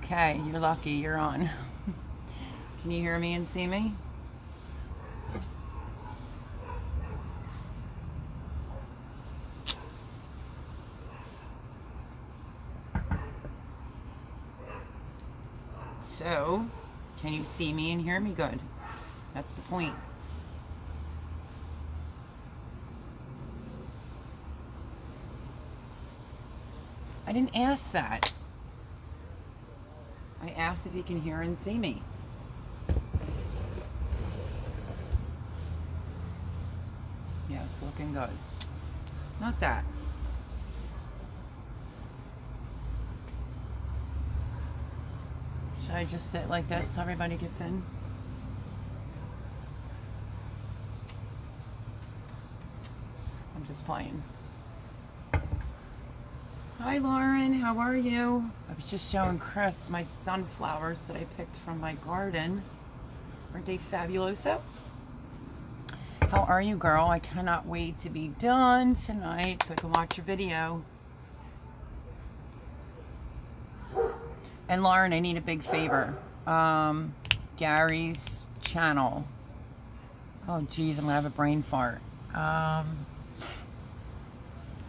Okay, you're lucky. You're on. Can you hear me and see me? So, can you see me and hear me good? That's the point. I didn't ask that. I asked if you can hear and see me. Yes, looking good. Not that. Should I just sit like this till everybody gets in? I'm just playing. Hi Lauren, how are you? I was just showing Chris my sunflowers that I picked from my garden. Aren't they fabuloso? How are you, girl? I cannot wait to be done tonight so I can watch your video. And Lauren, I need a big favor. Gary's channel. Oh geez, I'm gonna have a brain fart.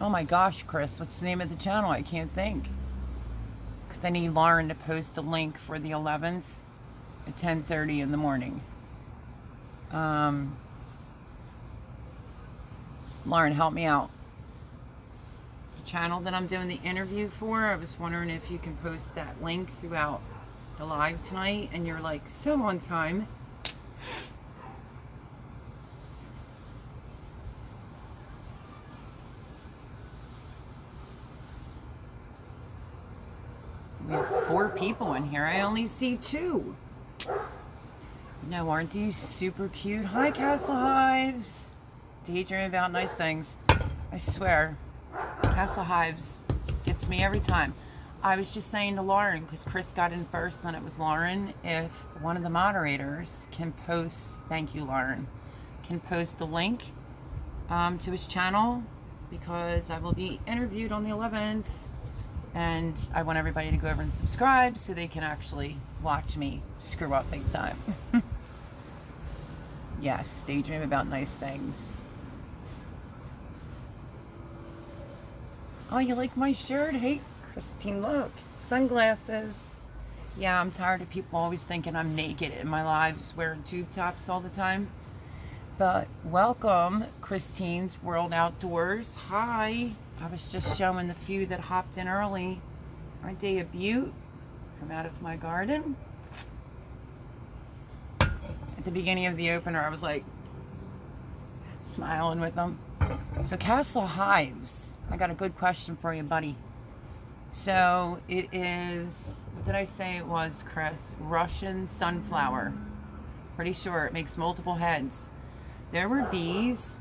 Oh my gosh, Chris, what's the name of the channel? I can't think. Because I need Lauren to post a link for the 11th at 10:30 in the morning. Lauren, help me out. The channel that I'm doing the interview for, I was wondering if you can post that link throughout the live tonight, and you're like so on time. We have 4 people in here. I only see 2. No, aren't these super cute? Hi, Castle Hives. Daydream about nice things. I swear, Castle Hives gets me every time. I was just saying to Lauren, because Chris got in first, then it was Lauren, if one of the moderators can post, thank you, Lauren, can post a link to his channel, because I will be interviewed on the 11th. And I want everybody to go over and subscribe so they can actually watch me screw up big time. Yes, daydream about nice things. Oh, you like my shirt? Hey, Christine, look. Sunglasses. Yeah, I'm tired of people always thinking I'm naked in my lives, wearing tube tops all the time. But welcome, Christine's World Outdoors. Hi. I was just showing the few that hopped in early. Aren't they a beaut? From out of my garden. At the beginning of the opener, I was like smiling with them. So Castle Hives, I got a good question for you, buddy. So it is, what did I say it was, Chris? Russian sunflower. Pretty sure it makes multiple heads. There were bees,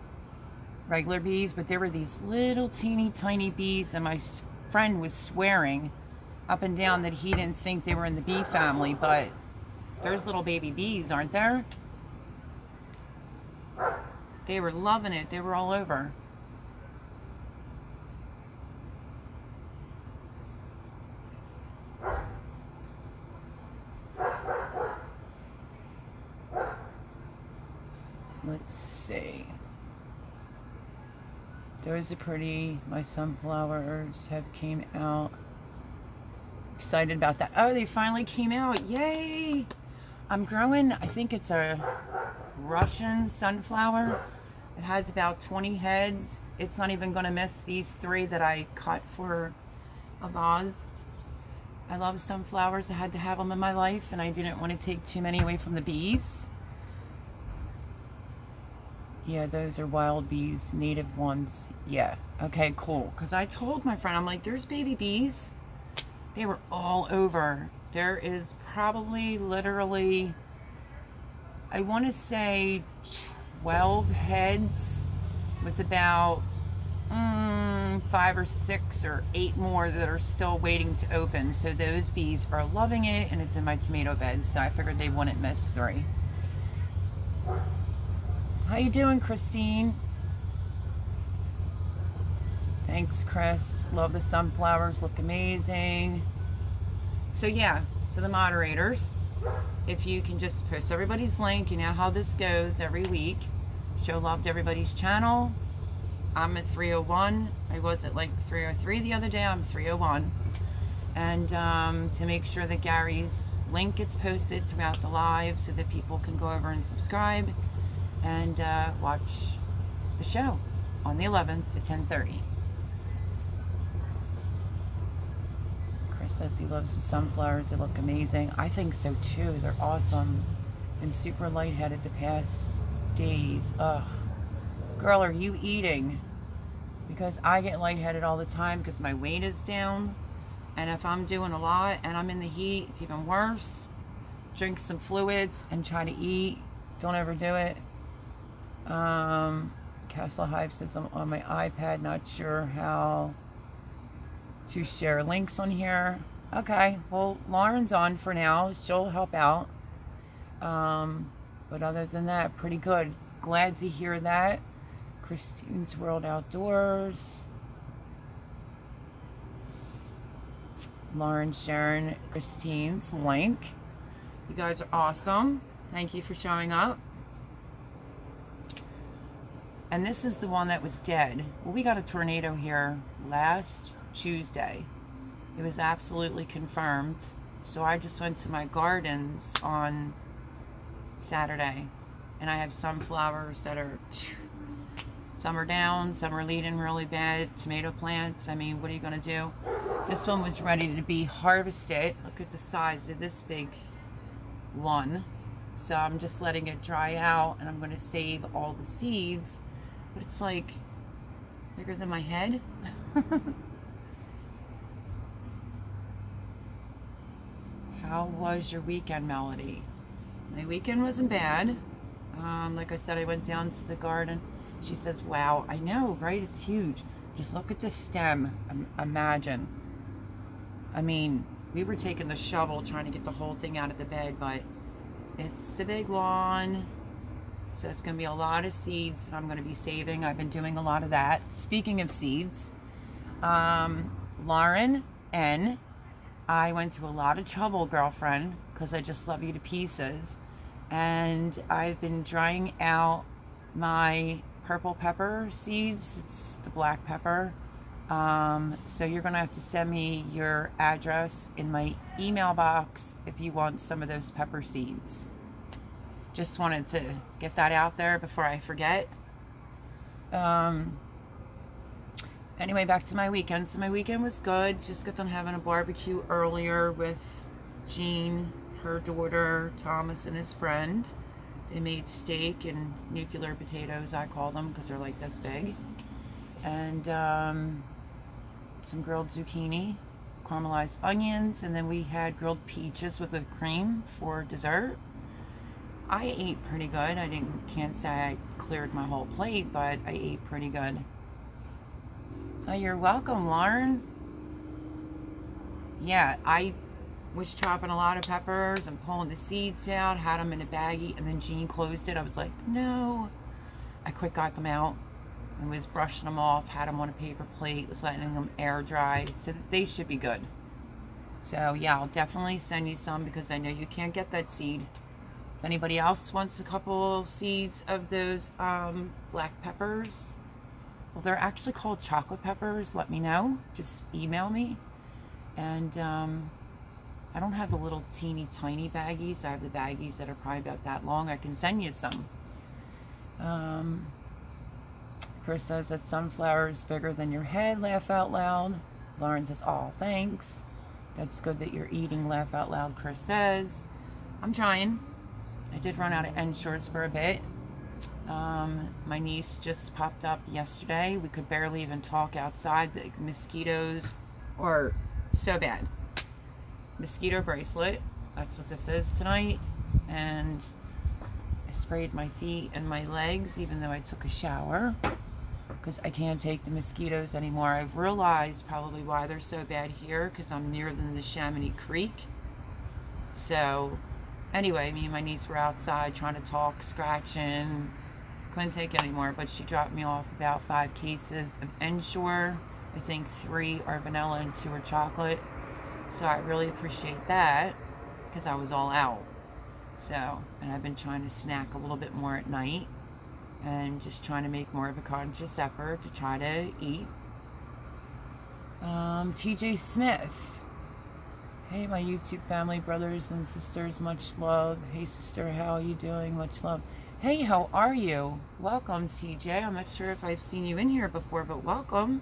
regular bees, but there were these little teeny tiny bees, and my friend was swearing up and down that he didn't think they were in the bee family, but there's little baby bees, aren't there? They were loving it. They were all over. Let's see. Those are pretty. My sunflowers have came out. Excited about that. Oh, they finally came out. Yay! I'm growing, I think it's a Russian sunflower. It has about 20 heads. It's not even going to miss these 3 that I cut for a vase. I love sunflowers. I had to have them in my life, and I didn't want to take too many away from the bees. Yeah, those are wild bees, native ones. Yeah, okay, cool. Because I told my friend, I'm like, there's baby bees. They were all over. There is probably literally, I want to say 12 heads with about 5 or 6 or 8 more that are still waiting to open. So those bees are loving it, and it's in my tomato bed, so I figured they wouldn't miss 3. How you doing, Christine? Thanks, Chris. Love the sunflowers. Look amazing. So yeah, to the moderators, if you can just post everybody's link. You know how this goes every week. Show love to everybody's channel. I'm at 301. I was at like 303 the other day. I'm 301. And to make sure that Gary's link gets posted throughout the live so that people can go over and subscribe and watch the show on the 11th at 10:30. Chris says he loves the sunflowers. They look amazing. I think so too. They're awesome. Been super lightheaded the past days. Ugh. Girl, are you eating? Because I get lightheaded all the time because my weight is down. And if I'm doing a lot and I'm in the heat, it's even worse. Drink some fluids and try to eat. Don't ever do it. Castle Hive says I'm on my iPad, not sure how to share links on here. Okay, well, Lauren's on for now. She'll help out. But other than that, pretty good. Glad to hear that. Christine's World Outdoors. Lauren sharing Christine's link. You guys are awesome. Thank you for showing up. And this is the one that was dead. Well, we got a tornado here last Tuesday. It was absolutely confirmed. So I just went to my gardens on Saturday. And I have sunflowers that are, some are down, some are leading really bad. Tomato plants, I mean, what are you gonna do? This one was ready to be harvested. Look at the size of this big one. So I'm just letting it dry out and I'm gonna save all the seeds. But it's like bigger than my head. How was your weekend, Melody? My weekend wasn't bad. Like I said, I went down to the garden. She says, wow, I know, right? It's huge. Just look at the stem. Imagine. I mean, we were taking the shovel trying to get the whole thing out of the bed, but it's a big lawn. So it's going to be a lot of seeds that I'm going to be saving. I've been doing a lot of that. Speaking of seeds, Lauren N., I went through a lot of trouble, girlfriend, because I just love you to pieces. And I've been drying out my purple pepper seeds. It's the black pepper. So you're going to have to send me your address in my email box if you want some of those pepper seeds. Just wanted to get that out there before I forget. Anyway, back to my weekend. So my weekend was good. Just got done having a barbecue earlier with Jean, her daughter, Thomas, and his friend. They made steak and nuclear potatoes, I call them, because they're like this big. And some grilled zucchini, caramelized onions, and then we had grilled peaches with whipped cream for dessert. I ate pretty good. Can't say I cleared my whole plate, but I ate pretty good. Oh, you're welcome, Lauren. Yeah, I was chopping a lot of peppers and pulling the seeds out, had them in a baggie, and then Jean closed it. I was like, no. I quick got them out and was brushing them off, had them on a paper plate, was letting them air dry, so that they should be good. So yeah, I'll definitely send you some because I know you can't get that seed. If anybody else wants a couple of seeds of those black peppers, well, they're actually called chocolate peppers, let me know. Just email me. And I don't have the little teeny tiny baggies. I have the baggies that are probably about that long. I can send you some. Chris says that sunflower is bigger than your head. Laugh out loud. Lauren says, oh, thanks. That's good that you're eating. Laugh out loud, Chris says. I'm trying. I did run out of Ensures for a bit. My niece just popped up yesterday. We could barely even talk outside. The mosquitoes are so bad. Mosquito bracelet. That's what this is tonight. And I sprayed my feet and my legs even though I took a shower because I can't take the mosquitoes anymore. I've realized probably why they're so bad here because I'm near the Chamonix Creek. So anyway, me and my niece were outside trying to talk, scratching. Couldn't take it anymore, but she dropped me off about 5 cases of Ensure. I think 3 are vanilla and 2 are chocolate. So I really appreciate that. because I was all out. So, and I've been trying to snack a little bit more at night and just trying to make more of a conscious effort to try to eat. TJ Smith. Hey, my YouTube family, brothers and sisters, much love. Hey, sister, how are you doing? Much love. Hey, how are you? Welcome, TJ. I'm not sure if I've seen you in here before, but welcome.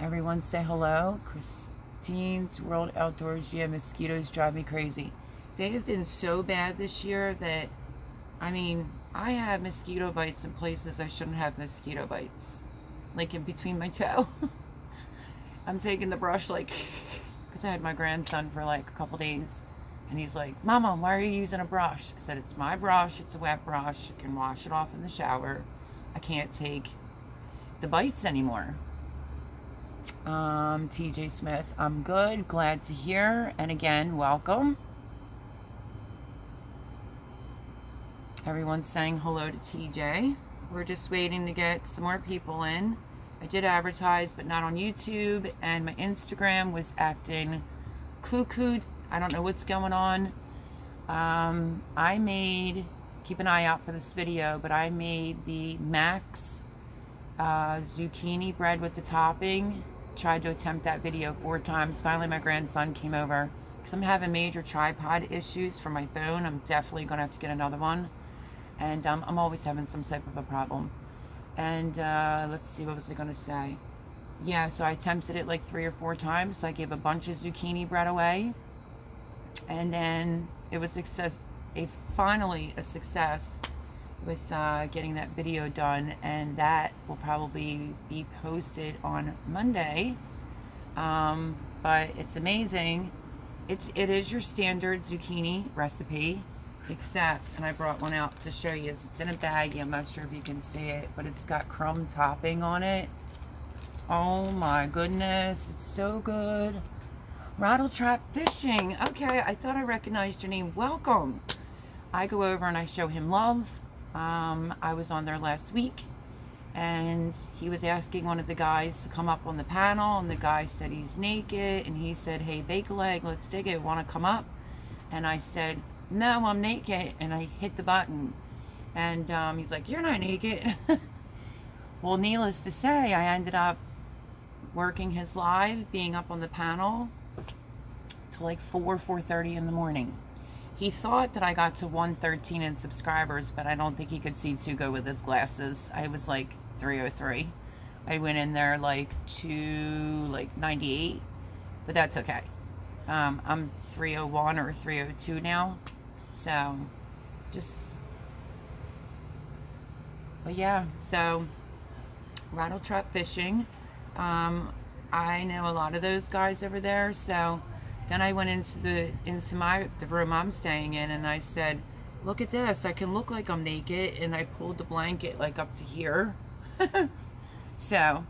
Everyone say hello. Christine's World Outdoors. Yeah, mosquitoes drive me crazy. They have been so bad this year that, I mean, I have mosquito bites in places I shouldn't have mosquito bites. Like in between my toe. I'm taking the brush like, because I had my grandson for like a couple days. And he's like, Mama, why are you using a brush? I said, it's my brush. It's a wet brush. I can wash it off in the shower. I can't take the bites anymore. TJ Smith, I'm good. Glad to hear. And again, welcome. Everyone's saying hello to TJ. We're just waiting to get some more people in. I did advertise, but not on YouTube. And my Instagram was acting cuckoo. I don't know what's going on. I made, keep an eye out for this video, but I made the Max zucchini bread with the topping. Tried to attempt that video 4 times. Finally, my grandson came over because I'm having major tripod issues for my phone. I'm definitely going to have to get another one. And I'm always having some type of a problem. And let's see, what was I going to say? Yeah, so I attempted it like 3 or 4 times. So I gave a bunch of zucchini bread away. And then it was finally a success with getting that video done, and that will probably be posted on Monday. But it's amazing. It is your standard zucchini recipe, except, and I brought one out to show you, it's in a baggie. I'm not sure if you can see it, but it's got crumb topping on it. Oh my goodness, it's so good. Rattle Trap Fishing. Okay, I thought I recognized your name. Welcome. I go over and I show him love. I was on there last week, and he was asking one of the guys to come up on the panel, and the guy said he's naked, and he said, hey, bake a leg, let's dig it, want to come up? And I said, no, I'm naked, and I hit the button. And he's like, you're not naked. Well, needless to say, I ended up working his live, being up on the panel till like 4:30 in the morning. He thought that I got to 113 in subscribers, but I don't think he could see too good with his glasses. I was like 303. I went in there like to like 98, but that's okay. I'm 301 or 302 now. So just, but yeah, so Rattle Trap Fishing. I know a lot of those guys over there, so then I went into the room I'm staying in, and I said, look at this, I can look like I'm naked, and I pulled the blanket like up to here. So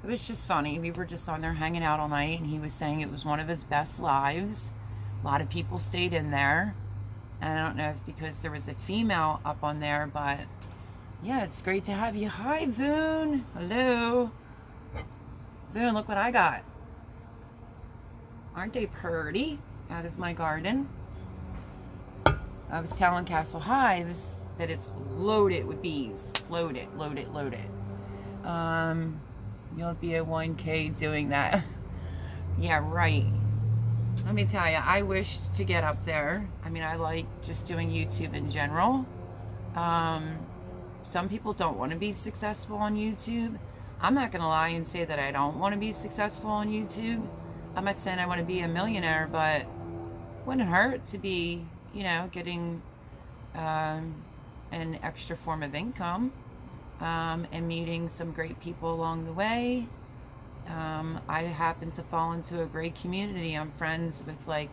it was just funny. We were just on there hanging out all night, and he was saying it was one of his best lives. A lot of people stayed in there, and I don't know if because there was a female up on there, but yeah, it's great to have you. Hi, Voon. Hello. Voon, look what I got. Aren't they pretty? Out of my garden. I was telling Castle Hives that it's loaded with bees. Loaded, loaded, loaded. You'll be a 1K doing that. Yeah, right. Let me tell you, I wished to get up there. I mean, I like just doing YouTube in general. Some people don't want to be successful on YouTube. I'm not going to lie and say that I don't want to be successful on YouTube. I'm not saying I want to be a millionaire, but wouldn't hurt to be, you know, getting an extra form of income, and meeting some great people along the way. I happen to fall into a great community. I'm friends with like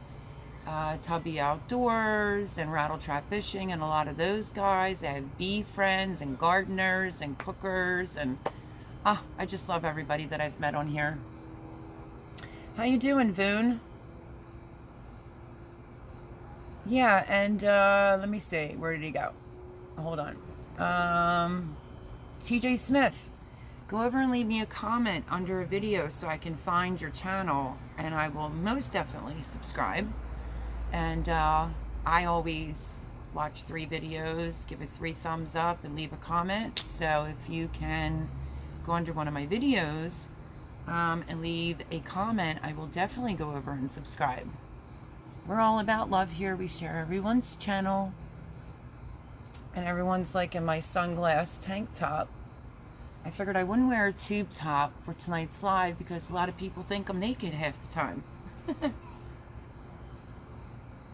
Tubby Outdoors and Rattle Trap Fishing and a lot of those guys. I have bee friends and gardeners and cookers, and I just love everybody that I've met on here. How you doing, Voon? Yeah, and let me see. Where did he go? Hold on. TJ Smith. Go over and leave me a comment under a video so I can find your channel, and I will most definitely subscribe. And I always watch 3 videos, give it 3 thumbs up, and leave a comment. So if you can go under one of my videos and leave a comment, I will definitely go over and subscribe. We're all about love here. We share everyone's channel. And everyone's liking my sunglass tank top. I figured I wouldn't wear a tube top for tonight's live because a lot of people think I'm naked half the time.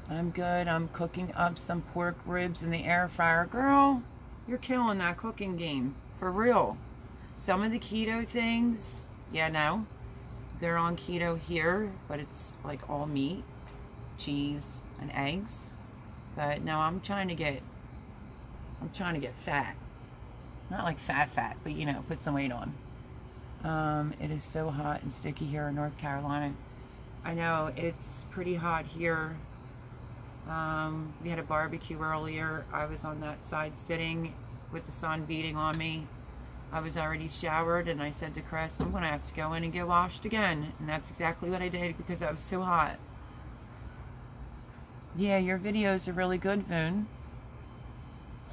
I'm good. I'm cooking up some pork ribs in the air fryer. Girl, you're killing that cooking game. For real. Some of the keto things, yeah, no. They're on keto here, but it's like all meat, cheese, and eggs. But no, I'm trying to get fat. Not like fat, but you know, put some weight on. It is so hot and sticky here in North Carolina. I know, it's pretty hot here. We had a barbecue earlier. I was on that side sitting with the sun beating on me. I was already showered and I said to Chris, I'm going to have to go in and get washed again. And that's exactly what I did because I was so hot. Yeah, your videos are really good, Voon.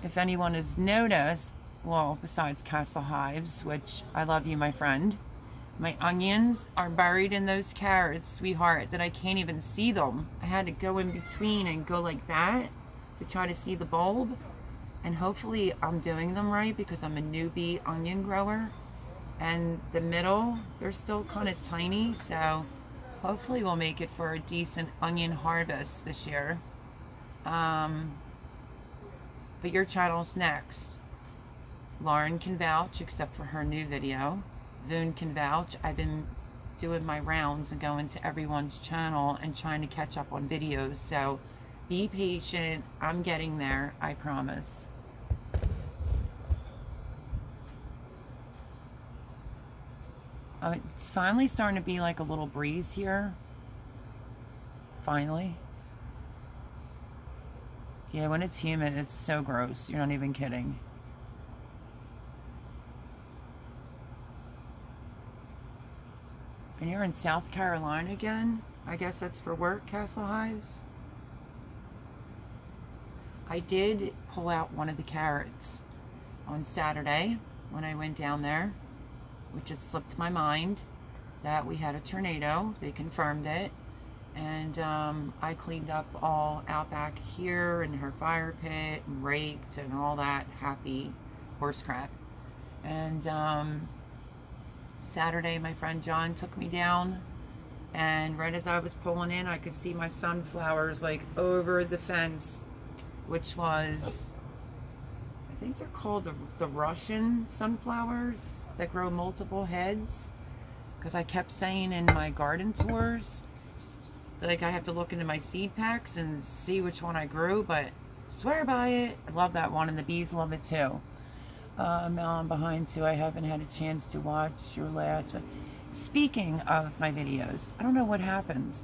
If anyone has noticed, well, besides Castle Hives, which I love you, my friend, my onions are buried in those carrots, sweetheart, that I can't even see them. I had to go in between and go like that to try to see the bulb. And hopefully I'm doing them right because I'm a newbie onion grower. And the middle, they're still kind of tiny, so hopefully we'll make it for a decent onion harvest this year. But your channel's next. Lauren can vouch, except for her new video. Voon can vouch. I've been doing my rounds and going to everyone's channel and trying to catch up on videos. So be patient. I'm getting there, I promise. It's finally starting to be like a little breeze here. Finally. Yeah, when it's humid, it's so gross. You're not even kidding. And you're in South Carolina again? I guess that's for work, Castle Hives? I did pull out one of the carrots on Saturday when I went down there, which had slipped my mind that we had a tornado. They confirmed it. And I cleaned up all out back here in her fire pit and raked and all that happy horse crap. And Saturday, my friend John took me down, and right as I was pulling in, I could see my sunflowers like over the fence, which was, I think they're called the Russian sunflowers that grow multiple heads, because I kept saying in my garden tours, like I have to look into my seed packs and see which one I grew, but swear by it. I love that one, and the bees love it too. Now I'm behind too. I haven't had a chance to watch your last, but speaking of my videos, I don't know what happened.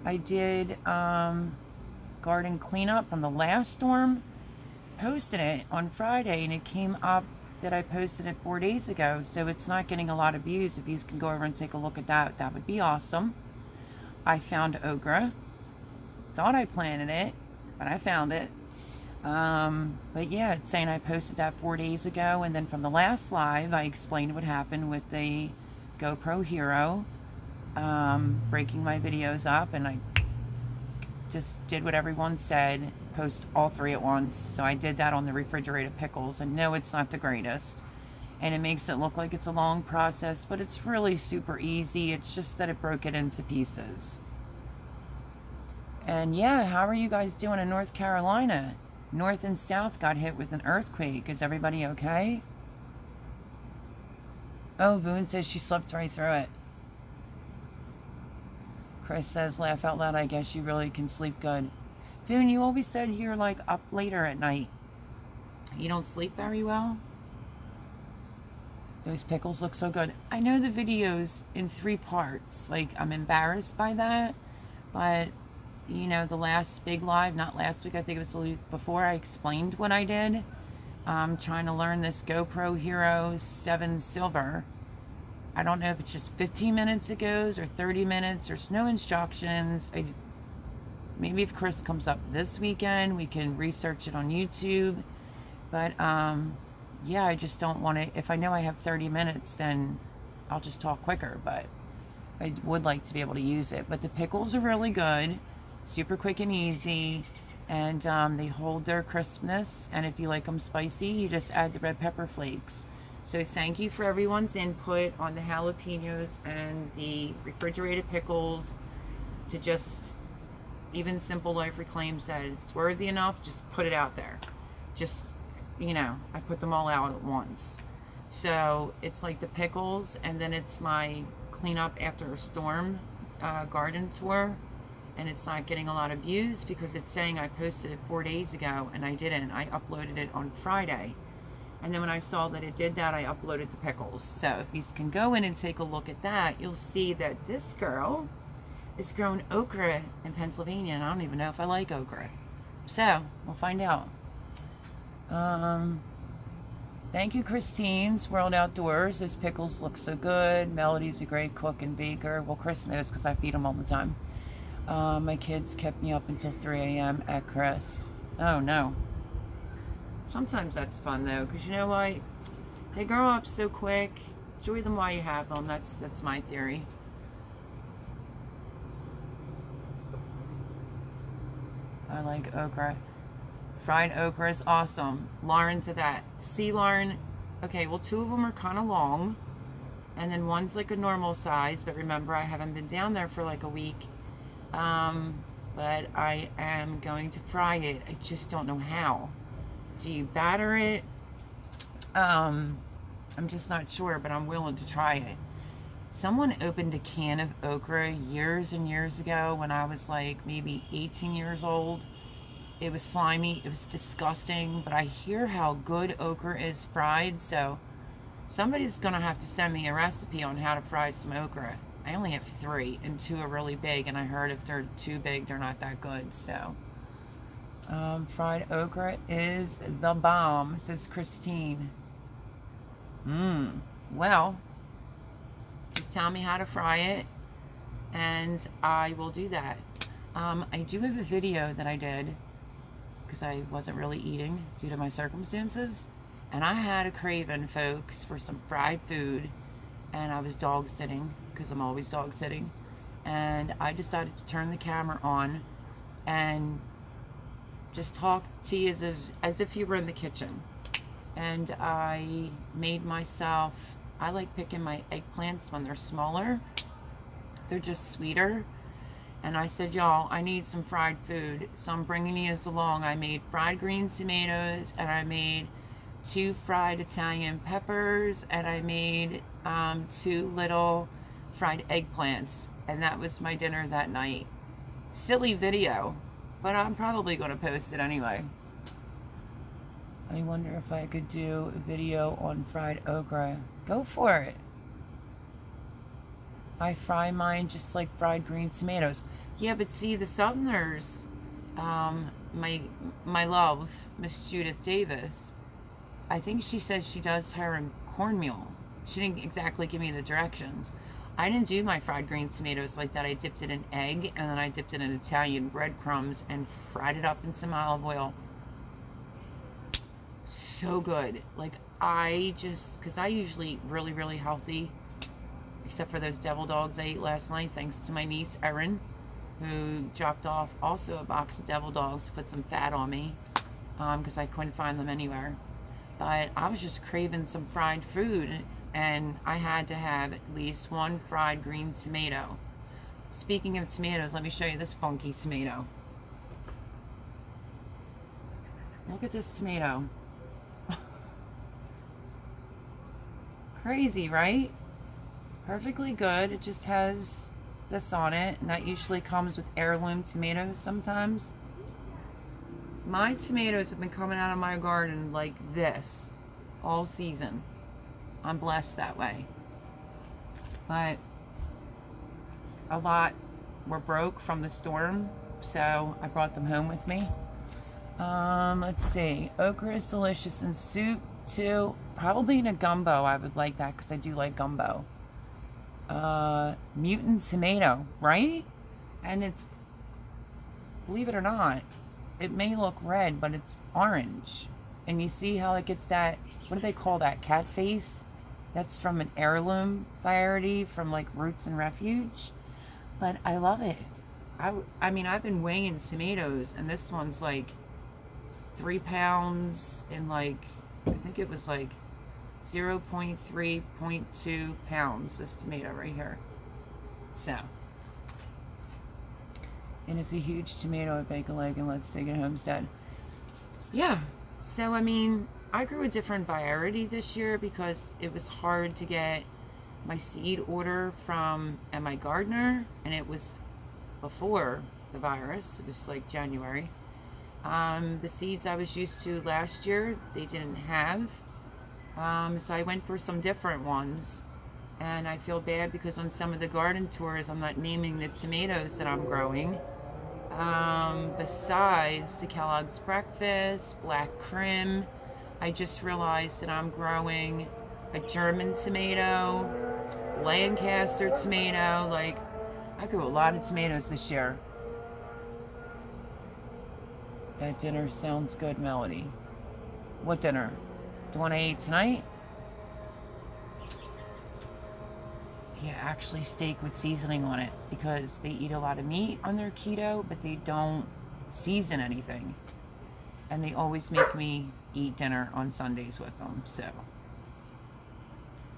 I did garden cleanup from the last storm, posted it on Friday, and it came up that I posted it 4 days ago, so it's not getting a lot of views. If you can go over and take a look at that, that would be awesome. I found okra. Thought I planted it, but I found it. But yeah, it's saying I posted that 4 days ago, and then from the last live, I explained what happened with the GoPro Hero, breaking my videos up, and I just did what everyone said, post all 3 at once. So I did that on the refrigerated pickles, and no, it's not the greatest. And it makes it look like it's a long process, but it's really super easy. It's just that it broke it into pieces. And yeah, how are you guys doing in North Carolina? North and South got hit with an earthquake. Is everybody okay? Oh, Voon says she slept right through it. Chris says, laugh out loud, I guess you really can sleep good. Voon, you always said you're like up later at night. You don't sleep very well? Those pickles look so good. I know the video's in 3 parts. Like, I'm embarrassed by that. But, you know, the last big live, not last week, I think it was the week before, I explained what I did. I'm trying to learn this GoPro Hero 7 Silver. I don't know if it's just 15 minutes it goes or 30 minutes. There's no instructions. maybe if Chris comes up this weekend, we can research it on YouTube. But yeah, I just don't want to. If I know I have 30 minutes, then I'll just talk quicker. But I would like to be able to use it. But the pickles are really good, super quick and easy, and they hold their crispness. And if you like them spicy, you just add the red pepper flakes. So thank you for everyone's input on the jalapenos and the refrigerated pickles. To just, even Simple Life Reclaimed said, it's worthy enough, just put it out there. Just, you know, I put them all out at once. So it's like the pickles, and then it's my cleanup after a storm garden tour. And it's not getting a lot of views because it's saying I posted it 4 days ago, and I didn't. I uploaded it on Friday. And then when I saw that it did that, I uploaded the pickles. So if you can go in and take a look at that, you'll see that this girl is growing okra in Pennsylvania, and I don't even know if I like okra. So we'll find out. Thank you, Christine's World Outdoors. Those pickles look so good. Melody's a great cook and baker. Well, Chris knows because I feed him all the time. My kids kept me up until 3 a.m. at Chris. Oh no. Sometimes that's fun though, because you know what? They grow up so quick. Enjoy them while you have them. That's my theory. I like okra. Fried okra is awesome. Lauren to that. See, Lauren? Okay, well, 2 of them are kind of long. And then one's like a normal size. But remember, I haven't been down there for like a week. But I am going to fry it. I just don't know how. Do you batter it? I'm just not sure, but I'm willing to try it. Someone opened a can of okra years and years ago when I was like maybe 18 years old. It was slimy. It was disgusting, but I hear how good okra is fried, so somebody's going to have to send me a recipe on how to fry some okra. I only have 3, and 2 are really big, and I heard if they're too big, they're not that good, so... fried okra is the bomb, says Christine. Well, just tell me how to fry it, and I will do that. I do have a video that I did, because I wasn't really eating due to my circumstances, and I had a craving, folks, for some fried food, and I was dog sitting, because I'm always dog sitting, and I decided to turn the camera on, and just talk to you as if you were in the kitchen. And I made myself, I like picking my eggplants when they're smaller. They're just sweeter. And I said, y'all, I need some fried food, so I'm bringing you along. I made fried green tomatoes, and I made 2 fried Italian peppers, and I made 2 little fried eggplants. And that was my dinner that night. Silly video, but I'm probably going to post it anyway. I wonder if I could do a video on fried okra. Go for it. I fry mine just like fried green tomatoes. Yeah, but see, the Southerners, my love, Miss Judith Davis, I think she said she does her in cornmeal. She didn't exactly give me the directions. I didn't do my fried green tomatoes like that. I dipped it in egg, and then I dipped it in Italian breadcrumbs and fried it up in some olive oil. So good. Like, because I usually eat really, really healthy, except for those devil dogs I ate last night, thanks to my niece, Erin, who dropped off also a box of devil dogs to put some fat on me, because I couldn't find them anywhere. But I was just craving some fried food, and I had to have at least 1 fried green tomato. Speaking of tomatoes, let me show you this funky tomato. Look at this tomato. Crazy, right? Perfectly good. It just has this on it, and that usually comes with heirloom tomatoes sometimes. My tomatoes have been coming out of my garden like this all season. I'm blessed that way. But a lot were broke from the storm, so I brought them home with me. Let's see. Okra is delicious in soup too. Probably in a gumbo. I would like that because I do like gumbo. Mutant tomato, right? And it's believe it or not, it may look red, but it's orange. And you see how it gets that, what do they call that, cat face? That's from an heirloom variety from like Roots and Refuge. But I love it. I mean, I've been weighing tomatoes, and this one's like 3 pounds and like, I think it was like 0.3, 0.2 pounds, this tomato right here. So, and it's a huge tomato at Bake a Leg and Let's Dig at Homestead. Yeah, so I mean, I grew a different variety this year because it was hard to get my seed order from my gardener, and it was before the virus. It was like January. The seeds I was used to last year, they didn't have. So I went for some different ones. And I feel bad because on some of the garden tours, I'm not naming the tomatoes that I'm growing. Besides the Kellogg's Breakfast, Black Krim, I just realized that I'm growing a German tomato, Lancaster tomato. Like, I grew a lot of tomatoes this year. That dinner sounds good, Melody. What dinner? The one I ate tonight? Yeah, actually steak with seasoning on it, because they eat a lot of meat on their keto, but they don't season anything. And they always make me eat dinner on Sundays with them, so.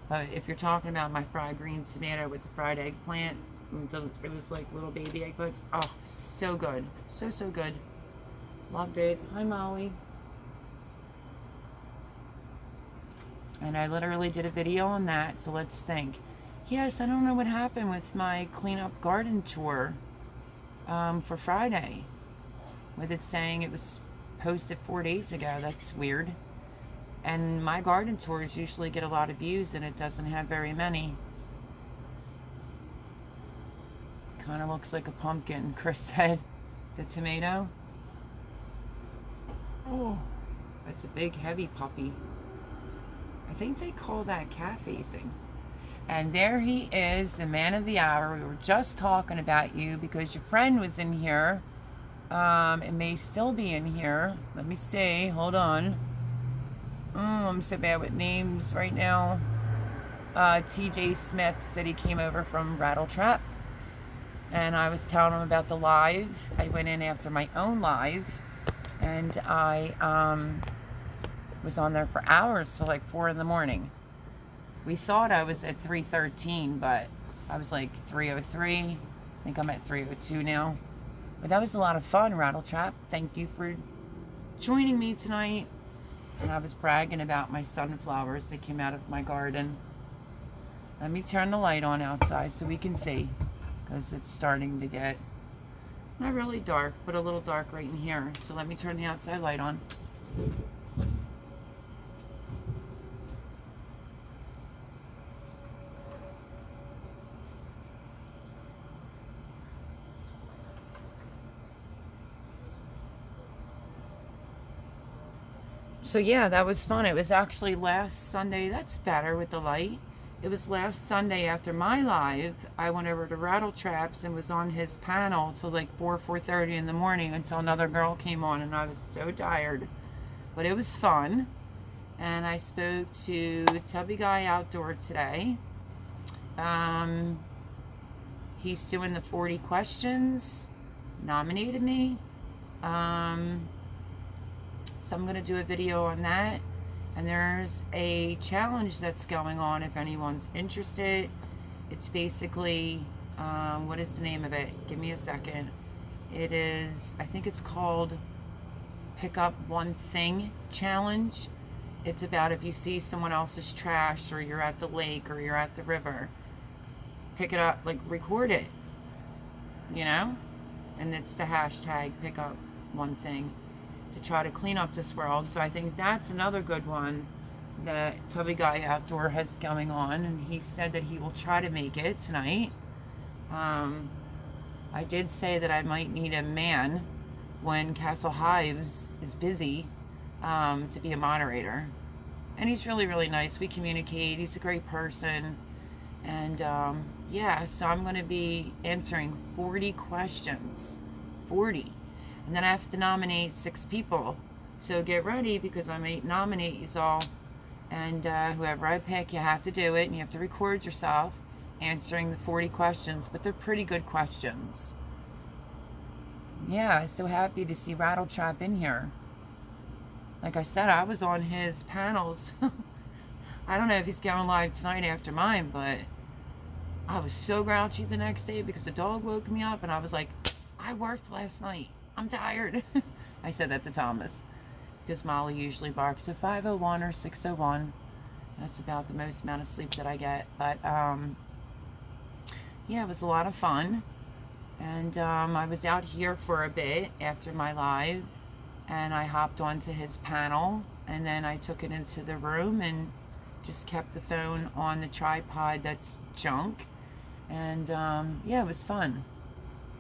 But if you're talking about my fried green tomato with the fried eggplant, it was like little baby eggplants. Oh, so good. So, so good. Loved it. Hi, Molly. And I literally did a video on that, so let's think. Yes, I don't know what happened with my cleanup garden tour for Friday. With it saying it was posted 4 days ago. That's weird. And my garden tours usually get a lot of views, and it doesn't have very many. Kind of looks like a pumpkin, Chris said. The tomato. Oh, that's a big, heavy puppy. I think they call that cat facing. And there he is, the man of the hour. We were just talking about you because your friend was in here. It may still be in here. Let me see. Hold on. I'm so bad with names right now. TJ Smith said he came over from Rattletrap. And I was telling him about the live. I went in after my own live. And I was on there for hours till like 4 in the morning. We thought I was at 3:13, but I was like 3:03. I think I'm at 3:02 now. But that was a lot of fun, Rattletrap. Thank you for joining me tonight. And I was bragging about my sunflowers that came out of my garden. Let me turn the light on outside so we can see, because it's starting to get not really dark, but a little dark right in here. So let me turn the outside light on. So yeah, that was fun. It was actually last Sunday. That's better with the light. It was last Sunday after my live. I went over to Rattletraps and was on his panel till like 4:30 in the morning until another girl came on, and I was so tired. But it was fun. And I spoke to Tubby Guy Outdoor today. He's doing the 40 questions. Nominated me. So I'm going to do a video on that. And there's a challenge that's going on if anyone's interested. It's basically, what is the name of it? Give me a second. It is, I think it's called Pick Up One Thing Challenge. It's about if you see someone else's trash, or you're at the lake, or you're at the river, pick it up, like record it, you know? And it's the hashtag Pick Up One Thing, to try to clean up this world. So I think that's another good one that Tubby Guy Outdoor has going on, and he said that he will try to make it tonight. I did say that I might need a man when Castle Hives is busy to be a moderator, and he's really, really nice. We communicate. He's a great person. And yeah, so I'm going to be answering 40 questions. 40. And then I have to nominate 6 people. So get ready, because I may nominate you all. And whoever I pick, you have to do it. And you have to record yourself answering the 40 questions. But they're pretty good questions. Yeah, I'm so happy to see Rattletrap in here. Like I said, I was on his panels. I don't know if he's going live tonight after mine, but I was so grouchy the next day because the dog woke me up and I was like, I worked last night. I'm tired. I said that to Thomas because Molly usually barks at 5:01 or 6:01. That's about the most amount of sleep that I get. But yeah, it was a lot of fun. And I was out here for a bit after my live, and I hopped onto his panel, and then I took it into the room and just kept the phone on the tripod that's junk. And yeah, it was fun.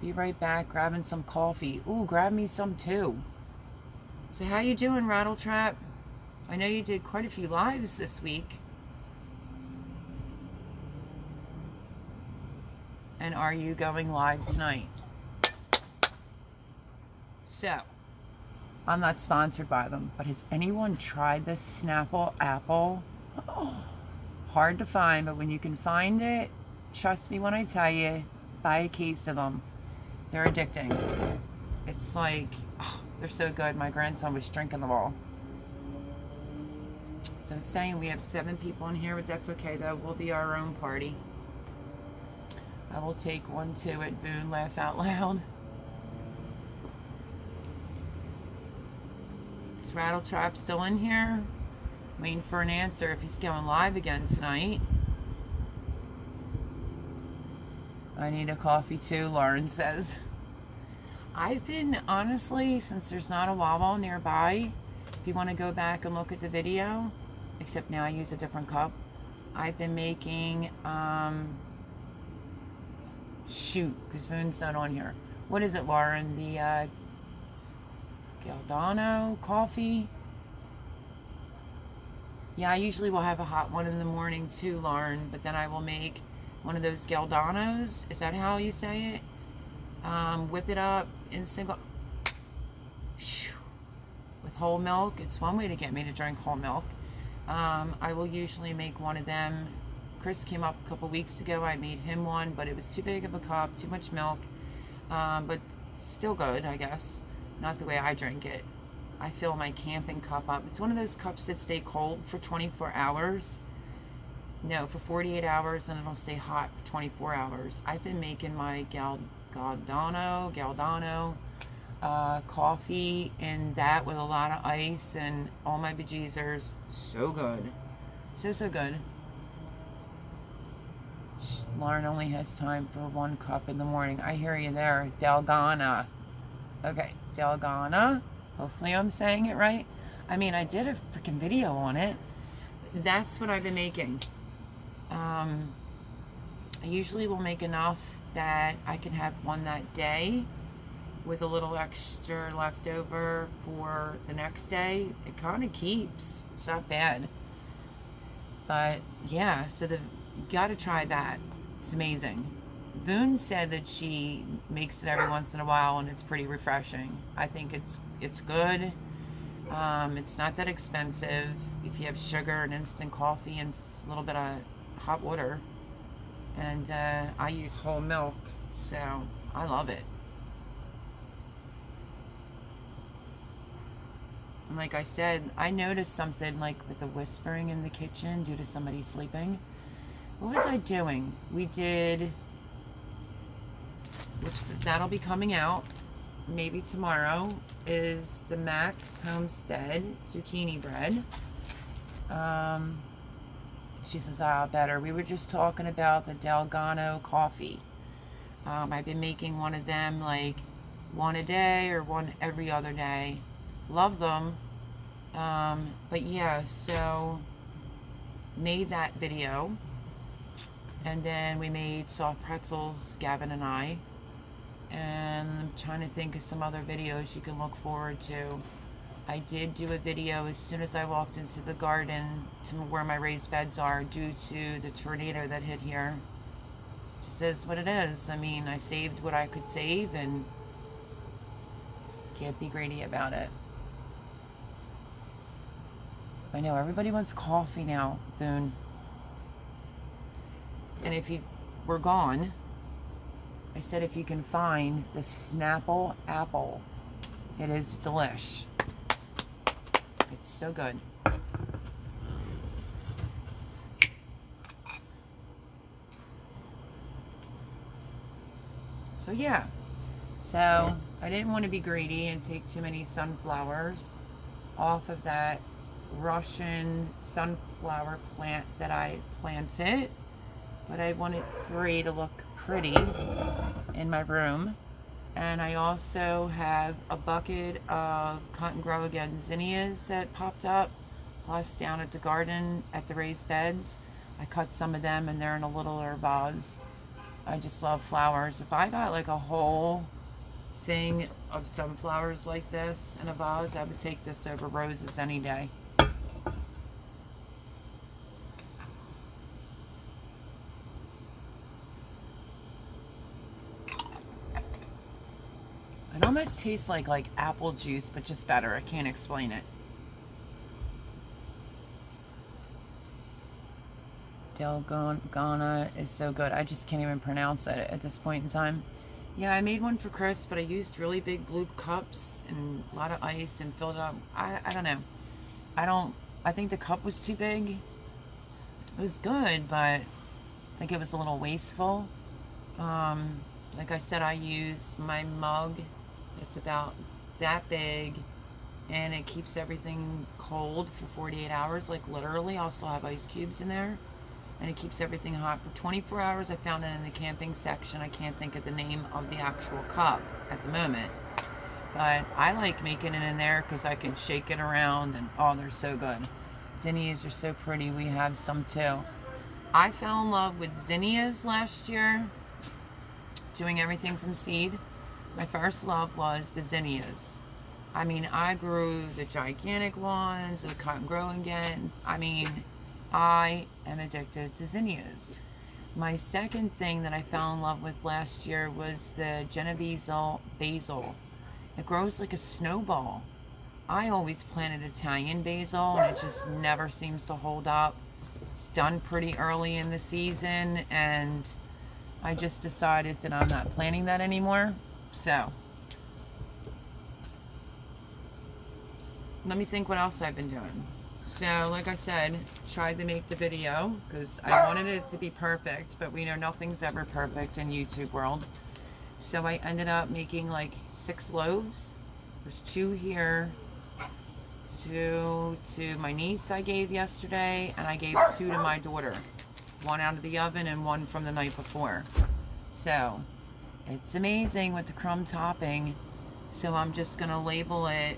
Be right back, grabbing some coffee. Ooh, grab me some too. So how you doing, Rattletrap? I know you did quite a few lives this week. And are you going live tonight? So, I'm not sponsored by them, but has anyone tried this Snapple apple? Oh, hard to find, but when you can find it, trust me when I tell you, buy a case of them. They're addicting. It's like, oh, they're so good. My grandson was drinking them all. So I'm saying we have 7 people in here, but that's okay though. We'll be our own party. I will take 1, 2 at Boone, laugh out loud. Is Rattletrap still in here? Waiting for an answer if he's going live again tonight. I need a coffee too, Lauren says. I've been, honestly, since there's not a Wawa nearby, if you want to go back and look at the video, except now I use a different cup, I've been making, shoot, because Boone's not on here. What is it, Lauren? The Galdano coffee? Yeah, I usually will have a hot one in the morning too, Lauren, but then I will make one of those Galdanos. Is that how you say it? Whip it up in single with whole milk. It's one way to get me to drink whole milk. I will usually make one of them. Chris came up a couple weeks ago. I made him one, but it was too big of a cup, too much milk, but still good, I guess. Not the way I drink it. I fill my camping cup up. It's one of those cups that stay cold for 24 hours. No, for 48 hours, and it'll stay hot for 24 hours. I've been making my Galdano coffee in that with a lot of ice and all my bejeezers. So good. So good. Lauren only has time for 1 cup in the morning. I hear you there. Dalgona. Okay, Dalgona. Hopefully I'm saying it right. I mean, I did a freaking video on it. That's what I've been making. I usually will make enough that I can have one that day with a little extra left over for the next day. It kind of keeps. It's not bad. But yeah, so you got to try that. It's amazing. Boone said that she makes it every once in a while and it's pretty refreshing. I think it's good. It's not that expensive. If you have sugar and instant coffee and a little bit of hot water, and I use whole milk, so I love it. And like I said, I noticed something like with the whispering in the kitchen due to somebody sleeping. What was I doing? We did, which that'll be coming out maybe tomorrow, is the Max Homestead zucchini bread. She says, better. We were just talking about the Dalgona coffee. I've been making one of them like one a day or one every other day. Love them. But yeah, so made that video. And then we made soft pretzels, Gavin and I. And I'm trying to think of some other videos you can look forward to. I did do a video as soon as I walked into the garden to where my raised beds are due to the tornado that hit here. Just is what it is. I mean, I saved what I could save, and Can't be greedy about it. I know everybody wants coffee now, Boone. And if you were gone, I said if you can find the Snapple apple, it is delish. It's so good. So yeah, so I didn't want to be greedy and take too many sunflowers off of that Russian sunflower plant that I planted, but I wanted 3 to look pretty in my room. And I also have a bucket of Cut and Grow Again zinnias that popped up, plus down at the garden at the raised beds. I cut some of them and they're in a littler vase. I just love flowers. If I got like a whole thing of sunflowers like this in a vase, I would take this over roses any day. It almost tastes like apple juice, but just better. I can't explain it. Delgona is so good. I just can't even pronounce it at this point in time. Yeah, I made one for Chris, but I used really big blue cups and a lot of ice and filled it up. I don't know. I think the cup was too big. It was good, but I think it was a little wasteful. Like I said, I use my mug. It's about that big, and it keeps everything cold for 48 hours. Like literally, I'll still have ice cubes in there. And it keeps everything hot for 24 hours. I found it in the camping section. I can't think of the name of the actual cup at the moment. But I like making it in there because I can shake it around and oh, they're so good. Zinnias are so pretty. We have some too. I fell in love with zinnias last year, doing everything from seed. My first love was the zinnias. I mean, I grew the gigantic ones, the Cut and Grow Again. I mean, I am addicted to zinnias. My second thing that I fell in love with last year was the Genovese basil. It grows like a snowball. I always planted Italian basil and it just never seems to hold up. It's done pretty early in the season and I just decided that I'm not planting that anymore. So, let me think what else I've been doing. So, like I said, tried to make the video because I wanted it to be perfect, but we know nothing's ever perfect in YouTube world. So I ended up making like 6 loaves. There's 2 here, 2 to my niece I gave yesterday, and I gave 2 to my daughter. 1 out of the oven and 1 from the night before. So, it's amazing with the crumb topping. So I'm just going to label it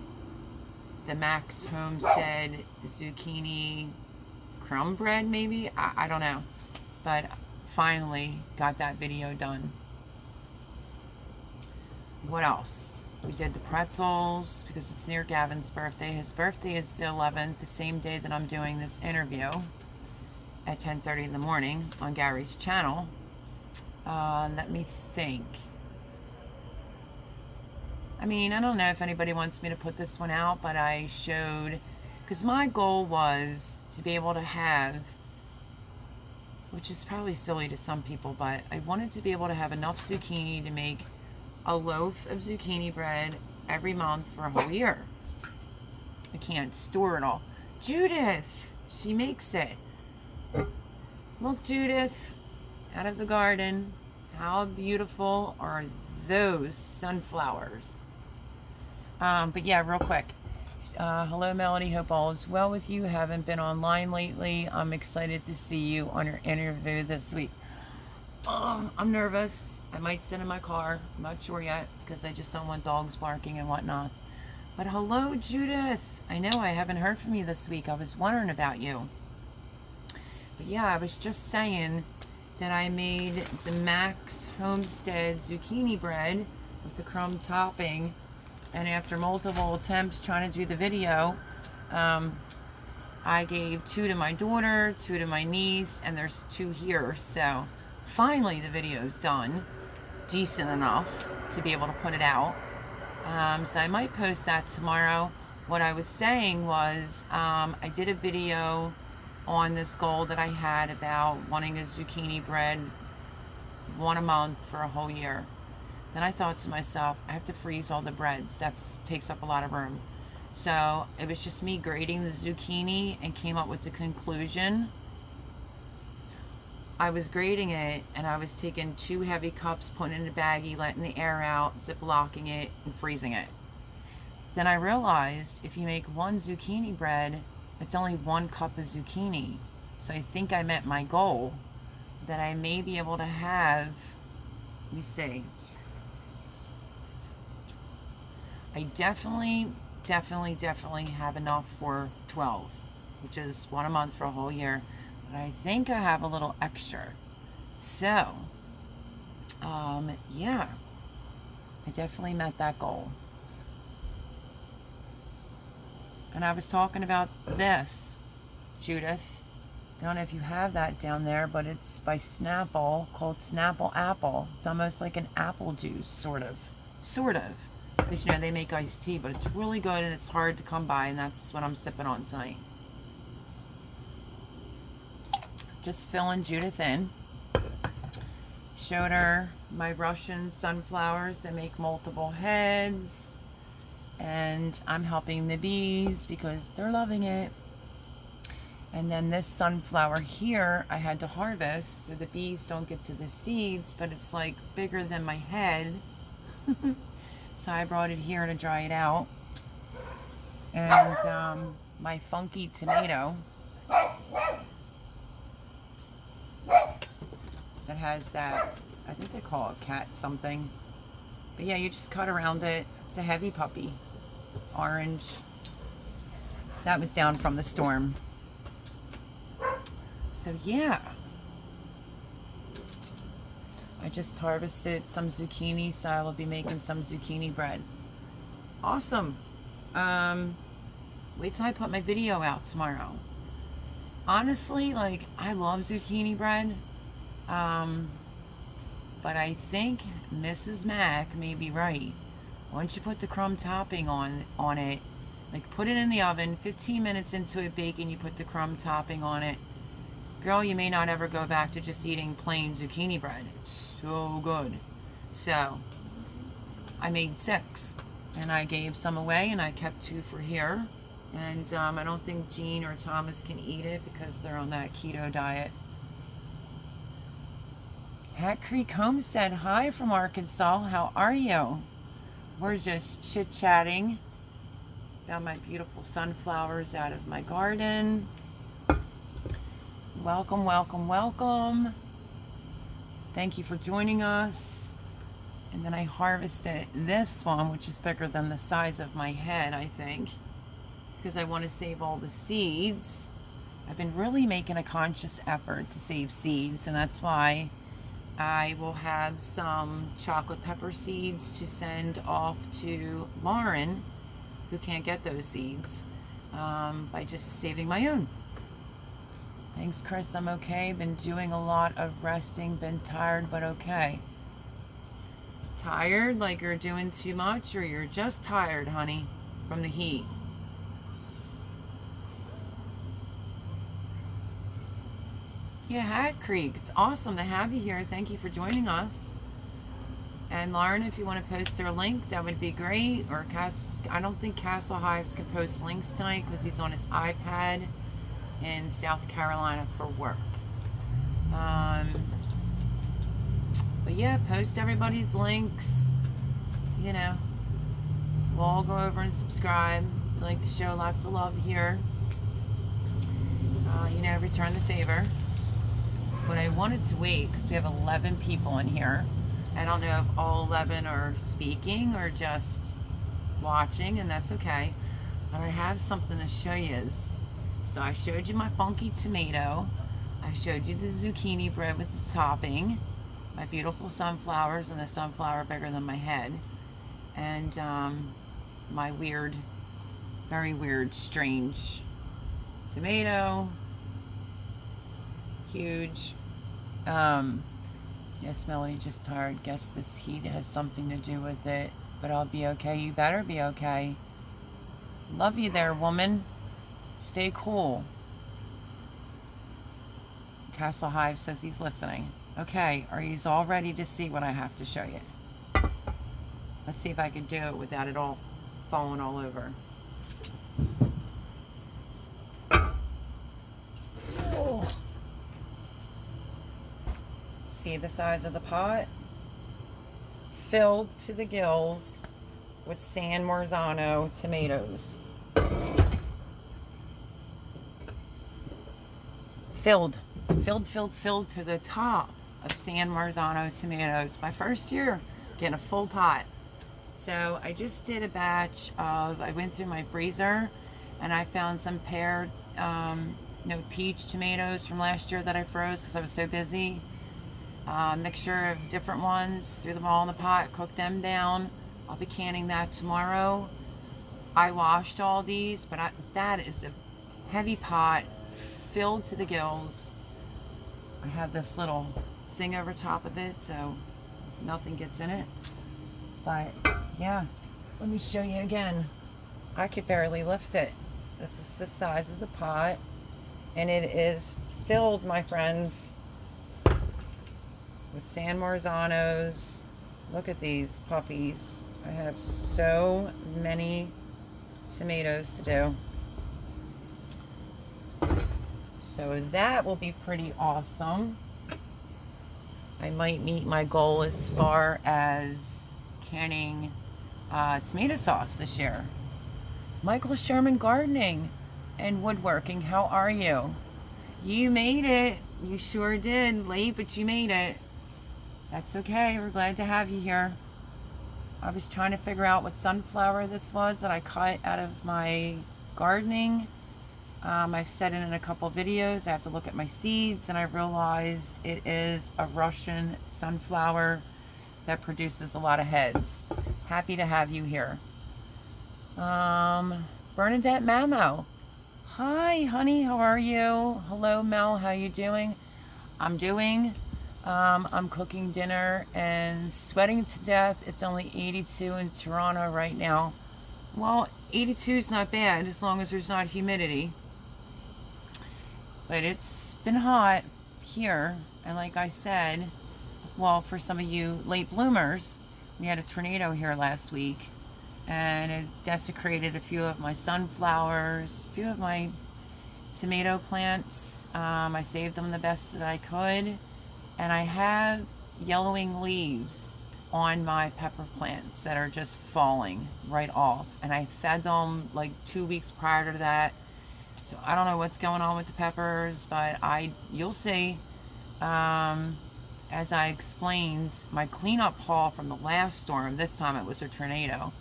the Max Homestead zucchini crumb bread, maybe? I don't know. But finally got that video done. What else? We did the pretzels because it's near Gavin's birthday. His birthday is the 11th, the same day that I'm doing this interview at 10:30 in the morning on Gary's channel. Let me think. I mean, I don't know if anybody wants me to put this one out, but I showed, because my goal was to be able to have, which is probably silly to some people, but I wanted to be able to have enough zucchini to make a loaf of zucchini bread every month for a whole year. I can't store it all. Judith, she makes it. Look, Judith, out of the garden. How beautiful are those sunflowers? But yeah, real quick. Hello, Melody. Hope all is well with you. Haven't been online lately. I'm excited to see you on your interview this week. I'm nervous. I might sit in my car. I'm not sure yet because I just don't want dogs barking and whatnot. But hello, Judith. I know I haven't heard from you this week. I was wondering about you. But yeah, I was just saying that I made the Max Homestead zucchini bread with the crumb topping. And after multiple attempts trying to do the video, I gave 2 to my daughter, 2 to my niece, and there's 2 here. So finally the video's done, decent enough to be able to put it out. So I might post that tomorrow. What I was saying was I did a video on this goal that I had about wanting a zucchini bread 1 a month for a whole year. Then I thought to myself, I have to freeze all the breads. That takes up a lot of room. So it was just me grating the zucchini and came up with the conclusion. I was grating it and I was taking 2 heavy cups, putting it in a baggie, letting the air out, zip-locking it, and freezing it. Then I realized if you make 1 zucchini bread, it's only 1 cup of zucchini. So I think I met my goal, that I may be able to have, let me see. I definitely have enough for 12, which is 1 a month for a whole year. But I think I have a little extra. So, yeah, I definitely met that goal. And I was talking about this, Judith. I don't know if you have that down there, but it's by Snapple, called Snapple Apple. It's almost like an apple juice, sort of. Because, you know, they make iced tea, but it's really good and it's hard to come by, and that's what I'm sipping on tonight. Just filling Judith in. Showed her my Russian sunflowers that make multiple heads. And I'm helping the bees because they're loving it. And then this sunflower here, I had to harvest so the bees don't get to the seeds, but it's like bigger than my head. So I brought it here to dry it out. And my funky tomato that has that, I think they call it cat something. But yeah, you just cut around it. It's a heavy puppy. Orange. That was down from the storm. So yeah. I just harvested some zucchini, so I will be making some zucchini bread. Awesome. Wait till I put my video out tomorrow. Honestly, like, I love zucchini bread. But I think Mrs. Mac may be right. Once you put the crumb topping on it, like put it in the oven, 15 minutes into it baking, you put the crumb topping on it. Girl, you may not ever go back to just eating plain zucchini bread. It's so good. So, I made 6. And I gave some away, and I kept 2 for here. And I don't think Jean or Thomas can eat it because they're on that keto diet. Hat Creek Homestead, hi from Arkansas. How are you? We're just chit-chatting about my beautiful sunflowers out of my garden. Welcome, welcome, welcome. Thank you for joining us. And then I harvested this one, which is bigger than the size of my head, I think, because I want to save all the seeds. I've been really making a conscious effort to save seeds, and that's why I will have some chocolate pepper seeds to send off to Lauren, who can't get those seeds, by just saving my own. Thanks, Chris. I'm okay. Been doing a lot of resting. Been tired, but okay. Tired like you're doing too much, or you're just tired, honey, from the heat? Yeah, Hat Creek. It's awesome to have you here. Thank you for joining us. And Lauren, if you want to post their link, that would be great. Or I don't think Castle Hives can post links tonight because he's on his iPad in South Carolina for work. But yeah, post everybody's links. You know, we'll all go over and subscribe. We like to show lots of love here. You know, return the favor. But I wanted to wait because we have 11 people in here. I don't know if all 11 are speaking or just watching, and that's okay. But I have something to show you. So I showed you my funky tomato. I showed you the zucchini bread with the topping. My beautiful sunflowers, and the sunflower bigger than my head. And my weird, very weird, strange tomato. Huge. Yes, Melody, just tired. Guess this heat has something to do with it. but I'll be okay. You better be okay. Love you there, woman. Stay cool. Castle Hive says he's listening. Okay, are you all ready to see what I have to show you? Let's see if I can do it without it all falling all over. Oh. See the size of the pot? Filled to the gills with San Marzano tomatoes. Filled to the top of San Marzano tomatoes. My first year getting a full pot. So I just did a batch of, I went through my freezer and I found some pear, peach tomatoes from last year that I froze because I was so busy. Mixture of different ones, threw them all in the pot, cooked them down. I'll be canning that tomorrow. I washed all these, but that is a heavy pot filled to the gills. I have this little thing over top of it so nothing gets in it. But yeah, let me show you again. I could barely lift it. This is the size of the pot, and it is filled, my friends, with San Marzanos. Look at these puppies. I have so many tomatoes to do. So that will be pretty awesome. I might meet my goal as far as canning tomato sauce this year. Michael Sherman Gardening and Woodworking, how are you? You made it. You sure did. Late, but you made it. That's okay. We're glad to have you here. I was trying to figure out what sunflower this was that I cut out of my gardening. I've said it in a couple videos. I have to look at my seeds, and I realized it is a Russian sunflower that produces a lot of heads. Happy to have you here. Bernadette Mamo. Hi, honey. How are you? Hello, Mel. How you doing? I'm doing. I'm cooking dinner and sweating to death. It's only 82 in Toronto right now. Well, 82 is not bad as long as there's not humidity. But it's been hot here. And like I said, well, for some of you late bloomers, we had a tornado here last week. And it desecrated a few of my sunflowers, a few of my tomato plants. I saved them the best that I could. And I have yellowing leaves on my pepper plants that are just falling right off. And I fed them like 2 weeks prior to that. So I don't know what's going on with the peppers, but you'll see. As I explained, my cleanup haul from the last storm, this time it was a tornado.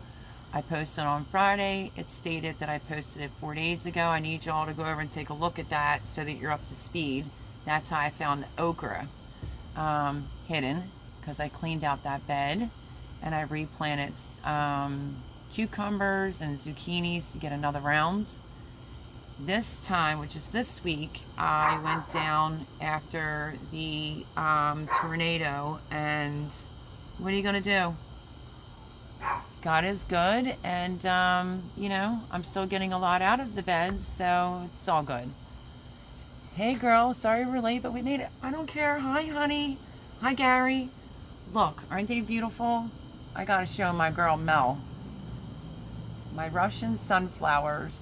I posted on Friday. It stated that I posted it 4 days ago. I need y'all to go over and take a look at that so that you're up to speed. That's how I found the okra hidden, because I cleaned out that bed and I replanted cucumbers and zucchinis to get another round. This time, which is this week, I went down after the tornado, and what are you gonna do? God is good, and I'm still getting a lot out of the beds, so it's all good. Hey girl, sorry we're late, but we made it. I don't care. Hi honey. Hi Gary. Look, aren't they beautiful? I gotta show my girl Mel my Russian sunflowers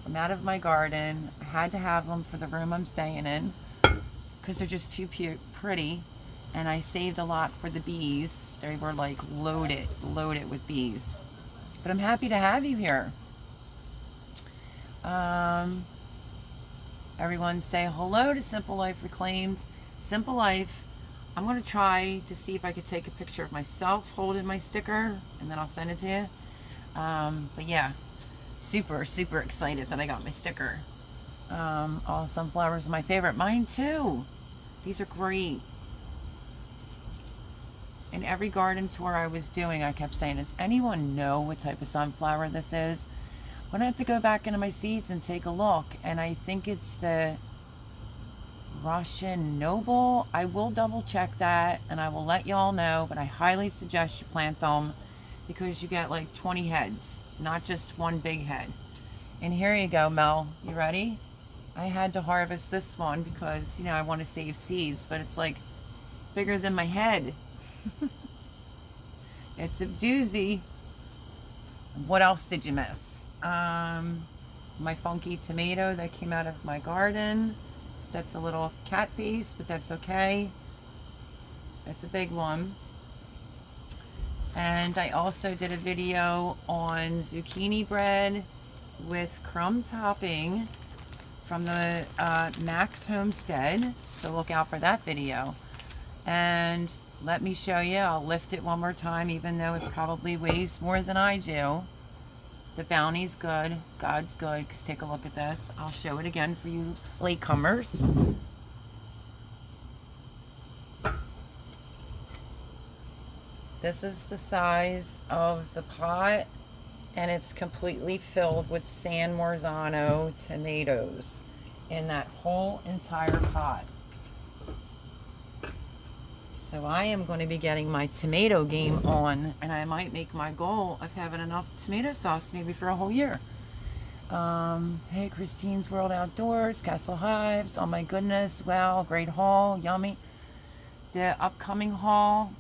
from out of my garden. I had to have them for the room I'm staying in because they're just too pretty, and I saved a lot for the bees. They were like loaded with bees. But I'm happy to have you here. Everyone say hello to Simple Life Reclaimed. Simple Life, I'm going to try to see if I could take a picture of myself holding my sticker, and then I'll send it to you. But yeah, super excited that I got my sticker. All sunflowers are my favorite. Mine too. These are great. In every garden tour I was doing, I kept saying, does anyone know what type of sunflower this is? I'm going to have to go back into my seeds and take a look. And I think it's the Russian Noble. I will double check that and I will let y'all know, but I highly suggest you plant them. because you get like 20 heads, not just one big head. And here you go, Mel. You ready? I had to harvest this one because, you know, I want to save seeds, but it's like bigger than my head. It's a doozy. What else did you miss? My funky tomato that came out of my garden. That's a little cat piece, but that's okay. That's a big one. And I also did a video on zucchini bread with crumb topping from the Max Homestead. So look out for that video. And let me show you, I'll lift it one more time, even though it probably weighs more than I do. The bounty's good, God's good, because take a look at this. I'll show it again for you latecomers. This is the size of the pot, and it's completely filled with San Marzano tomatoes in that whole entire pot. So I am going to be getting my tomato game on, and I might make my goal of having enough tomato sauce maybe for a whole year. Hey, Christine's World Outdoors, Castle Hives, oh my goodness, wow, great haul, yummy. The upcoming haul,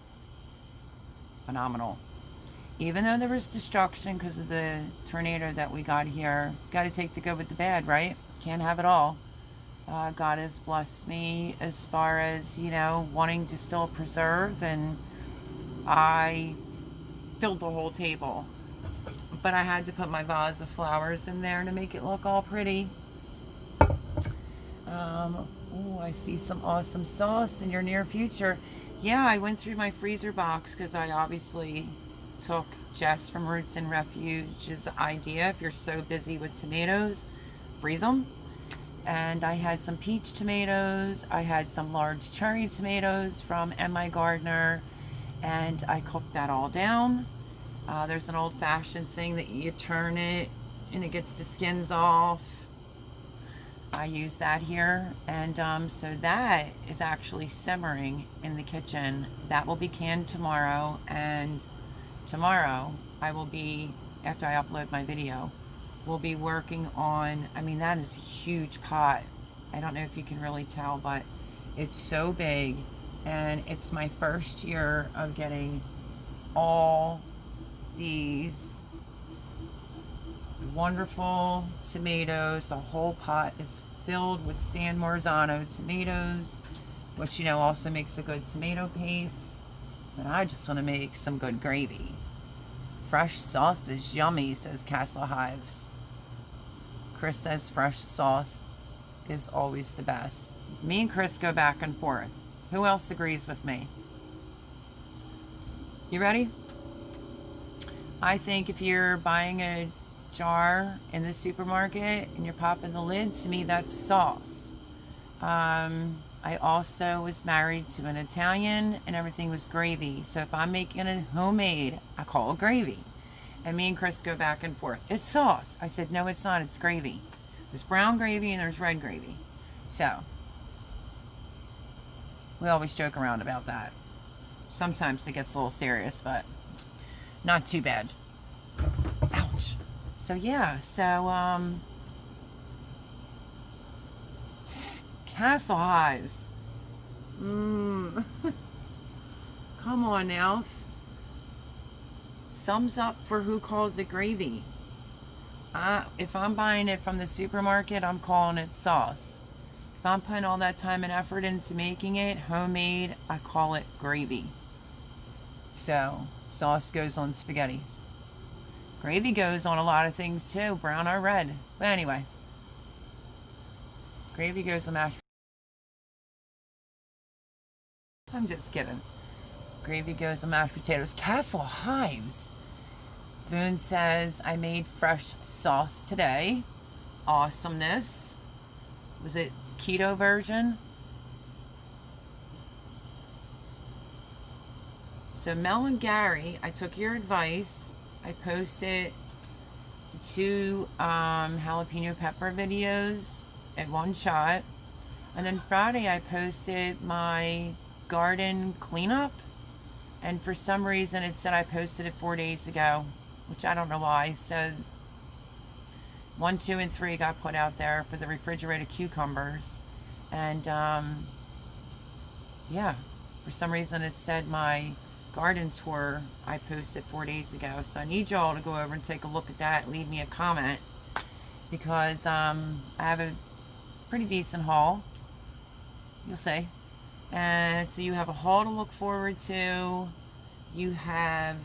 phenomenal. Even though there was destruction because of the tornado that we got here, got to take the good with the bad, right? Can't have it all. God has blessed me as far as, you know, wanting to still preserve, and I filled the whole table. But I had to put my vase of flowers in there to make it look all pretty. Oh, I see some awesome sauce in your near future. Yeah, I went through my freezer box because I obviously took Jess from Roots and Refuge's idea. If you're so busy with tomatoes, freeze them. And I had some peach tomatoes, I had some large cherry tomatoes from M.I. Gardner, and I cooked that all down. There's an old-fashioned thing that you turn it and it gets the skins off. I use that here, and so that is actually simmering in the kitchen. That will be canned tomorrow, and tomorrow I will be, after I upload my video, we'll be working on, I mean, that is a huge pot. I don't know if you can really tell, but it's so big, and it's my first year of getting all these wonderful tomatoes. The whole pot is filled with San Marzano tomatoes, which, you know, also makes a good tomato paste. But I just want to make some good gravy. Fresh sauce is yummy, says Castle Hives. Chris says fresh sauce is always the best. Me and Chris go back and forth. Who else agrees with me? You ready? I think if you're buying a jar in the supermarket and you're popping the lid, to me that's sauce. I also was married to an Italian, and everything was gravy. So if I'm making it homemade, I call it gravy. And me and Chris go back and forth. It's sauce. I said, no, it's not. It's gravy. There's brown gravy and there's red gravy. So we always joke around about that. Sometimes it gets a little serious, but not too bad. Ouch. So yeah, Castle Hives. Come on now. Thumbs up for who calls it gravy. If I'm buying it from the supermarket, I'm calling it sauce. If I'm putting all that time and effort into making it homemade, I call it gravy. So, sauce goes on spaghetti. Gravy goes on a lot of things too, brown or red. But anyway, gravy goes on mashed. I'm just kidding. Gravy goes on mashed potatoes. Castle Hives. Boone says, I made fresh sauce today. Awesomeness. Was it keto version? So Mel and Gary, I took your advice. I posted the 2 jalapeno pepper videos at one shot. And then Friday I posted my garden cleanup. And for some reason it said I posted it 4 days ago, which I don't know why. So 1, 2, and 3 got put out there for the refrigerated cucumbers. And yeah, for some reason it said my garden tour I posted 4 days ago. So I need y'all to go over and take a look at that. Leave me a comment, because I have a pretty decent haul. You'll see. And so you have a haul to look forward to. You have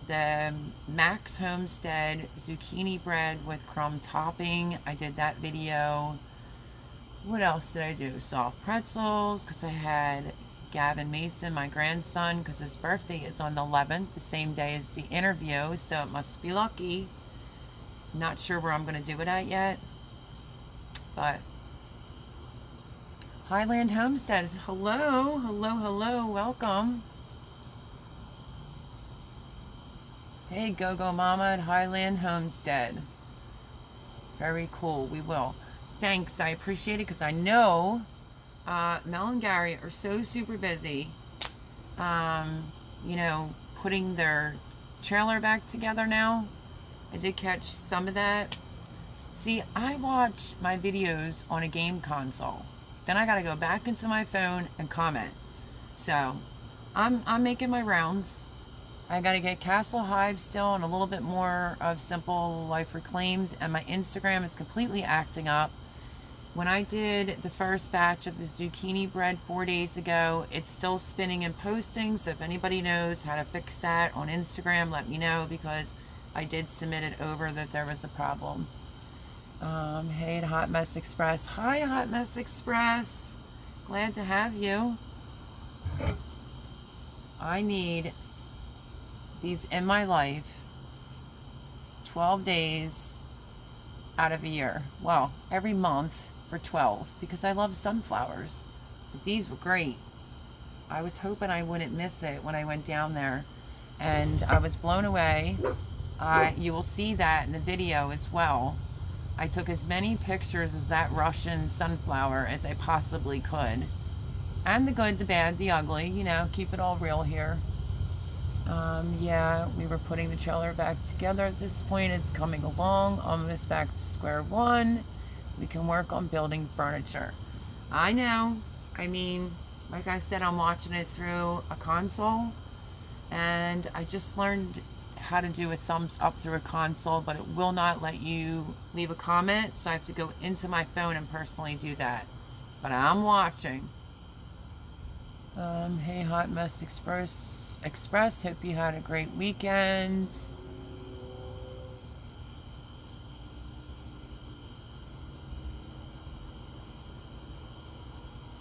the Max Homestead zucchini bread with crumb topping. I did that video. What else did I do? Soft pretzels, because I had Gavin Mason, my grandson, because his birthday is on the 11th, the same day as the interview, so it must be lucky. Not sure where I'm going to do it at yet, but Highland Homestead, hello, hello, hello, welcome. Hey, Go-Go Mama at Highland Homestead. Very cool, we will. Thanks, I appreciate it, because I know Mel and Gary are so super busy, you know, putting their trailer back together now. I did catch some of that. See, I watch my videos on a game console. Then I gotta go back into my phone and comment. So, I'm making my rounds. I gotta get Castle Hive still and a little bit more of Simple Life Reclaimed, and my Instagram is completely acting up. When I did the first batch of the zucchini bread 4 days ago, it's still spinning and posting, so if anybody knows how to fix that on Instagram, let me know, because I did submit it over that there was a problem. Hey, Hot Mess Express. Hi, Hot Mess Express. Glad to have you. I need these in my life 12 days out of a year. Well, every month for 12, because I love sunflowers. But these were great. I was hoping I wouldn't miss it when I went down there, and I was blown away. You will see that in the video as well. I took as many pictures as that Russian sunflower as I possibly could. And the good, the bad, the ugly, you know, keep it all real here. Yeah, we were putting the trailer back together at this point. It's coming along, almost back to square one. We can work on building furniture. I know. I mean, like I said, I'm watching it through a console, and I just learned how to do a thumbs up through a console, but it will not let you leave a comment, so I have to go into my phone and personally do that. But I'm watching. Hey, Hot Mess Express, hope you had a great weekend.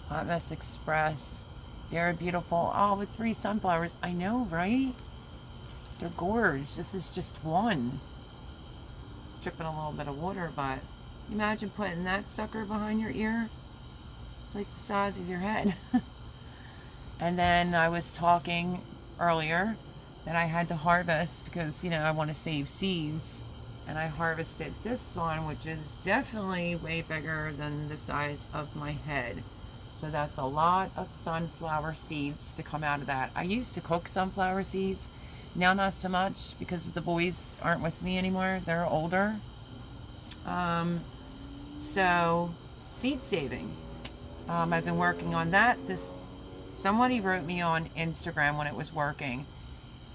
Hot Mess Express, they're beautiful. Oh, with 3 sunflowers. I know, right? They're gorgeous. This is just one. Dripping a little bit of water, but imagine putting that sucker behind your ear. It's like the size of your head. And then I was talking earlier that I had to harvest because, you know, I want to save seeds. And I harvested this one, which is definitely way bigger than the size of my head. So that's a lot of sunflower seeds to come out of that. I used to cook sunflower seeds. Now not so much, because the boys aren't with me anymore. They're older. So seed saving. I've been working on that. Somebody wrote me on Instagram when it was working.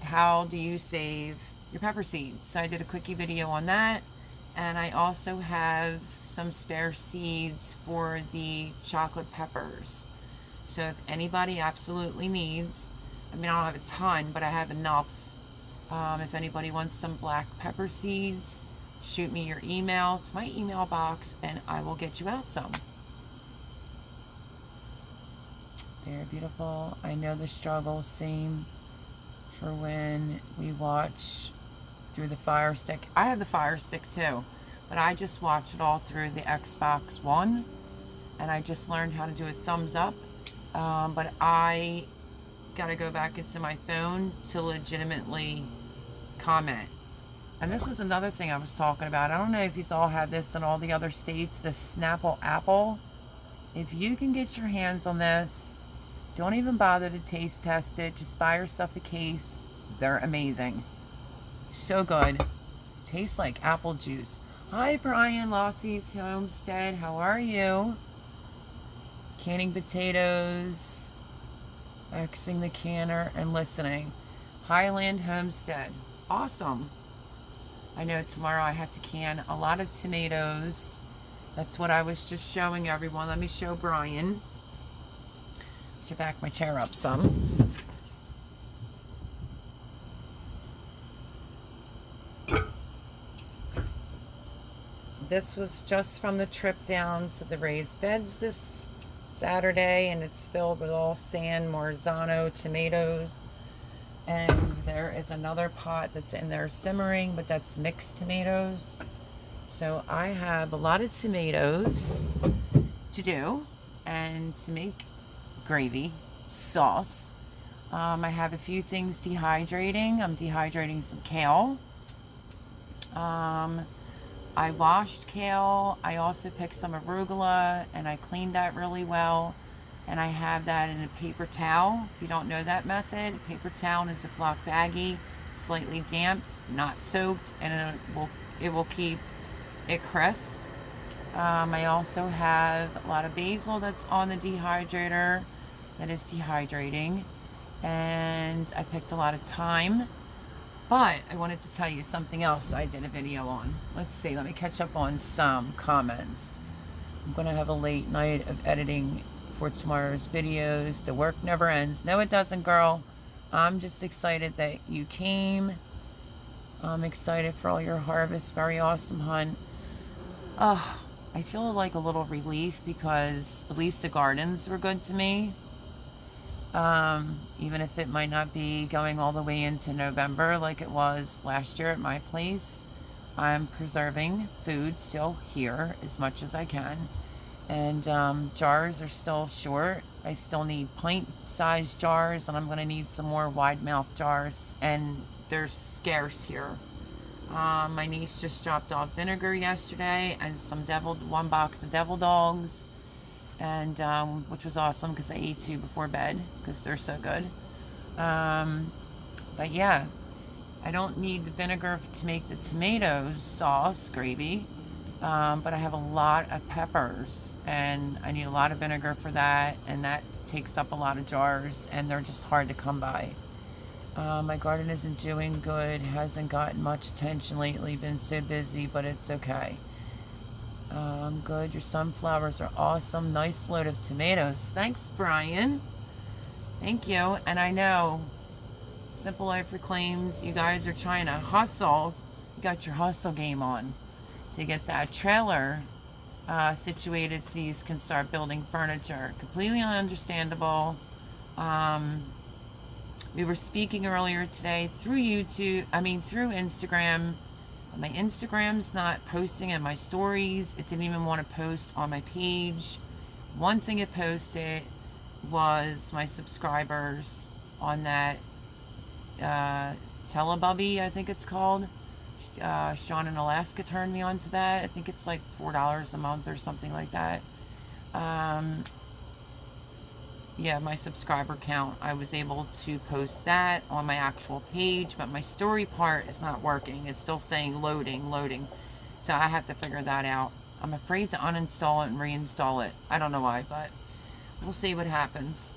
How do you save your pepper seeds? So I did a quickie video on that. And I also have some spare seeds for the chocolate peppers. So if anybody absolutely needs, I mean, I don't have a ton, but I have enough. If anybody wants some black pepper seeds, shoot me your email to my email box and I will get you out some. They're beautiful. I know the struggle, same for when we watch through the Fire Stick. I have the Fire Stick too, but I just watch it all through the Xbox One, and I just learned how to do a thumbs up, but I gotta go back into my phone to legitimately comment. And this was another thing I was talking about. I don't know if you all have this in all the other states, this Snapple Apple. If you can get your hands on this, Don't even bother to taste test it. Just buy yourself a case. They're amazing. So good. Tastes like apple juice. Hi, Brian, Lossie's Homestead. How are you? Canning potatoes, Xing the canner, and listening. Highland Homestead. Awesome. I know tomorrow I have to can a lot of tomatoes. That's what I was just showing everyone. Let me show Brian. Should back my chair up some. This was just from the trip down to the raised beds this Saturday, and it's filled with all San Marzano tomatoes. And there is another pot that's in there simmering, but that's mixed tomatoes. So I have a lot of tomatoes to do and to make gravy, sauce. I have a few things dehydrating. I'm dehydrating some kale. I washed kale. I also picked some arugula and I cleaned that really well. And I have that in a paper towel. If you don't know that method, a paper towel is a Ziploc baggie, slightly damped, not soaked, and it will keep it crisp. I also have a lot of basil that's on the dehydrator that is dehydrating. And I picked a lot of thyme. But I wanted to tell you something else I did a video on. Let's see, let me catch up on some comments. I'm going to have a late night of editing for tomorrow's videos. The work never ends. No, it doesn't, girl. I'm just excited that you came. I'm excited for all your harvest. Very awesome, hun. I feel like a little relief because at least the gardens were good to me. Even if it might not be going all the way into November like it was last year at my place, I'm preserving food still here as much as I can. And jars are still short. I still need pint-sized jars, and I'm going to need some more wide-mouth jars, and they're scarce here. My niece just dropped off vinegar yesterday and one box of devil dogs. And which was awesome because I ate 2 before bed because they're so good. But yeah, I don't need the vinegar to make the tomato sauce gravy, but I have a lot of peppers and I need a lot of vinegar for that, and that takes up a lot of jars and they're just hard to come by. My garden isn't doing good, hasn't gotten much attention lately, been so busy, but it's okay. I'm good. Your sunflowers are awesome. Nice load of tomatoes. Thanks, Brian. Thank you. And I know Simple Life Reclaimed, you guys are trying to hustle. You got your hustle game on to get that trailer situated so you can start building furniture. Completely understandable. We were speaking earlier today through through Instagram. My Instagram's not posting in my stories. It didn't even want to post on my page. One thing it posted was my subscribers on that Telebubby, I think it's called. Sean in Alaska turned me on to that. I think it's like $4 a month or something like that. Yeah, my subscriber count. I was able to post that on my actual page, but my story part is not working. It's still saying loading, loading. So I have to figure that out. I'm afraid to uninstall it and reinstall it. I don't know why, but we'll see what happens.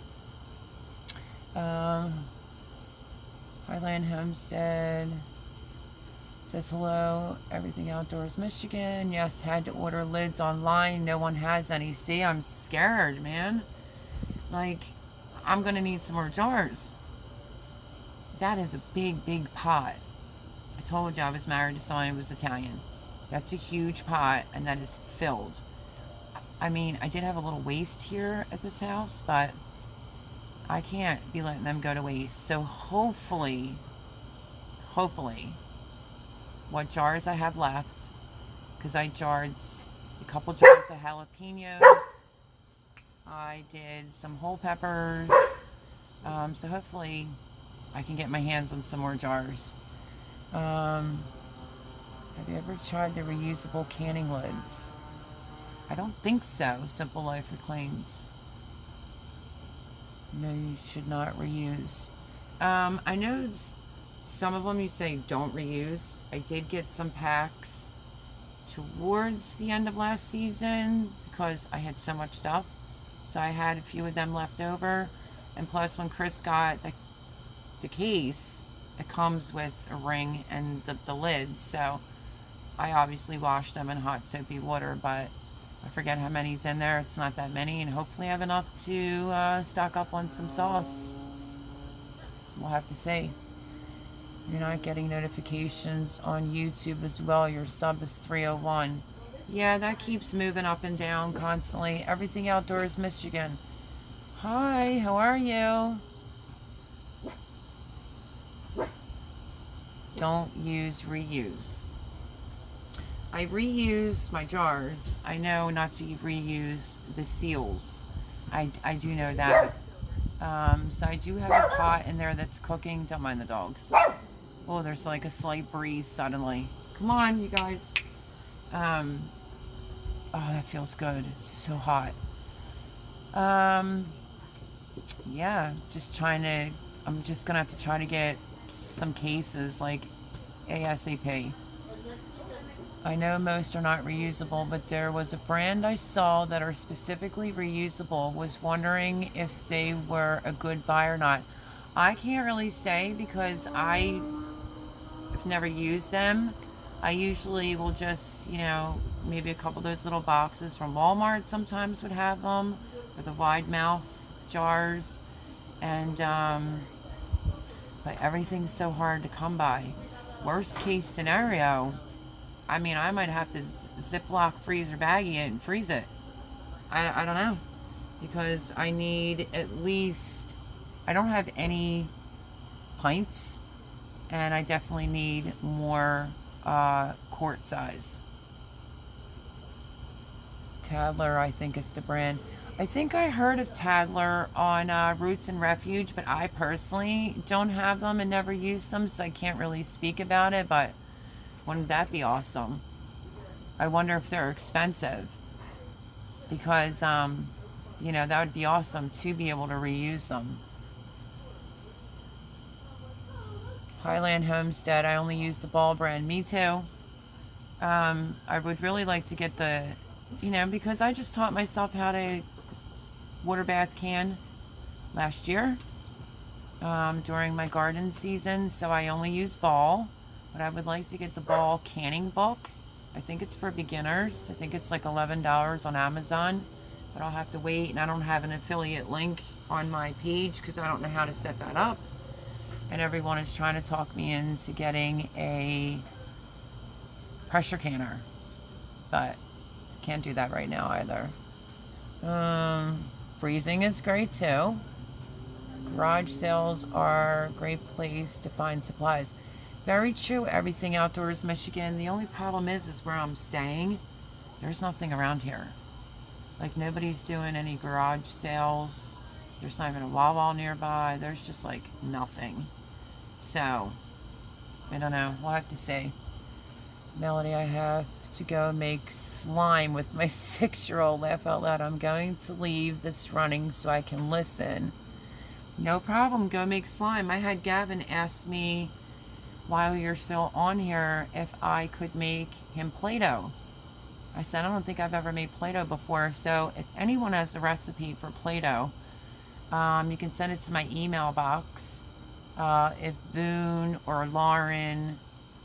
Highland Homestead says hello. Everything Outdoors Michigan. Yes, had to order lids online. No one has any. See, I'm scared, man. Like, I'm going to need some more jars. That is a big, big pot. I told you I was married to someone who was Italian. That's a huge pot, and that is filled. I mean, I did have a little waste here at this house, but I can't be letting them go to waste. So hopefully, what jars I have left, because I jarred a couple jars of jalapenos. I did some whole peppers, so hopefully I can get my hands on some more jars. Have you ever tried the reusable canning lids? I don't think so. Simple Life Reclaimed. No, you should not reuse. I know some of them you say don't reuse. I did get some packs towards the end of last season because I had so much stuff. So I had a few of them left over. And plus when Chris got the case, it comes with a ring and the lid. So I obviously washed them in hot soapy water, but I forget how many's in there. It's not that many, and hopefully I have enough to stock up on some sauce. We'll have to see. You're not getting notifications on YouTube as well. Your sub is 301. Yeah, that keeps moving up and down constantly. Everything Outdoors Michigan. Hi, how are you? Don't use reuse. I reuse my jars. I know not to reuse the seals. I do know that. So I do have a pot in there that's cooking. Don't mind the dogs. Oh, there's like a slight breeze suddenly. Come on, you guys. Oh, that feels good. It's so hot. Yeah, I'm just gonna have to try to get some cases like ASAP. I know most are not reusable, but there was a brand I saw that are specifically reusable. Was wondering if they were a good buy or not. I can't really say because I've never used them. I usually will just, maybe a couple of those little boxes from Walmart sometimes would have them, or the wide mouth jars, and but everything's so hard to come by. Worst case scenario, I might have to Ziploc freezer baggie it and freeze it. I don't know, because I need at least, I don't have any pints, and I definitely need more quart size. Tadler, I think is the brand. I think I heard of Tadler on Roots and Refuge, but I personally don't have them and never used them, so I can't really speak about it, but wouldn't that be awesome? I wonder if they're expensive, because, that would be awesome to be able to reuse them. Highland Homestead, I only use the Ball brand. Me too. I would really like to get the, because I just taught myself how to water bath can last year during my garden season, so I only use Ball, but I would like to get the Ball canning book. I think it's for beginners. I think it's like $11 on Amazon, but I'll have to wait, and I don't have an affiliate link on my page because I don't know how to set that up, and everyone is trying to talk me into getting a pressure canner, but can't do that right now either. Freezing is great too. Garage sales are a great place to find supplies. Very true. Everything Outdoors Michigan. The only problem is where I'm staying, there's nothing around here. Like, nobody's doing any garage sales. There's not even a Wawa nearby. There's just like nothing. So I don't know. We'll have to see. Melody, I have to go make slime with my 6-year-old. Laugh out loud. I'm going to leave this running so I can listen. No problem. Go make slime. I had Gavin ask me while you're still on here if I could make him Play-Doh. I said, I don't think I've ever made Play-Doh before. So if anyone has the recipe for Play-Doh, you can send it to my email box. If Boone or Lauren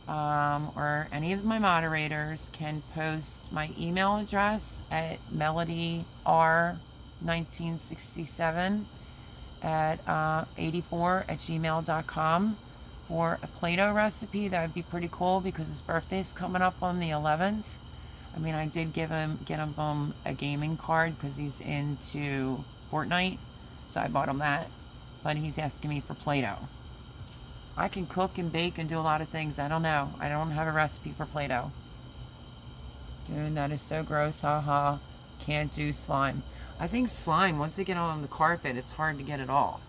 or any of my moderators can post my email address at melodyr1967 at 84@gmail.com for a Play-Doh recipe, that would be pretty cool because his birthday's coming up on the 11th. I did get him a gaming card because he's into Fortnite, so I bought him that, but he's asking me for Play-Doh. I can cook and bake and do a lot of things. I don't know. I don't have a recipe for Play-Doh. Dude, that is so gross. Haha. Can't do slime. I think slime, once they get on the carpet, it's hard to get it off.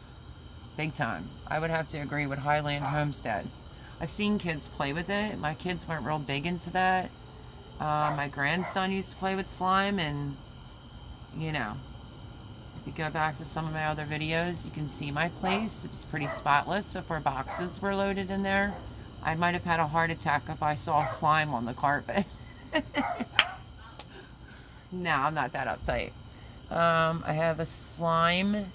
Big time. I would have to agree with Highland Homestead. I've seen kids play with it. My kids weren't real big into that. My grandson used to play with slime, and, If you go back to some of my other videos, you can see my place. It was pretty spotless before boxes were loaded in there. I might have had a heart attack if I saw slime on the carpet. No, I'm not that uptight. I have a slime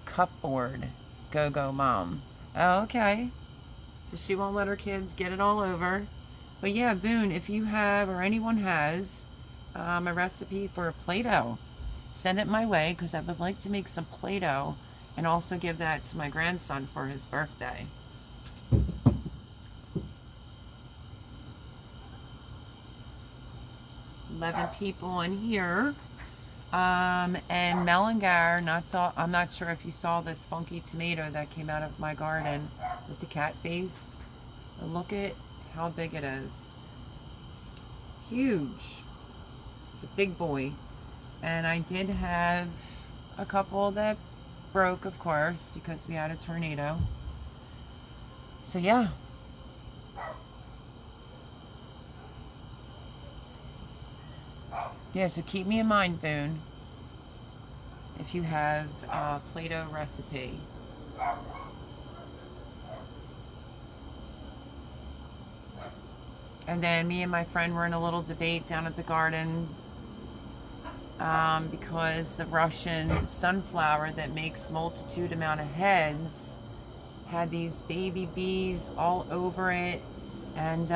cupboard. Go mom. Oh, okay. So she won't let her kids get it all over. But yeah, Boone, if you have, or anyone has, a recipe for Play-Doh, send it my way, because I would like to make some Play-Doh and also give that to my grandson for his birthday. $11 people in here. And Mel and Gar, I'm not sure if you saw this funky tomato that came out of my garden with the cat face. But look at how big it is. Huge. It's a big boy. And I did have a couple that broke, of course, because we had a tornado. So yeah. Yeah, so keep me in mind, Boone, if you have a Play-Doh recipe. And then me and my friend were in a little debate down at the garden because the Russian sunflower that makes multitude amount of heads had these baby bees all over it. And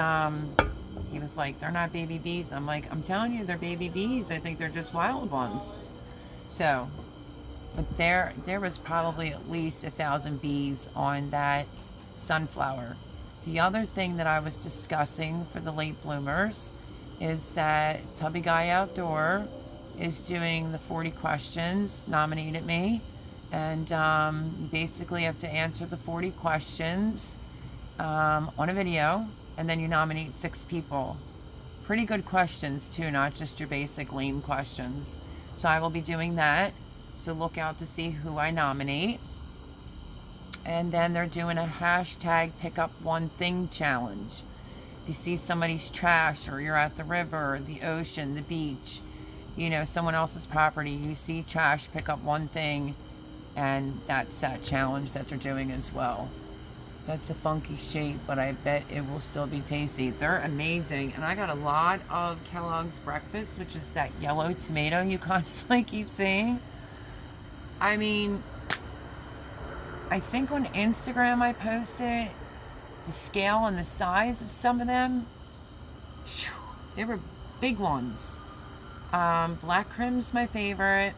he was like, they're not baby bees. I'm like, I'm telling you, they're baby bees. I think they're just wild ones. So, but there was probably at least 1,000 bees on that sunflower. The other thing that I was discussing for the late bloomers is that Tubby Guy Outdoor is doing the 40 questions, nominated me. And you basically have to answer the 40 questions on a video. And then you nominate 6 people. Pretty good questions too, not just your basic lame questions. So I will be doing that. So look out to see who I nominate. And then they're doing a hashtag pick up one thing challenge. If you see somebody's trash, or you're at the river, the ocean, the beach, you know, someone else's property, you see trash, pick up one thing. And that's that challenge that they're doing as well. That's a funky shape, but I bet it will still be tasty. They're amazing. And I got a lot of Kellogg's breakfast, which is that yellow tomato you constantly keep seeing. I mean, I think on Instagram I posted the scale and the size of some of them. They were big ones. Black Crim's my favorite.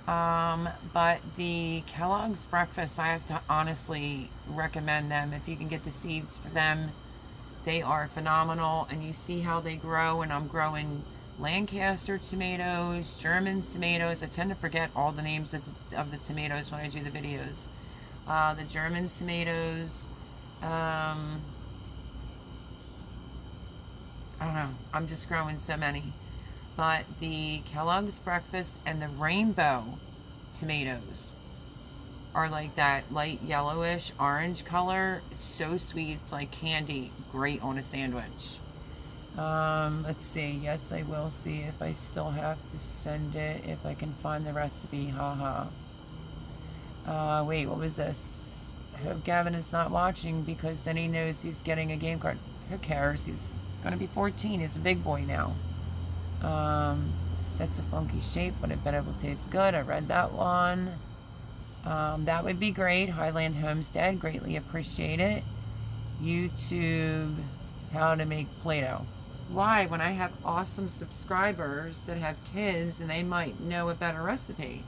But the Kellogg's breakfast, I have to honestly recommend them. If you can get the seeds for them, they are phenomenal. And you see how they grow. And I'm growing Lancaster tomatoes, German tomatoes. I tend to forget all the names of the tomatoes when I do the videos. The German tomatoes. I don't know. I'm just growing so many. But the Kellogg's breakfast and the rainbow tomatoes are like that light yellowish orange color. It's so sweet. It's like candy. Great on a sandwich. Let's see. Yes, I will see if I still have to send it. If I can find the recipe. Haha. Wait, what was this? I hope Gavin is not watching, because then he knows he's getting a game card. Who cares? He's going to be 14. He's a big boy now. That's a funky shape, but I bet it will taste good. I read that one. That would be great. Highland Homestead, greatly appreciate it. YouTube, how to make Play-Doh. Why? When I have awesome subscribers that have kids and they might know a better recipe.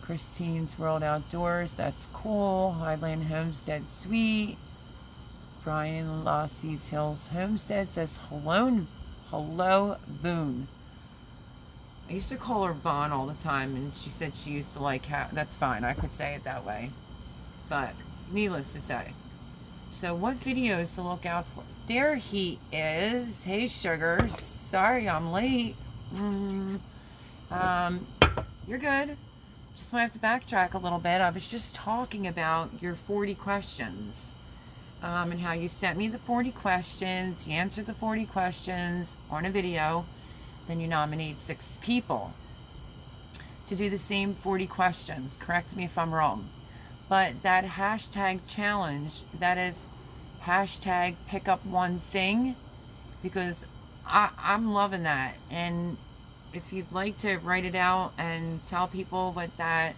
Christine's World Outdoors, that's cool. Highland Homestead, sweet. Brian Lossie's Hills Homestead says, hello, Boone. I used to call her Bon all the time, and she said she used to like how, that's fine, I could say it that way. But, needless to say. So, what videos to look out for? There he is. Hey, Sugar. Sorry I'm late. You're good. Just might have to backtrack a little bit. I was just talking about your 40 questions. And how you sent me the 40 questions, you answered the 40 questions on a video, then you nominate 6 people to do the same 40 questions. Correct me if I'm wrong. But that hashtag challenge, that is hashtag pick up one thing, because I'm loving that. And if you'd like to write it out and tell people what that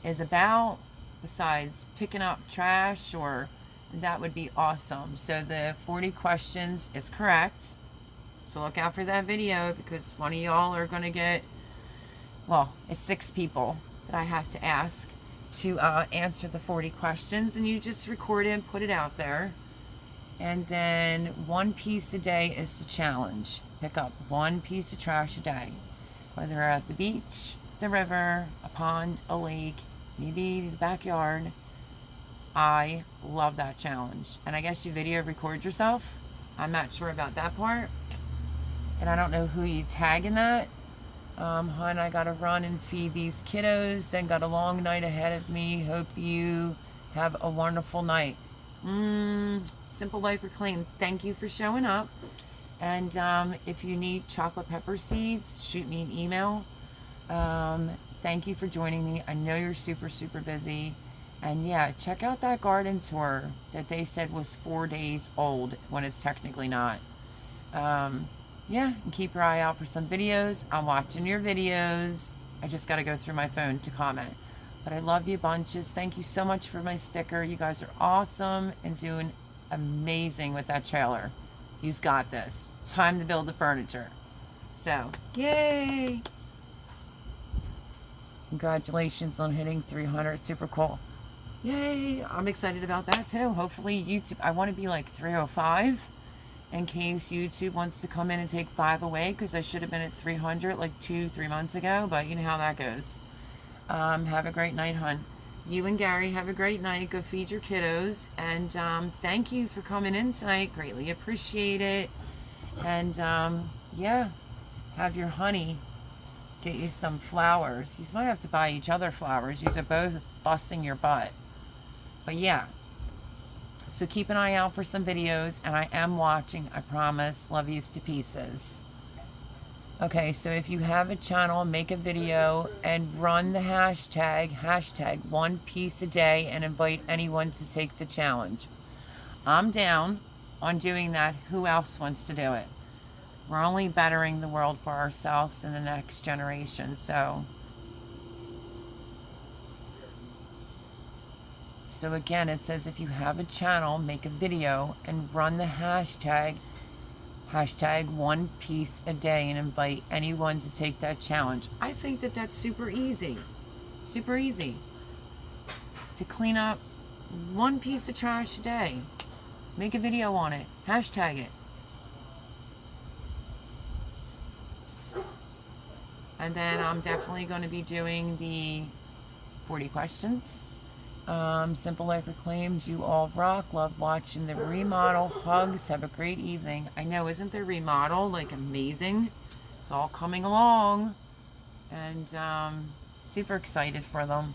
is about, besides picking up trash, or that would be awesome. So the 40 questions is correct. So look out for that video, because one of y'all are going to get, well, it's 6 people that I have to ask to answer the 40 questions, and you just record it and put it out there. And then 1 piece a day is the challenge. Pick up 1 piece of trash a day, whether at the beach, the river, a pond, a lake, maybe the backyard. I love that challenge. And I guess you video record yourself. I'm not sure about that part. And I don't know who you tag in that. Hun, I gotta run and feed these kiddos, then got a long night ahead of me. Hope you have a wonderful night. Simple Life Reclaimed, thank you for showing up. And if you need chocolate pepper seeds, shoot me an email. Thank you for joining me. I know you're super, super busy. And yeah, check out that garden tour that they said was 4 days old when it's technically not. Yeah, and keep your eye out for some videos. I'm watching your videos. I just got to go through my phone to comment. But I love you bunches. Thank you so much for my sticker. You guys are awesome and doing amazing with that trailer. You've got this. Time to build the furniture. So, yay! Congratulations on hitting 300. Super cool. Yay! I'm excited about that too. Hopefully YouTube, I want to be like 305 in case YouTube wants to come in and take 5 away, because I should have been at 300 like 2-3 months ago, but you know how that goes. Have a great night, hun. You and Gary have a great night. Go feed your kiddos. And thank you for coming in tonight. Greatly appreciate it. And yeah, have your honey get you some flowers. You might have to buy each other flowers. You're both busting your butt. But yeah. So keep an eye out for some videos. And I am watching, I promise. Love yous to pieces. Okay, so if you have a channel, make a video and run the hashtag 1 piece a day, and invite anyone to take the challenge. I'm down on doing that. Who else wants to do it? We're only bettering the world for ourselves and the next generation. So again, it says if you have a channel, make a video and run the hashtag 1 piece a day, and invite anyone to take that challenge. I think that that's super easy. Super easy. To clean up 1 piece of trash a day. Make a video on it. Hashtag it. And then I'm definitely going to be doing the 40 questions. Simple Life Reclaimed, you all rock. Love watching the remodel. Hugs. Have a great evening. I know, isn't the remodel like amazing? It's all coming along. And super excited for them.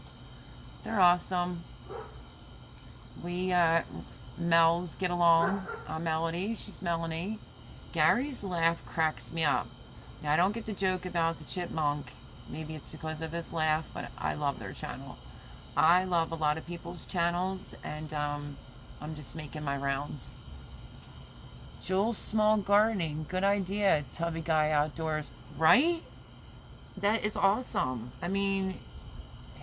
They're awesome. We Mel's get along. Melody, she's Melanie. Gary's laugh cracks me up. Now I don't get the joke about the chipmunk. Maybe it's because of his laugh, but I love their channel. I love a lot of people's channels, and I'm just making my rounds. Jules Small Gardening, good idea. Tubby Guy Outdoors, right? That is awesome. I mean,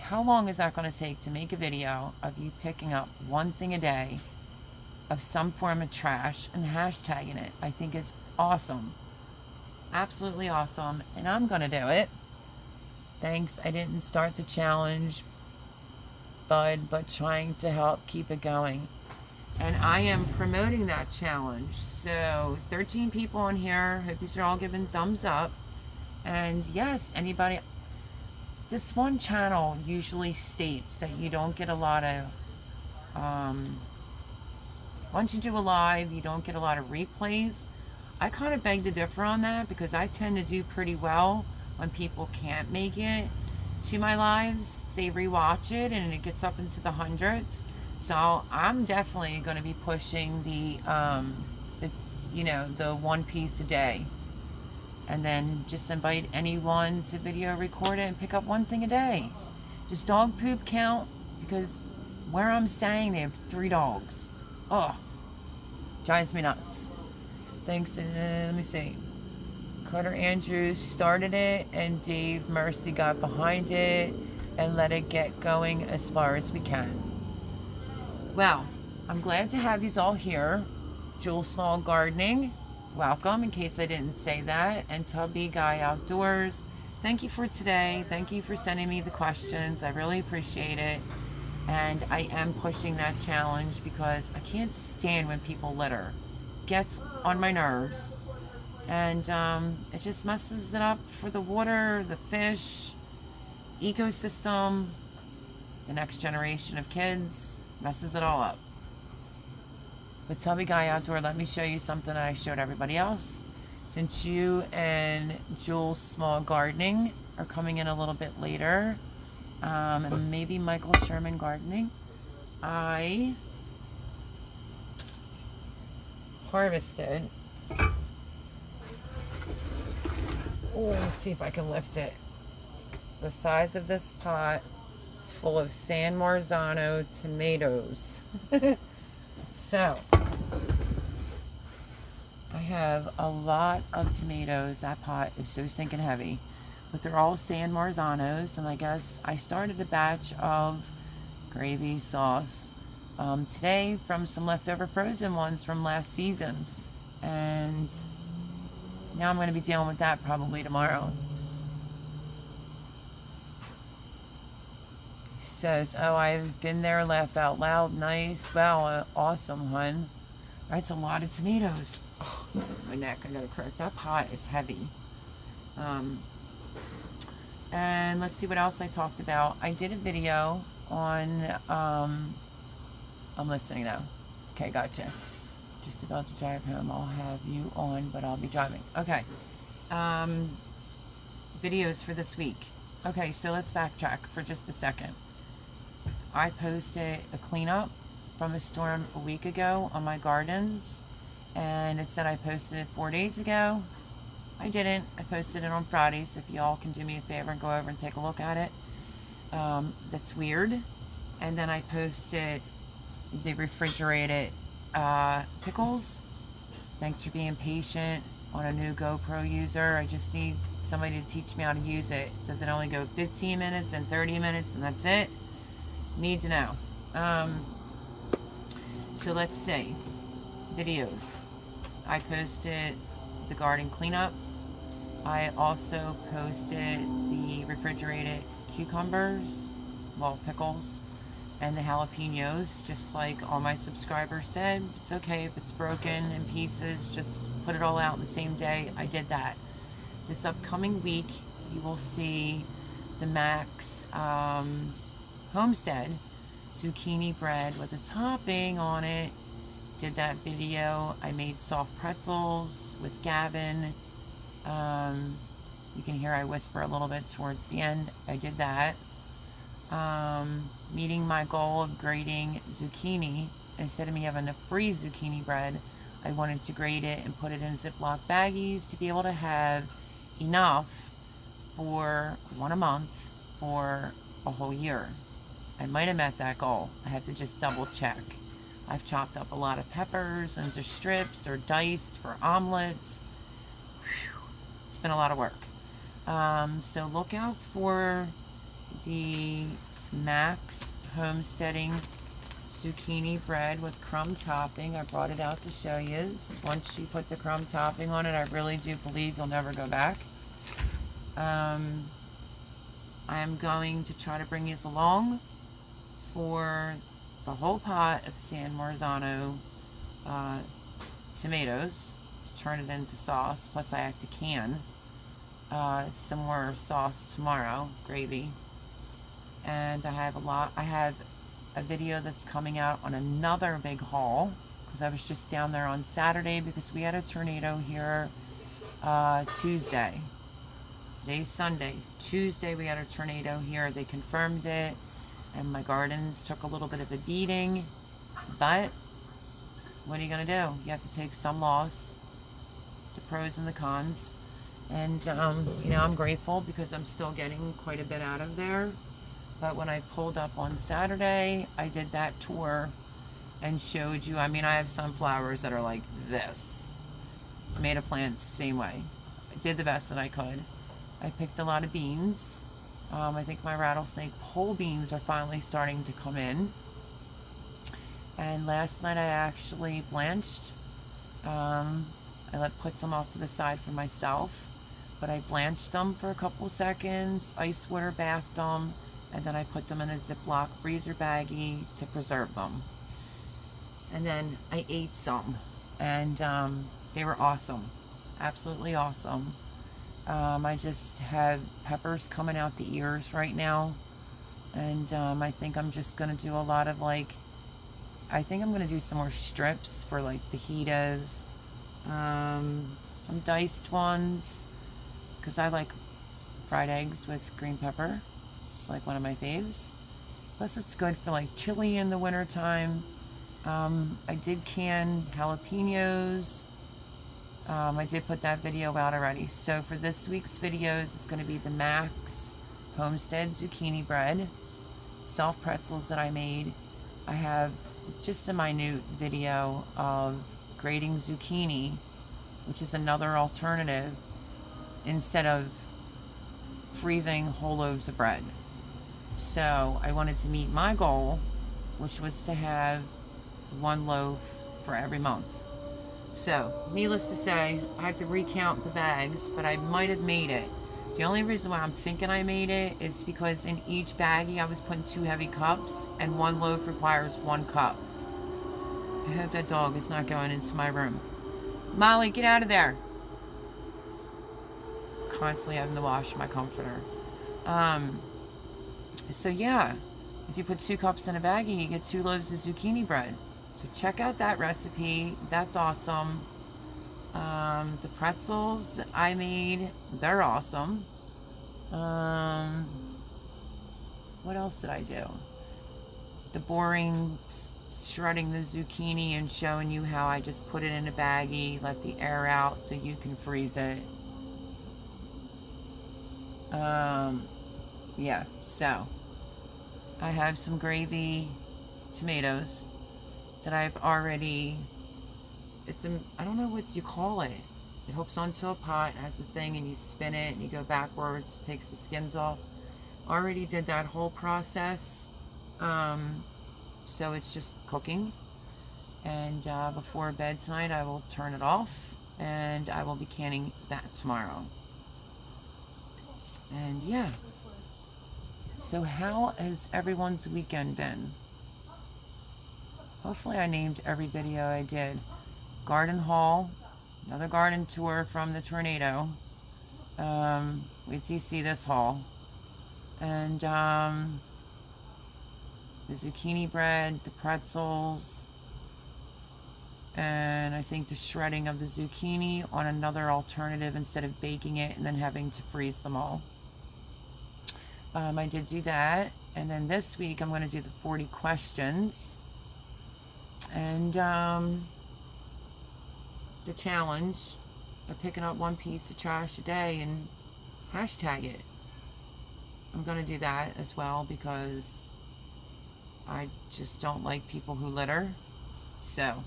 how long is that going to take to make a video of you picking up 1 thing a day of some form of trash and hashtagging it? I think it's awesome. Absolutely awesome. And I'm going to do it. Thanks. I didn't start the challenge, bud, but trying to help keep it going. And I am promoting that challenge. So 13 people on here. Hope you're all giving thumbs up. And yes, anybody, this one channel usually states that you don't get a lot of once you do a live, you don't get a lot of replays. I kind of beg to differ on that, because I tend to do pretty well when people can't make it to my lives. They rewatch it and it gets up into the hundreds. So I'm definitely going to be pushing the 1 piece a day. And then just invite anyone to video record it and pick up one thing a day. Does dog poop count? Because where I'm staying, they have 3 dogs. Oh, drives me nuts. Thanks, let me see. Carter Andrews started it, and Dave Mercy got behind it and let it get going as far as we can. Well, I'm glad to have you all here. Jewel Small Gardening, welcome, in case I didn't say that. And Tubby Guy Outdoors, thank you for today. Thank you for sending me the questions. I really appreciate it. And I am pushing that challenge because I can't stand when people litter. It gets on my nerves. And it just messes it up for the water, the fish, ecosystem, the next generation of kids. Messes it all up. But Tubby Guy Outdoor, let me show you something that I showed everybody else. Since you and Jewel Small Gardening are coming in a little bit later, and maybe Michael Sherman Gardening, I harvested. Oh, let me see if I can lift it. The size of this pot full of San Marzano tomatoes. So, I have a lot of tomatoes. That pot is so stinking heavy. But they're all San Marzanos, and I guess I started a batch of gravy sauce today from some leftover frozen ones from last season. And now I'm going to be dealing with that probably tomorrow. She says, oh, I've been there, laugh out loud, nice, wow, awesome, hun. That's a lot of tomatoes. Oh, my neck, I gotta correct. That pot is heavy. And let's see what else I talked about. I did a video on, I'm listening though. Okay, gotcha. Just about to drive home. I'll have you on, but I'll be driving. Okay. Videos for this week. Okay, so let's backtrack for just a second. I posted a cleanup from a storm a week ago on my gardens, and it said I posted it 4 days ago. I didn't. I posted it on Friday, so if y'all can do me a favor and go over and take a look at it. That's weird. And then I posted the refrigerated pickles. Thanks for being patient on a new GoPro user. I just need somebody to teach me how to use it. Does it only go 15 minutes and 30 minutes and that's it? Need to know. So let's see. Videos. I posted the garden cleanup. I also posted the refrigerated cucumbers, well, pickles, and the jalapenos, just like all my subscribers said. It's okay if it's broken in pieces, just put it all out in the same day. I did that. This upcoming week, you will see the Max Homestead zucchini bread with a topping on it. Did that video. I made soft pretzels with Gavin. You can hear I whisper a little bit towards the end. I did that. Meeting my goal of grading zucchini. Instead of me having a free zucchini bread, I wanted to grade it and put it in Ziploc baggies to be able to have enough for one a month for a whole year. I might have met that goal. I have to just double check. I've chopped up a lot of peppers into strips or diced for omelets. Whew. It's been a lot of work. So look out for the Max Homesteading zucchini bread with crumb topping. I brought it out to show you. Once you put the crumb topping on it, I really do believe you'll never go back. I am going to try to bring you along for the whole pot of San Marzano tomatoes to turn it into sauce. Plus I have to can some more sauce tomorrow, gravy. And I have a video that's coming out on another big haul, because I was just down there on Saturday because we had a tornado here Tuesday. Today's Sunday. Tuesday we had a tornado here. They confirmed it, and my gardens took a little bit of a beating, but what are you going to do? You have to take some loss, the pros and the cons, And, you know, I'm grateful because I'm still getting quite a bit out of there. But when I pulled up on Saturday, I did that tour and showed you, I mean, I have sunflowers that are like this. Tomato plants, same way. I did the best that I could. I picked a lot of beans. I think my rattlesnake pole beans are finally starting to come in. And last night I actually blanched. I put some off to the side for myself, but I blanched them for a couple seconds, ice water bathed them, and then I put them in a Ziploc freezer baggie to preserve them. And then I ate some, and they were awesome, absolutely awesome. I just have peppers coming out the ears right now, and I think I'm just going to do a lot of I think I'm going to do some more strips for like fajitas, some diced ones, because I like fried eggs with green pepper. It's like one of my faves. Plus it's good for like chili in the wintertime. I did can jalapenos. I did put that video out already. So for this week's videos, it's going to be the Max Homestead zucchini bread, soft pretzels that I made. I have just a minute video of grating zucchini, which is another alternative instead of freezing whole loaves of bread. So I wanted to meet my goal, which was to have one loaf for every month. So, needless to say, I have to recount the bags, but I might have made it. The only reason why I'm thinking I made it is because in each baggie I was putting 2 heavy cups, and one loaf requires 1 cup. I hope that dog is not going into my room. Molly, get out of there. Constantly having to wash my comforter. So yeah, if you put 2 cups in a baggie, you get 2 loaves of zucchini bread. So check out that recipe. That's awesome. The pretzels that I made, they're awesome. What else did I do? The boring shredding the zucchini and showing you how I just put it in a baggie, let the air out so you can freeze it. Yeah, so I have some gravy tomatoes that I've already, I don't know what you call it. It hooks onto a pot, has a thing, and you spin it, and you go backwards, takes the skins off. Already did that whole process, so it's just cooking. And before bed tonight, I will turn it off, and I will be canning that tomorrow. And yeah. So how has everyone's weekend been? Hopefully I named every video I did. Garden haul, another garden tour from the tornado. Wait till you see this haul. And the zucchini bread, the pretzels, and I think the shredding of the zucchini on another alternative instead of baking it and then having to freeze them all. I did do that. And then this week I'm going to do the 40 questions. And the challenge of picking up 1 piece of trash a day and hashtag it. I'm going to do that as well because I just don't like people who litter. So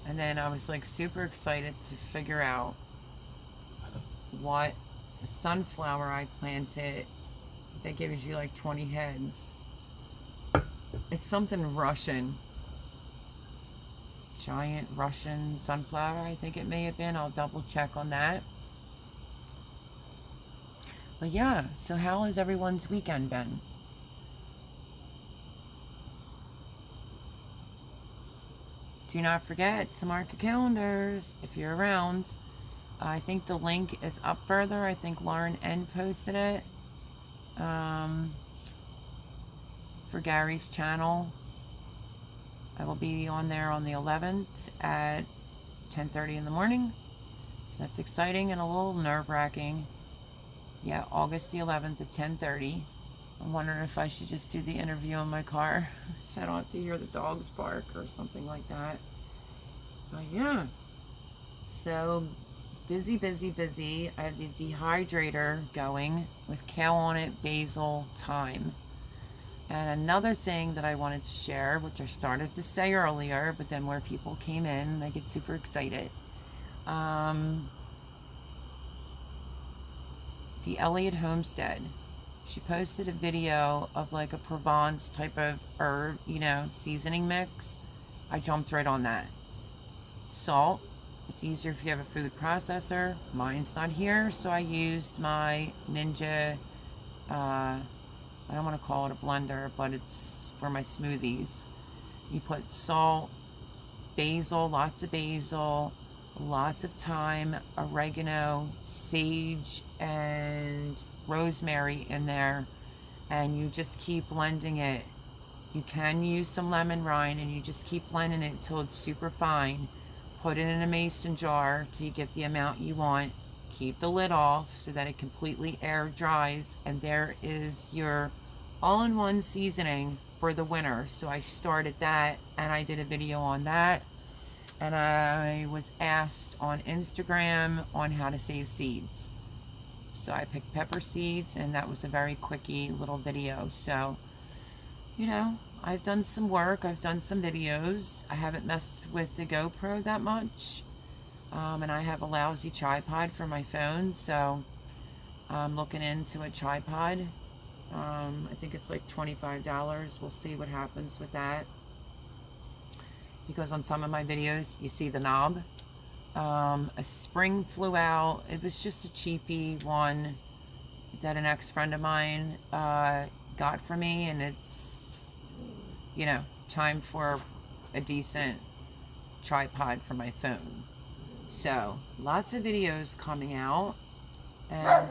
and then I was like super excited to figure out what sunflower I planted that gives you like 20 heads. It's something Russian. Giant Russian sunflower, I think it may have been. I'll double check on that. But yeah, so how has everyone's weekend been? Do not forget to mark your calendars if you're around. I think the link is up further. I think Lauren N posted it for Gary's channel. I will be on there on the 11th at 10:30 in the morning. So that's exciting and a little nerve-wracking. Yeah, August the 11th at 10:30. I'm wondering if I should just do the interview in my car so I don't have to hear the dogs bark or something like that. But yeah, so busy, busy, busy. I have the dehydrator going with kale on it, basil, thyme. And another thing that I wanted to share, which I started to say earlier, but then more people came in, I get super excited. The Elliott Homestead. She posted a video of like a Provence type of herb, you know, seasoning mix. I jumped right on that. Salt. It's easier if you have a food processor. Mine's not here, so I used my Ninja, I don't want to call it a blender, but it's for my smoothies. You put salt, basil, lots of thyme, oregano, sage, and rosemary in there, and you just keep blending it. You can use some lemon rind, and you just keep blending it until it's super fine. Put it in a mason jar till you get the amount you want. Keep the lid off so that it completely air dries, and there is your all-in-one seasoning for the winter. So I started that, and I did a video on that, and I was asked on Instagram on how to save seeds. So I picked pepper seeds, and that was a very quickie little video. So, you know, I've done some work, I've done some videos. I haven't messed with the GoPro that much. And I have a lousy tripod for my phone, so I'm looking into a tripod. I think it's like $25. We'll see what happens with that. Because on some of my videos, you see the knob. A spring flew out. It was just a cheapie one that an ex-friend of mine got for me, and it's, you know, time for a decent tripod for my phone. So, lots of videos coming out, and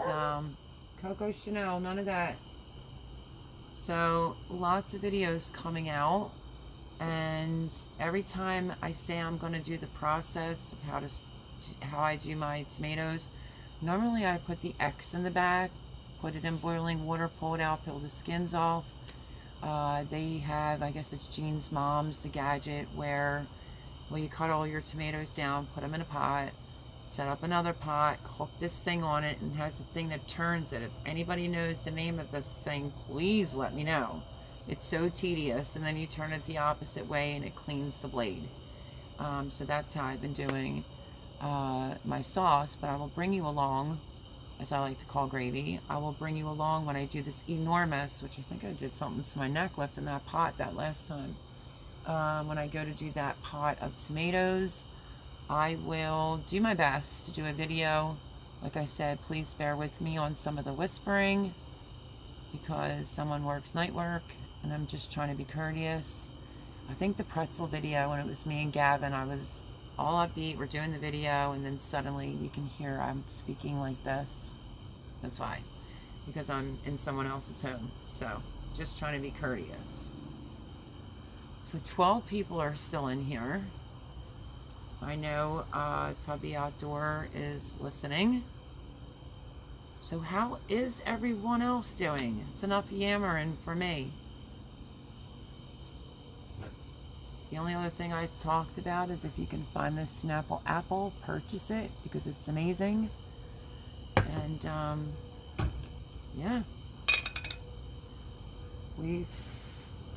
Coco Chanel, none of that. So, lots of videos coming out, and every time I say I'm going to do the process of how I do my tomatoes, normally I put the X in the back, put it in boiling water, pull it out, peel the skins off. They have, I guess it's Jean's mom's, the gadget where, well, you cut all your tomatoes down, put them in a pot, set up another pot, hook this thing on it, and has a thing that turns it. If anybody knows the name of this thing, please let me know. It's so tedious, and then you turn it the opposite way and it cleans the blade. So that's how I've been doing my sauce, but I will bring you along, as I like to call gravy, I will bring you along when I do this enormous, which I think I did something to my neck lift in that pot that last time. When I go to do that pot of tomatoes, I will do my best to do a video. Like I said, please bear with me on some of the whispering, because someone works night work, and I'm just trying to be courteous. I think the pretzel video, when it was me and Gavin, I was all upbeat, we're doing the video, and then suddenly you can hear I'm speaking like this. That's why, because I'm in someone else's home. So, just trying to be courteous. So 12 people are still in here. I know Tubby Outdoor is listening. So how is everyone else doing? It's enough yammering for me. The only other thing I've talked about is if you can find this Snapple apple, purchase it, because it's amazing. And yeah, we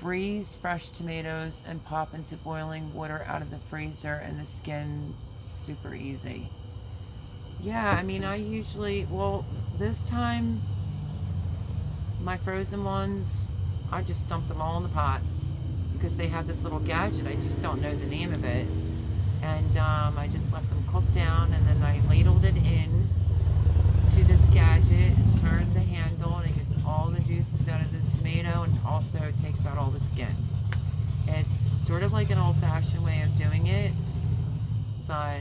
freeze fresh tomatoes and pop into boiling water out of the freezer, and the skin super easy. Yeah, I mean, I usually, well, this time my frozen ones, I just dumped them all in the pot, because they have this little gadget, I just don't know the name of it, and I just left them cook down, and then I ladled it in to this gadget and turned the handle, and it gets all the juices out of the tomato, and also takes out all the skin. It's sort of like an old-fashioned way of doing it, but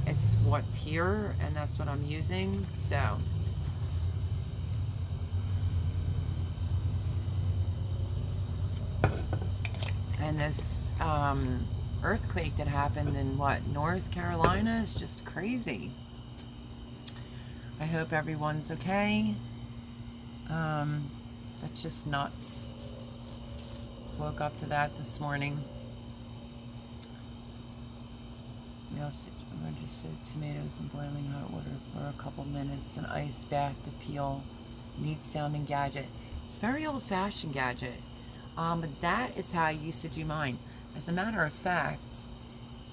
it's what's here, and that's what I'm using. So and this earthquake that happened in North Carolina is just crazy. I hope everyone's okay. That's just nuts. Woke up to that this morning. We also, I'm going to just soak tomatoes in boiling hot water for a couple minutes. An ice bath to peel. Neat sounding gadget. It's a very old-fashioned gadget. But that is how I used to do mine. As a matter of fact,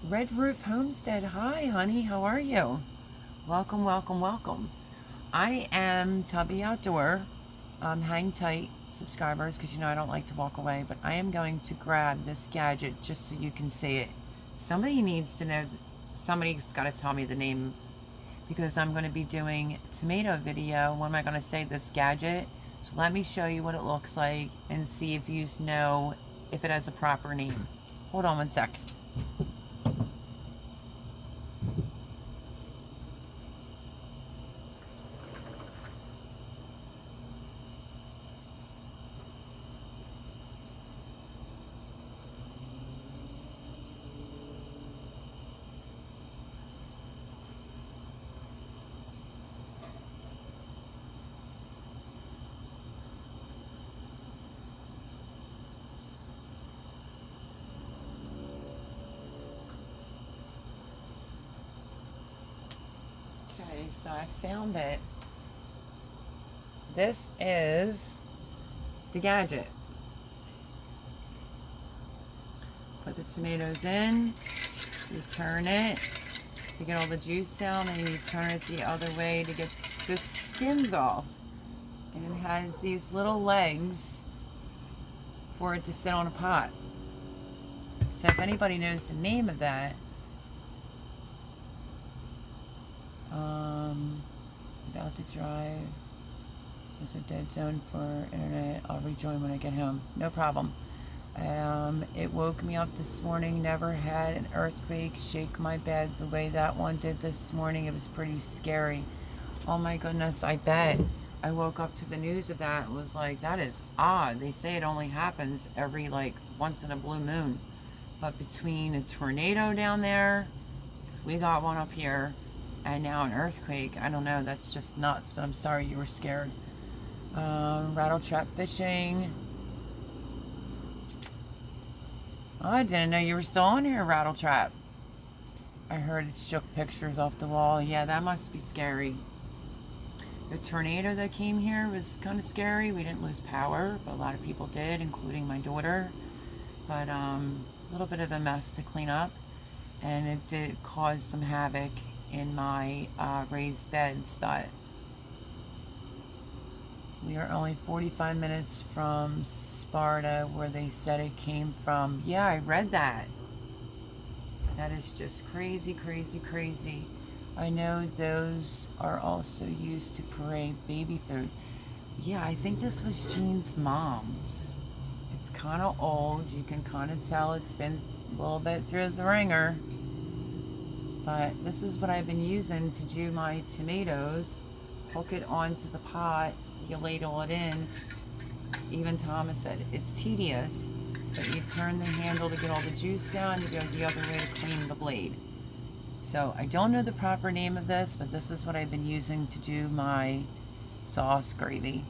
Red Roof Homestead. Hi, honey. How are you? Welcome, welcome, welcome. I am Tubby Outdoor. Hang tight, subscribers, because you know I don't like to walk away. But I am going to grab this gadget just so you can see it. Somebody needs to know. Somebody's got to tell me the name, because I'm going to be doing a tomato video. What am I going to say? This gadget. So let me show you what it looks like and see if you know if it has a proper name. Hold on one sec. Okay, so I found it. This is the gadget. Put the tomatoes in, you turn it to get all the juice out, and you turn it the other way to get the skins off. And it has these little legs for it to sit on a pot. So if anybody knows the name of that, about to drive. There's a dead zone for internet. I'll rejoin when I get home. No problem. It woke me up this morning. Never had an earthquake shake my bed the way that one did this morning. It was pretty scary. Oh my goodness, I bet. I woke up to the news of that and was like, that is odd. They say it only happens every once in a blue moon. But between a tornado down there, we got one up here, and now an earthquake, I don't know, that's just nuts, but I'm sorry you were scared. Rattle trap fishing. Oh, I didn't know you were still on here, rattle trap. I heard it shook pictures off the wall. Yeah, that must be scary. The tornado that came here was kind of scary. We didn't lose power, but a lot of people did, including my daughter. But a little bit of a mess to clean up, and it did cause some havoc in my raised beds, but we are only 45 minutes from Sparta, where they said it came from. Yeah, I read that. That is just crazy, crazy, crazy. I know those are also used to parade baby food. Yeah, I think this was Jean's mom's. It's kind of old. You can kind of tell it's been a little bit through the ringer. But this is what I've been using to do my tomatoes. Hook it onto the pot, you ladle it in. Even Thomas said it's tedious, but you turn the handle to get all the juice down, you go the other way to clean the blade. So I don't know the proper name of this, but this is what I've been using to do my sauce gravy.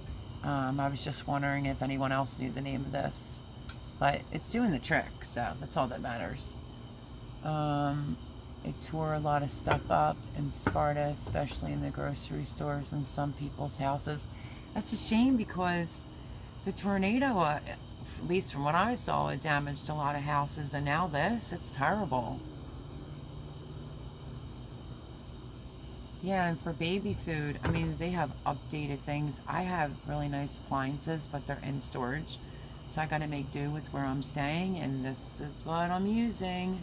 I was just wondering if anyone else knew the name of this, but it's doing the trick, so that's all that matters. It tore a lot of stuff up in Sparta, especially in the grocery stores and some people's houses. That's a shame, because the tornado, at least from what I saw, it damaged a lot of houses, and now this, it's terrible. Yeah, and for baby food, I mean, they have updated things. I have really nice appliances, but they're in storage, so I gotta make do with where I'm staying, and this is what I'm using.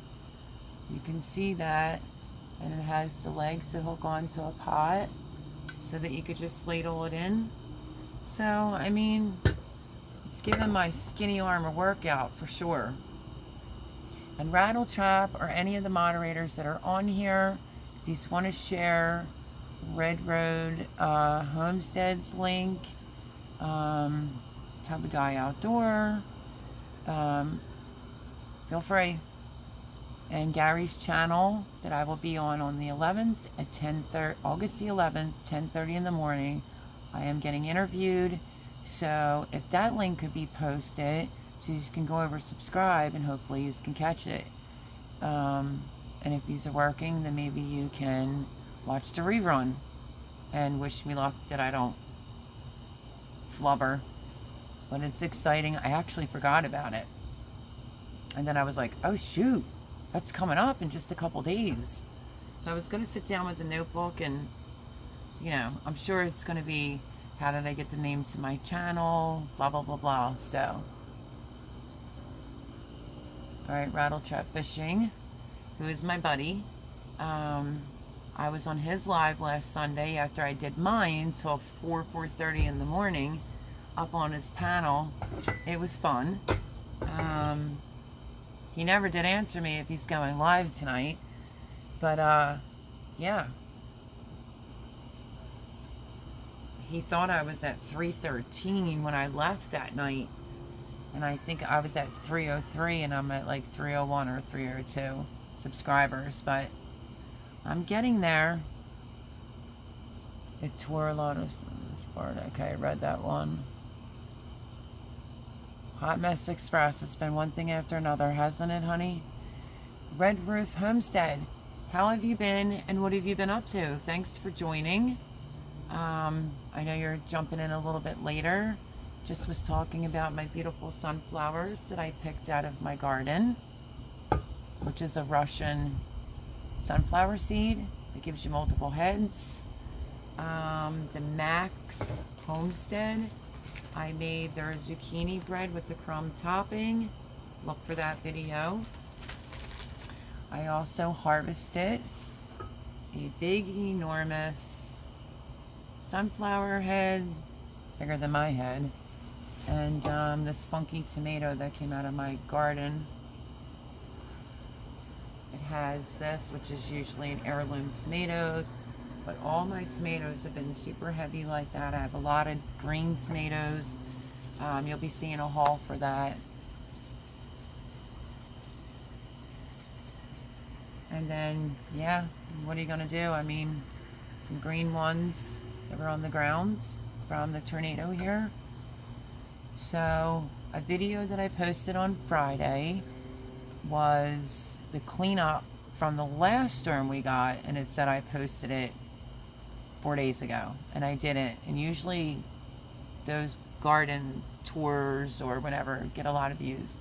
You can see that, and it has the legs to hook onto a pot so that you could just ladle it in. So, I mean, it's giving my skinny arm a workout for sure. And Rattle Trap, or any of the moderators that are on here, if you just want to share Red Road Homestead's link, Tubby Guy Outdoor, feel free. And Gary's channel that I will be on the 11th at 10:30, August the 11th, 10:30 in the morning. I am getting interviewed, so if that link could be posted, so you can go over, subscribe, and hopefully you can catch it. And if these are working, then maybe you can watch the rerun and wish me luck that I don't flubber. But it's exciting. I actually forgot about it. And then I was like, oh shoot, that's coming up in just a couple days. So I was going to sit down with the notebook and, you know, I'm sure it's going to be, how did I get the name to my channel, blah, blah, blah, blah. So, all right, Rattle Trap Fishing, who is my buddy. I was on his live last Sunday after I did mine till 4:30 in the morning up on his panel. It was fun. He never did answer me if he's going live tonight. But, yeah. He thought I was at 313 when I left that night. And I think I was at 303 and I'm at like 301 or 302 subscribers. But I'm getting there. It tore a lot of part. Okay, I read that one. Hot Mess Express. It's been one thing after another, hasn't it, honey? Red Roof Homestead. How have you been and what have you been up to? Thanks for joining. I know you're jumping in a little bit later. Just was talking about my beautiful sunflowers that I picked out of my garden, which is a Russian sunflower seed that gives you multiple heads. The Max Homestead. I made their zucchini bread with the crumb topping. Look for that video. I also harvested a big, enormous sunflower head, bigger than my head, and this funky tomato that came out of my garden. It has this, which is usually an heirloom tomatoes, but all my tomatoes have been super heavy like that. I have a lot of green tomatoes. You'll be seeing a haul for that. And then, yeah, what are you gonna do? I mean, some green ones that were on the ground from the tornado here. So, a video that I posted on Friday was the cleanup from the last storm we got, and it said I posted it 4 days ago, and I didn't. And usually those garden tours or whatever get a lot of views.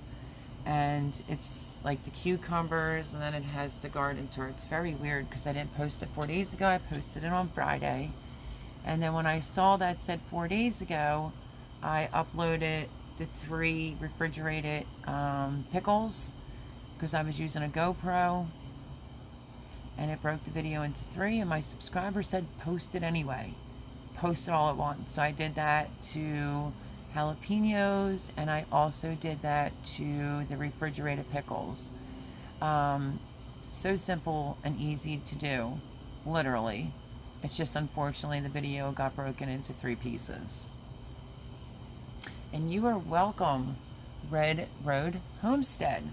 And it's like the cucumbers, and then it has the garden tour. It's very weird because I didn't post it 4 days ago. I posted it on Friday. And then when I saw that said 4 days ago, I uploaded the 3 refrigerated pickles because I was using a GoPro, and it broke the video into 3, and my subscriber said post it anyway. Post it all at once. So I did that to jalapenos, and I also did that to the refrigerated pickles. So simple and easy to do, literally. It's just unfortunately the video got broken into 3 pieces. And you are welcome, Red Road Homestead.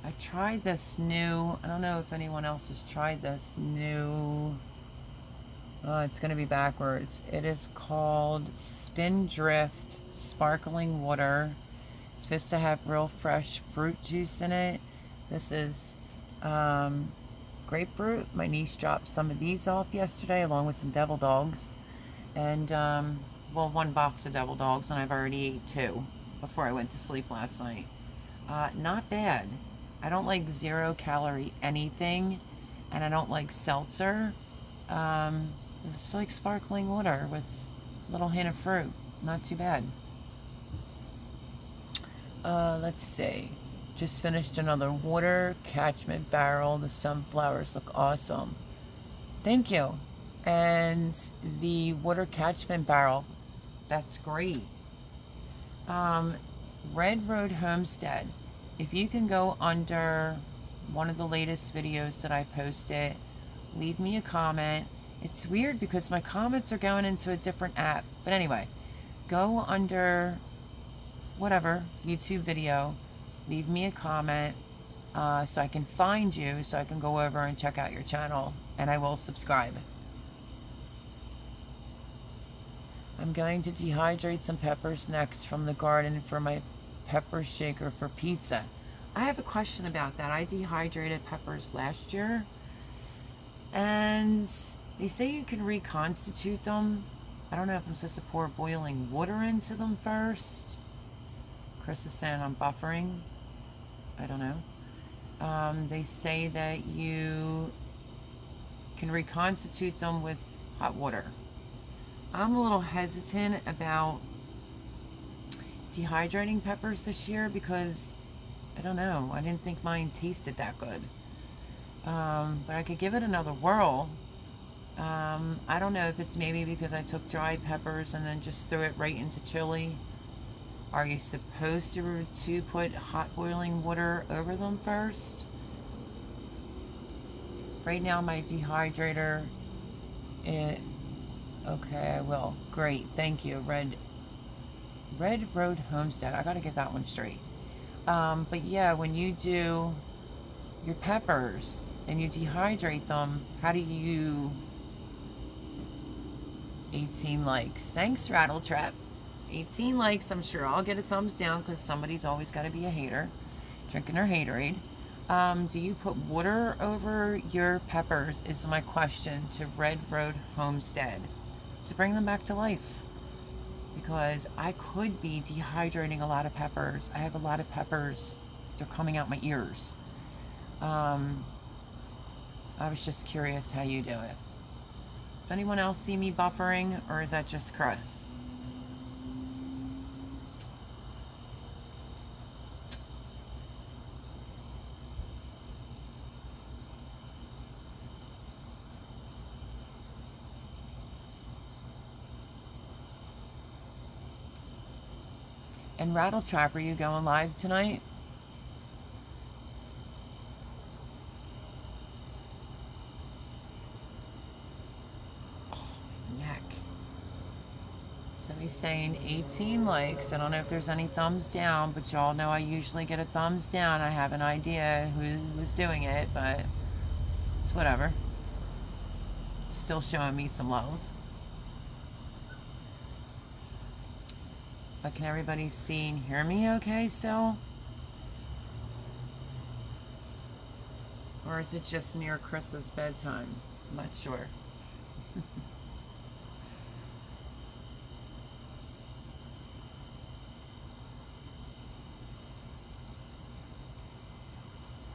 I tried this new, I don't know if anyone else has tried this new, it's going to be backwards. It is called Spindrift Sparkling Water. It's supposed to have real fresh fruit juice in it. This is grapefruit. My niece dropped some of these off yesterday along with some devil dogs. And, well, 1 box of devil dogs, and I've already ate 2 before I went to sleep last night. Not bad. I don't like 0-calorie anything, and I don't like seltzer. It's like sparkling water with a little hint of fruit. Not too bad. Let's see. Just finished another water catchment barrel. The sunflowers look awesome. Thank you. And the water catchment barrel, that's great. Red Road Homestead. If you can go under one of the latest videos that I posted, leave me a comment. It's weird because my comments are going into a different app. But anyway, go under whatever YouTube video, leave me a comment so I can find you, so I can go over and check out your channel, and I will subscribe. I'm going to dehydrate some peppers next from the garden for my pepper shaker for pizza. I have a question about that. I dehydrated peppers last year, and they say you can reconstitute them. I don't know if I'm supposed to pour boiling water into them first. Chris is saying I'm buffering. I don't know. They say that you can reconstitute them with hot water. I'm a little hesitant about dehydrating peppers this year because, I don't know, I didn't think mine tasted that good. But I could give it another whirl. I don't know if it's maybe because I took dried peppers and then just threw it right into chili. Are you supposed to put hot boiling water over them first? Right now my dehydrator, okay, I will. Great, thank you. Red Road Homestead. I gotta get that one straight. But yeah, when you do your peppers and you dehydrate them, how do you... 18 likes. Thanks, Rattletrap. 18 likes. I'm sure I'll get a thumbs down because somebody's always got to be a hater. Drinking their haterade. Do you put water over your peppers is my question to Red Road Homestead to bring them back to life. Because I could be dehydrating a lot of peppers. I have a lot of peppers. They're coming out my ears. I was just curious how you do it. Does anyone else see me buffering, or is that just Chris? And Rattletrap, are you going live tonight? Somebody's saying 18 likes. I don't know if there's any thumbs down, but y'all know I usually get a thumbs down. I have an idea who was doing it, but it's whatever. Still showing me some love. But can everybody see and hear me okay still? Or is it just near Chris's bedtime? I'm not sure.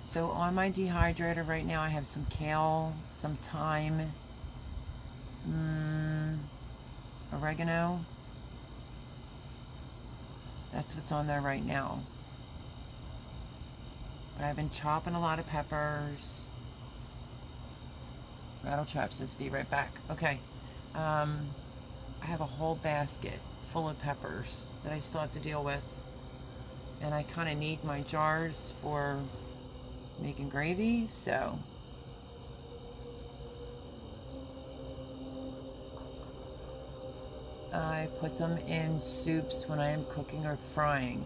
So on my dehydrator right now I have some kale, some thyme, oregano. That's what's on there right now. But I've been chopping a lot of peppers. Rattletrap says be right back. Okay. I have a whole basket full of peppers that I still have to deal with. And I kind of need my jars for making gravy, so I put them in soups when I am cooking or frying.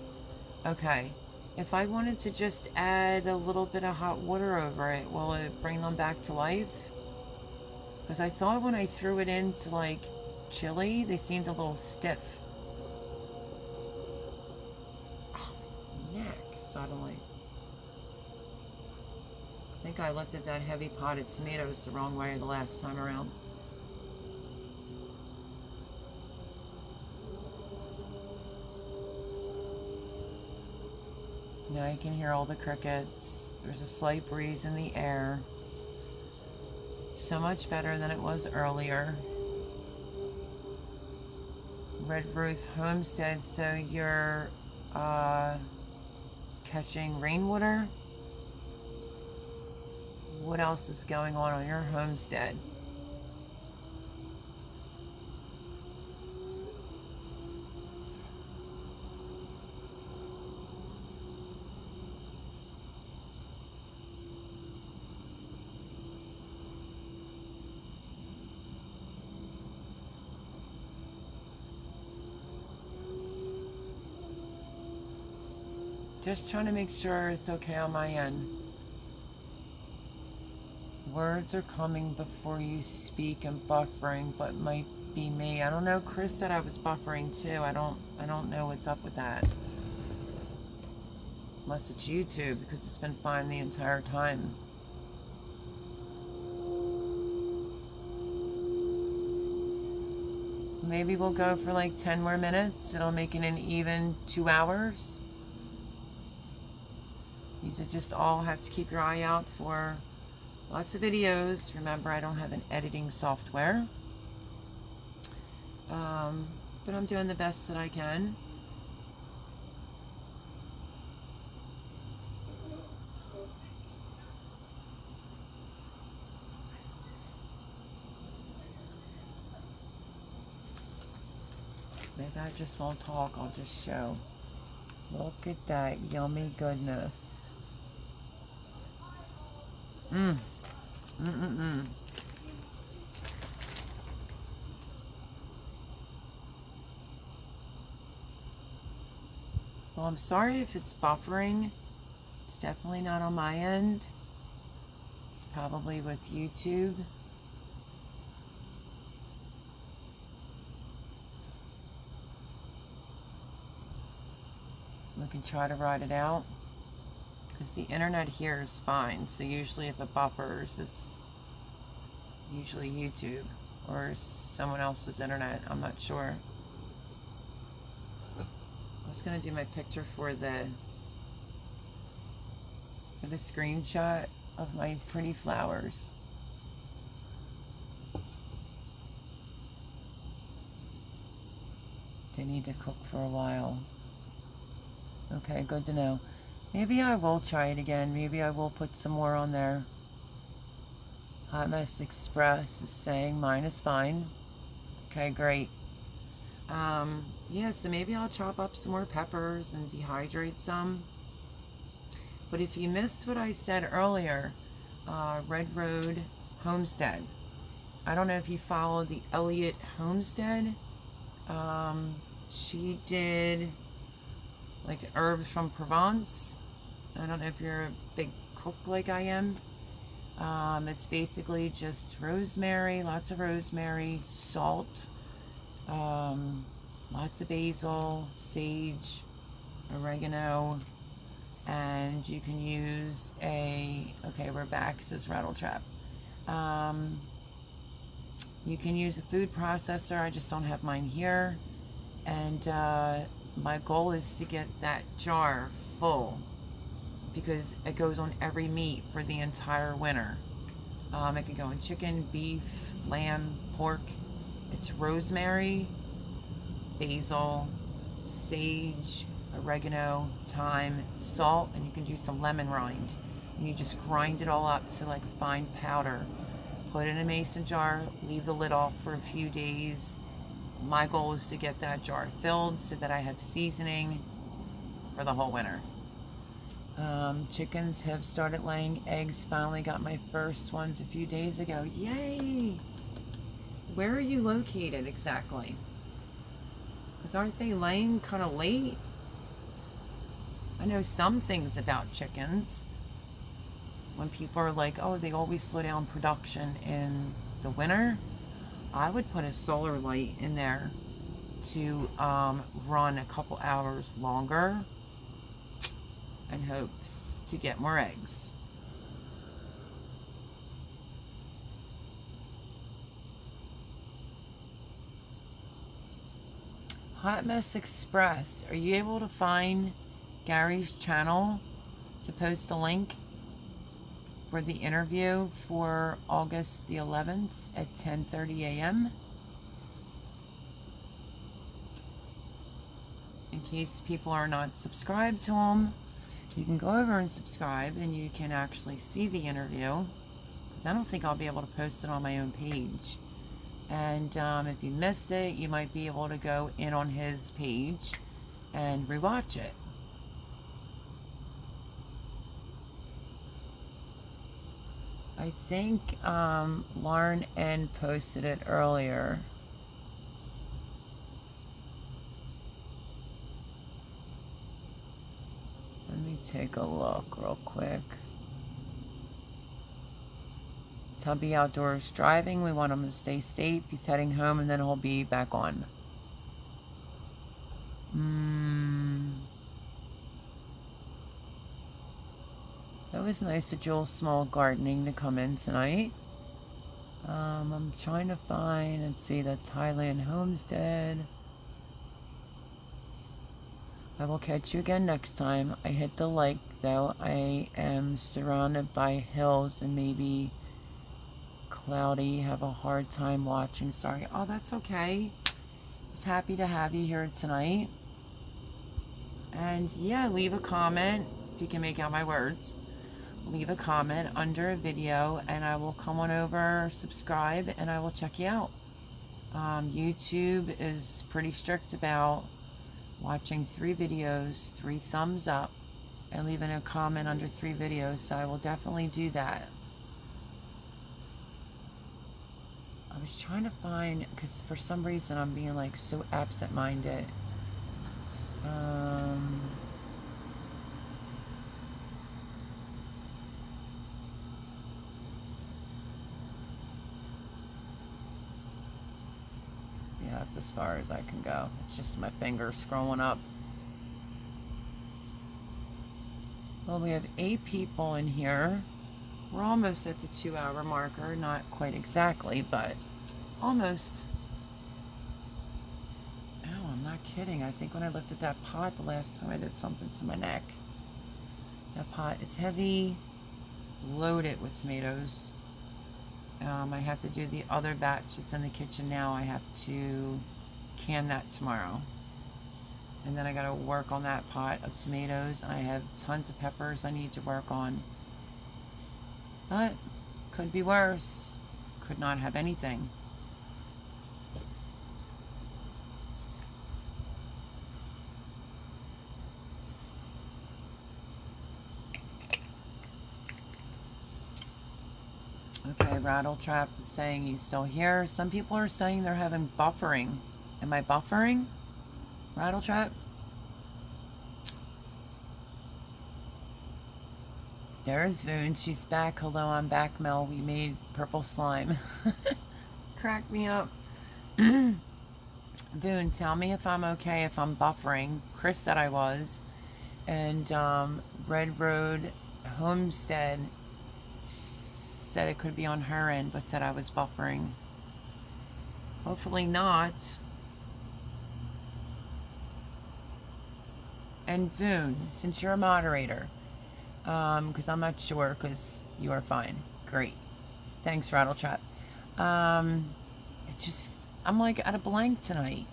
Okay, if I wanted to just add a little bit of hot water over it, will it bring them back to life? Because I thought when I threw it into like chili, they seemed a little stiff. Oh, my neck suddenly. I think I looked at that heavy potted tomatoes the wrong way the last time around. Now you can hear all the crickets. There's a slight breeze in the air. So much better than it was earlier. Red Roof Homestead, so you're catching rainwater? What else is going on your homestead? Just trying to make sure it's okay on my end. Words are coming before you speak and buffering, but might be me. I don't know. Chris said I was buffering too. I don't know what's up with that. Unless it's YouTube, because it's been fine the entire time. Maybe we'll go for like 10 more minutes. It'll make it an even 2 hours. You just all have to keep your eye out for lots of videos. Remember, I don't have an editing software. But I'm doing the best that I can. Maybe I just won't talk, I'll just show. Look at that yummy goodness. Well, I'm sorry if it's buffering. It's definitely not on my end. It's probably with YouTube. We can try to ride it out. Because the internet here is fine. So usually if it buffers, it's usually YouTube or someone else's internet. I'm not sure. I was going to do my picture for the screenshot of my pretty flowers. They need to cook for a while. Okay, good to know. Maybe I will try it again. Maybe I will put some more on there. Hot Mess Express is saying mine is fine. Okay, great. Yeah, so maybe I'll chop up some more peppers and dehydrate some. But if you missed what I said earlier, Red Road Homestead. I don't know if you follow the Elliott Homestead. She did like herbs from Provence. I don't know if you're a big cook like I am. It's basically just rosemary, lots of rosemary, salt, lots of basil, sage, oregano, and you can use okay, we're back, says Rattle Trap. You can use a food processor. I just don't have mine here. And my goal is to get that jar full because it goes on every meat for the entire winter. It can go on chicken, beef, lamb, pork. It's rosemary, basil, sage, oregano, thyme, salt, and you can do some lemon rind. And you just grind it all up to like a fine powder. Put it in a mason jar, leave the lid off for a few days. My goal is to get that jar filled so that I have seasoning for the whole winter. Chickens have started laying eggs. Finally got my first ones a few days ago. Yay! Where are you located exactly? Because aren't they laying kind of late? I know some things about chickens. When people are like, oh, they always slow down production in the winter, I would put a solar light in there to run a couple hours longer in hopes to get more eggs. Hot Mess Express, are you able to find Gary's channel to post a link for the interview for August the 11th at 10:30 a.m. In case people are not subscribed to him, you can go over and subscribe and you can actually see the interview, because I don't think I'll be able to post it on my own page. And if you missed it, you might be able to go in on his page and rewatch it. I think Lauren N posted it earlier. Let me take a look real quick. Tubby Outdoors driving. We want him to stay safe. He's heading home and then he'll be back on. always nice to Jules Small Gardening to come in tonight. I'm trying to find and see the Thailand Homestead. I will catch you again next time. I hit the like though. I am surrounded by hills and maybe cloudy. Have a hard time watching. Sorry. Oh, that's okay. Just happy to have you here tonight. And yeah, leave a comment if you can make out my words. Leave a comment under a video and I will come on over, subscribe, and I will check you out. YouTube is pretty strict about watching 3 videos, 3 thumbs up, and leaving a comment under 3 videos, so I will definitely do that. I was trying to find, because for some reason I'm being like so absent-minded. Yeah, that's as far as I can go. It's just my finger scrolling up. Well, we have 8 people in here. We're almost at the 2-hour marker. Not quite exactly, but almost. Oh, I'm not kidding. I think when I looked at that pot the last time I did something to my neck. That pot is heavy, loaded with tomatoes. I have to do the other batch that's in the kitchen now. I have to can that tomorrow. And then I gotta work on that pot of tomatoes. I have tons of peppers I need to work on. But could be worse. Could not have anything. Okay, Rattletrap is saying he's still here. Some people are saying they're having buffering. Am I buffering? Rattletrap? There's Voon. She's back. Hello, I'm back, Mel. We made purple slime. Crack me up. Voon, tell me if I'm okay if I'm buffering. Chris said I was. And Red Road Homestead said it could be on her end, but said I was buffering. Hopefully not. And Voon, since you're a moderator, because I'm not sure, because you are fine. Great. Thanks, Rattletrap. I'm like at a blank tonight.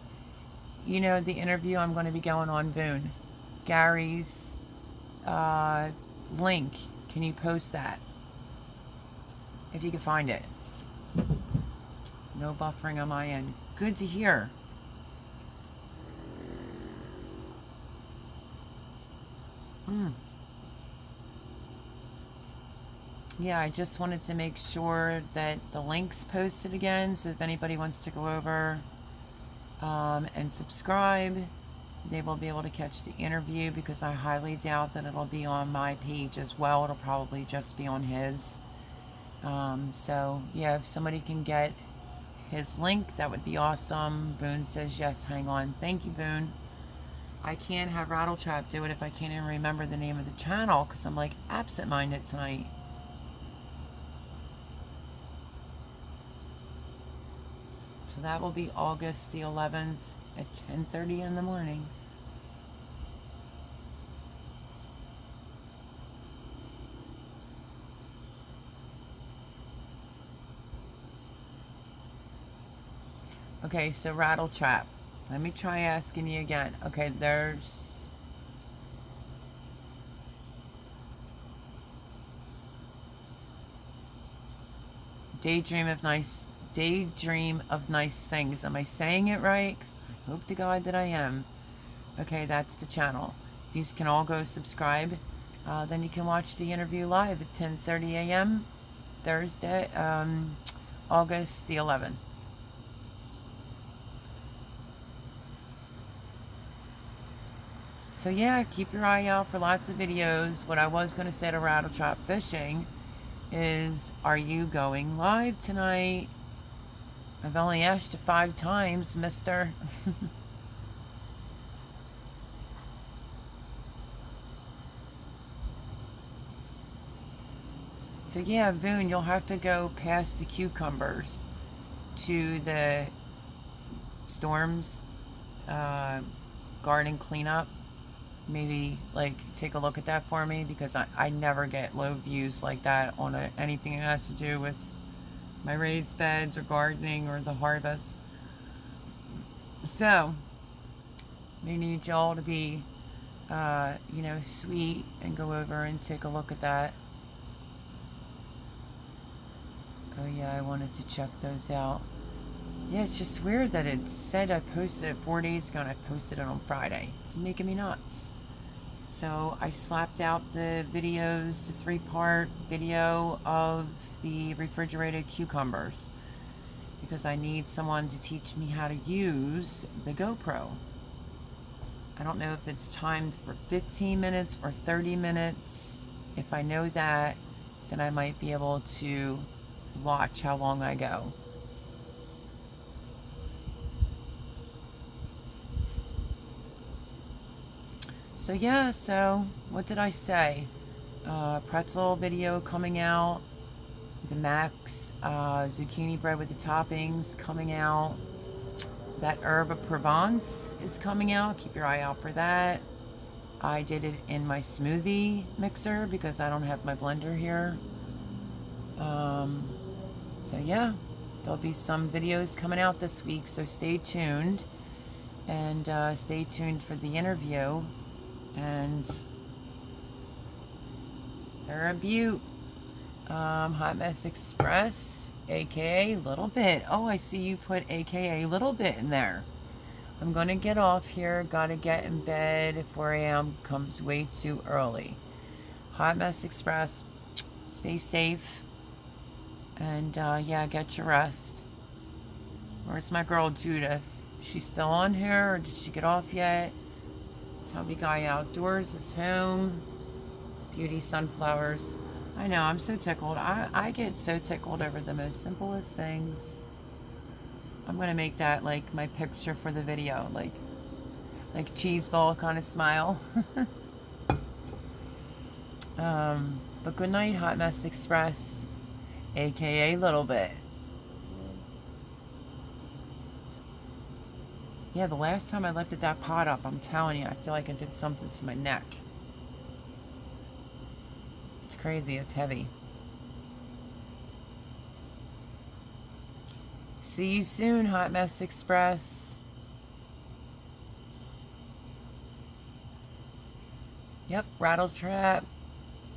You know, the interview I'm going to be going on, Voon. Gary's link. Can you post that? If you can find it. No buffering on my end. Good to hear. Yeah, I just wanted to make sure that the link's posted again, so if anybody wants to go over and subscribe, they will be able to catch the interview, because I highly doubt that it'll be on my page as well. It'll probably just be on his. So yeah, if somebody can get his link, that would be awesome. Boone says yes. Hang on. Thank you, Boone. I can't have Rattletrap do it if I can't even remember the name of the channel, because I'm like absent-minded tonight. So that will be August the 11th at 10:30 in the morning. Okay, so Rattletrap. Let me try asking you again. Okay, there's... Daydream of nice things. Am I saying it right? I hope to God that I am. Okay, that's the channel. You can all go subscribe. Then you can watch the interview live at 10:30 a.m. Thursday, August the 11th. So yeah, keep your eye out for lots of videos. What I was going to say to Rattletrap Fishing is, are you going live tonight? I've only asked you 5 times, mister. So yeah, Boone, you'll have to go past the cucumbers to the Storms garden cleanup. Maybe like take a look at that for me, because I never get low views like that on anything that has to do with my raised beds or gardening or the harvest. So they need y'all to be sweet and go over and take a look at that. Oh yeah, I wanted to check those out. Yeah, it's just weird that it said I posted it 4 days ago and I posted it on Friday. It's making me nuts. So I slapped out the videos, the 3-part video of the refrigerated cucumbers, because I need someone to teach me how to use the GoPro. I don't know if it's timed for 15 minutes or 30 minutes. If I know that, then I might be able to watch how long I go. So yeah, so what did I say? Pretzel video coming out. The Max zucchini bread with the toppings coming out. That herb of Provence is coming out. Keep your eye out for that. I did it in my smoothie mixer because I don't have my blender here. So yeah, there'll be some videos coming out this week, so stay tuned. And stay tuned for the interview. And they're a beaut. Hot Mess Express, aka Little Bit. Oh, I see you put aka Little Bit in there. I'm gonna get off here. Gotta get in bed. 4 a.m. comes way too early. Hot Mess Express, stay safe. And yeah, get your rest. Where's my girl Judith? She's still on here, or did she get off yet? Tubby Guy Outdoors is home. Beauty Sunflowers. I know, I'm so tickled. I get so tickled over the most simplest things. I'm gonna make that like my picture for the video, like cheese ball kind of smile. But good night, Hot Mess Express, aka Little Bit. Yeah, the last time I lifted that pot up, I'm telling you, I feel like I did something to my neck. It's crazy, it's heavy. See you soon, Hot Mess Express. Yep, Rattle Trap,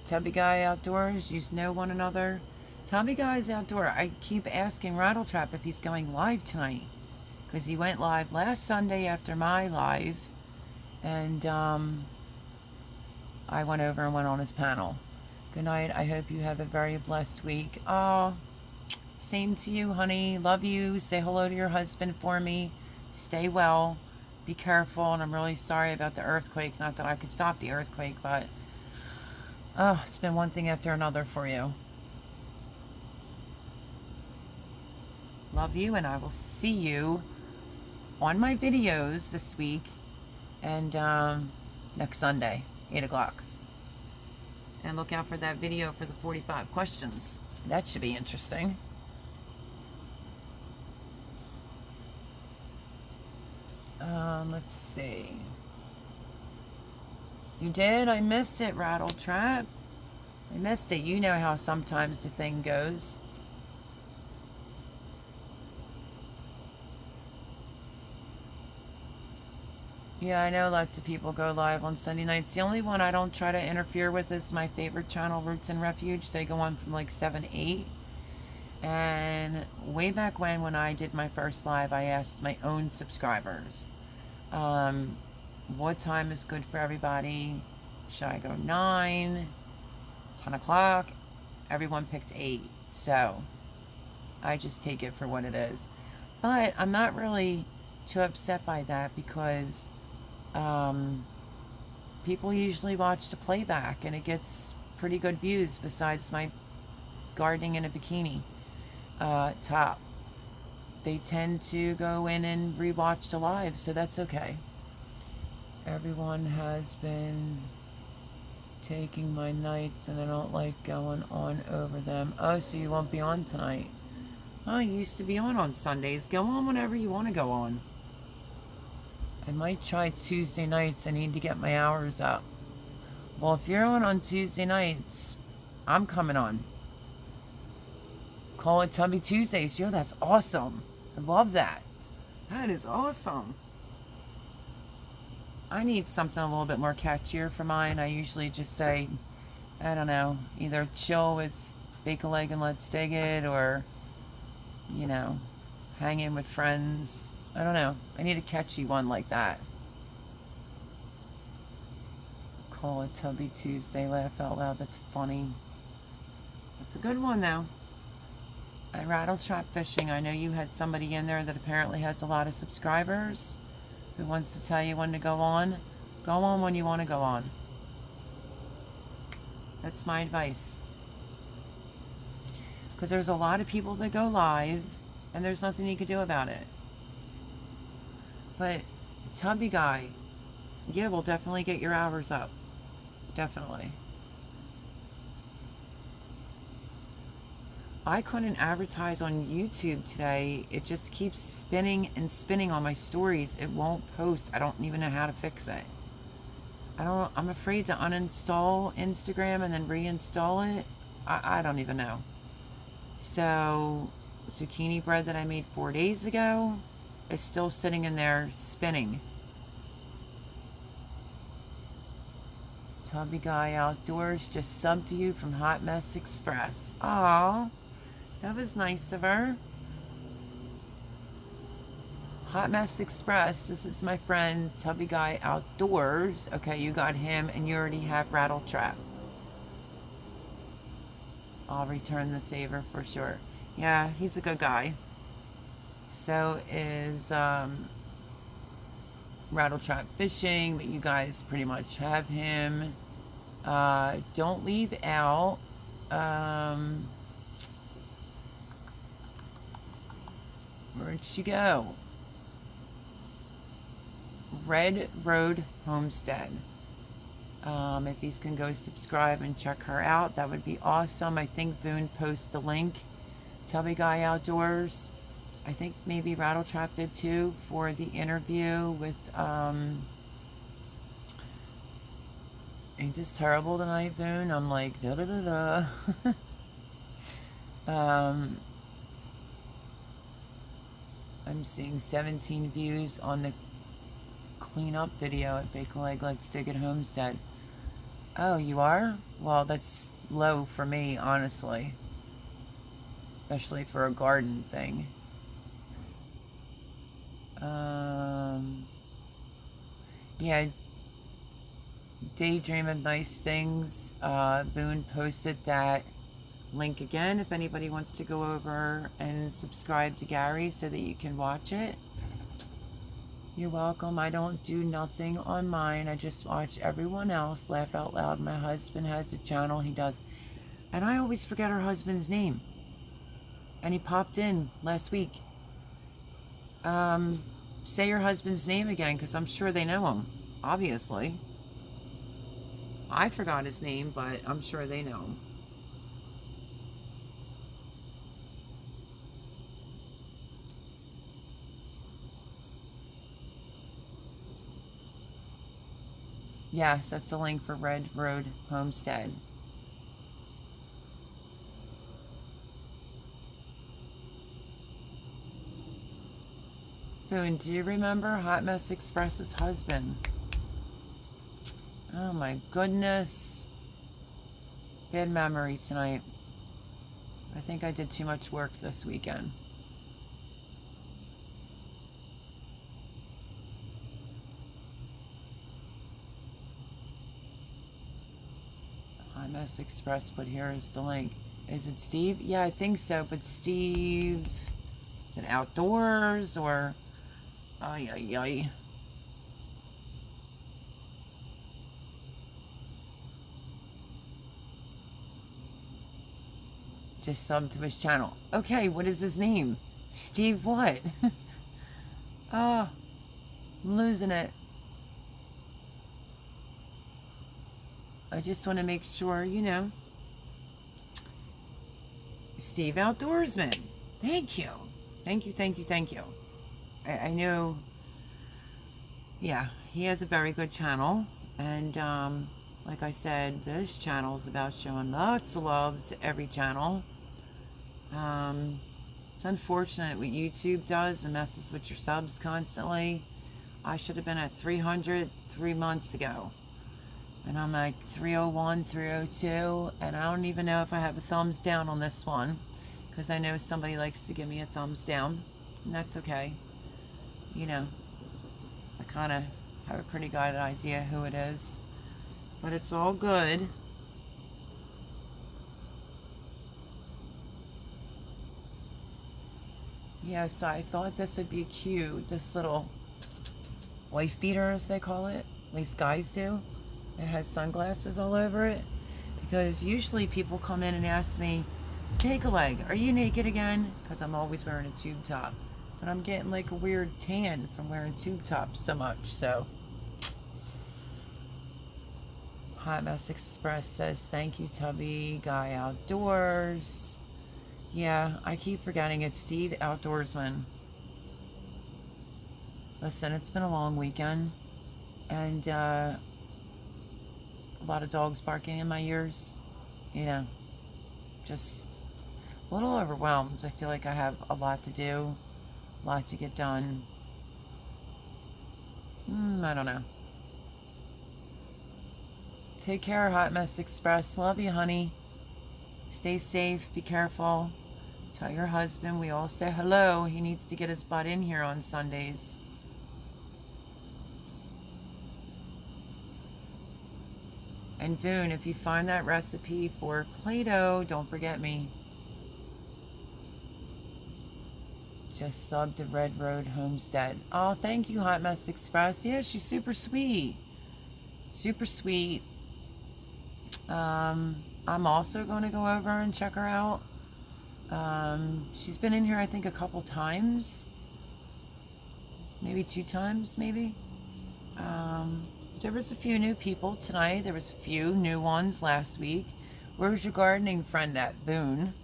Tubby Guy Outdoors, you know one another. Tubby Guy's Outdoor, I keep asking Rattle Trap if he's going live tonight, because he went live last Sunday after my live, and I went over and went on his panel. Good night. I hope you have a very blessed week. Oh, same to you, honey. Love you. Say hello to your husband for me. Stay well. Be careful. And I'm really sorry about the earthquake. Not that I could stop the earthquake, but oh, it's been one thing after another for you. Love you, and I will see you on my videos this week and next Sunday, 8 o'clock. And look out for that video for the 45 questions. That should be interesting. Let's see. You did? I missed it, Rattle Trap. I missed it. You know how sometimes the thing goes. Yeah, I know lots of people go live on Sunday nights. The only one I don't try to interfere with is my favorite channel, Roots and Refuge. They go on from like 7, 8. And way back when I did my first live, I asked my own subscribers, what time is good for everybody? Should I go 9, 10 o'clock? Everyone picked 8. So I just take it for what it is. But I'm not really too upset by that, because people usually watch the playback and it gets pretty good views, besides my gardening in a bikini top. They tend to go in and rewatch the live, so that's okay. Everyone has been taking my nights and I don't like going on over them. Oh, so you won't be on tonight. Oh, you used to be on Sundays. Go on whenever you want to go on. I might try Tuesday nights. I need to get my hours up. Well, if you're on Tuesday nights, I'm coming on. Call it Tubby Tuesdays. Yo, that's awesome. I love that. That is awesome. I need something a little bit more catchier for mine. I usually just say, I don't know, either chill with Bake a Leg and Let's Dig It, or, you know, hang in with friends. I don't know. I need a catchy one like that. Call it Tubby Tuesday. Laugh out loud. That's funny. That's a good one, though. I rattle trap fishing. I know you had somebody in there that apparently has a lot of subscribers who wants to tell you when to go on. Go on when you want to go on. That's my advice. Because there's a lot of people that go live and there's nothing you can do about it. But Tubby Guy, yeah, will definitely get your hours up. Definitely. I couldn't advertise on YouTube today. It just keeps spinning and spinning on my stories. It won't post. I don't even know how to fix it. I'm afraid to uninstall Instagram and then reinstall it. I don't even know. So, zucchini bread that I made 4 days ago is still sitting in there spinning. Tubby Guy Outdoors just subbed to you from Hot Mess Express. Aww. That was nice of her. Hot Mess Express. This is my friend Tubby Guy Outdoors. Okay, you got him and you already have Rattle Trap. I'll return the favor for sure. Yeah, he's a good guy. So is Rattle Trap Fishing, but you guys pretty much have him. Don't leave out where'd she go? Red Road Homestead. If you can go subscribe and check her out, that would be awesome. I think Boone posted the link. Tubby Guy Outdoors. I think maybe Rattle Trap did too, for the interview with, ain't this terrible tonight, Boone? I'm like, da da da da. I'm seeing 17 views on the cleanup video at Bake a Leg Let's Dig It Homestead. Oh, you are? Well, that's low for me, honestly. Especially for a garden thing. Yeah, Daydream of Nice Things. Boone posted that link again if anybody wants to go over and subscribe to Gary so that you can watch it. You're welcome. I don't do nothing on mine. I just watch everyone else. Laugh out loud. My husband has a channel. He does. And I always forget her husband's name. And he popped in last week. Say your husband's name again, because I'm sure they know him. Obviously. I forgot his name, but I'm sure they know him. Yes, that's the link for Red Road Homestead. Boone, do you remember Hot Mess Express's husband? Oh my goodness. Bad memory tonight. I think I did too much work this weekend. Hot Mess Express, but here is the link. Is it Steve? Yeah, I think so, but Steve... Is it outdoors or... Ay, ay, ay. Just sub to his channel. Okay, what is his name? Steve what? Oh, I'm losing it. I just want to make sure, you know. Steve Outdoorsman. Thank you. Thank you, thank you, thank you. I know, yeah, he has a very good channel. And like I said, this channel is about showing lots of love to every channel. It's unfortunate what YouTube does. It messes with your subs constantly. I should have been at 300 3 months ago. And I'm like 301, 302. And I don't even know if I have a thumbs down on this one. Because I know somebody likes to give me a thumbs down. And that's okay. You know, I kind of have a pretty good idea who it is. But it's all good. Yeah, so I thought this would be cute. This little wife beater, as they call it. At least guys do. It has sunglasses all over it. Because usually people come in and ask me, take a leg, are you naked again? Because I'm always wearing a tube top. But I'm getting like a weird tan from wearing tube tops so much, so. Hot Mess Express says, thank you, Tubby Guy Outdoors. Yeah, I keep forgetting it's Steve Outdoorsman. Listen, it's been a long weekend. And, a lot of dogs barking in my ears. You know, just a little overwhelmed. I feel like I have a lot to do, a lot to get done. I don't know. Take care, Hot Mess Express. Love you, honey. Stay safe. Be careful. Tell your husband we all say hello. He needs to get his butt in here on Sundays. And Boone, if you find that recipe for Play-Doh, don't forget me. Just subbed to Red Road Homestead. Oh, thank you, Hot Mess Express. Yeah, she's super sweet. Super sweet. I'm also going to go over and check her out. She's been in here, I think, a couple times. Maybe 2 times, maybe. There was a few new people tonight. There was a few new ones last week. Where's your gardening friend at, Boone?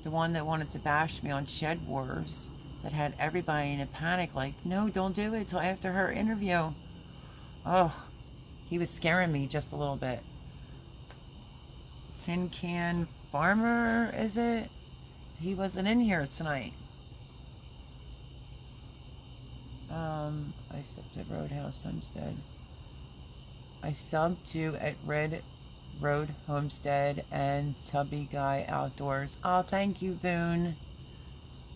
The one that wanted to bash me on Shed Wars. That had everybody in a panic, like, no, don't do it till after her interview. Oh, he was scaring me just a little bit. Tin Can Farmer, is it? He wasn't in here tonight. I subbed at Roadhouse Homestead. I subbed to at Red Road Homestead and Tubby Guy Outdoors. Oh, thank you, Boone.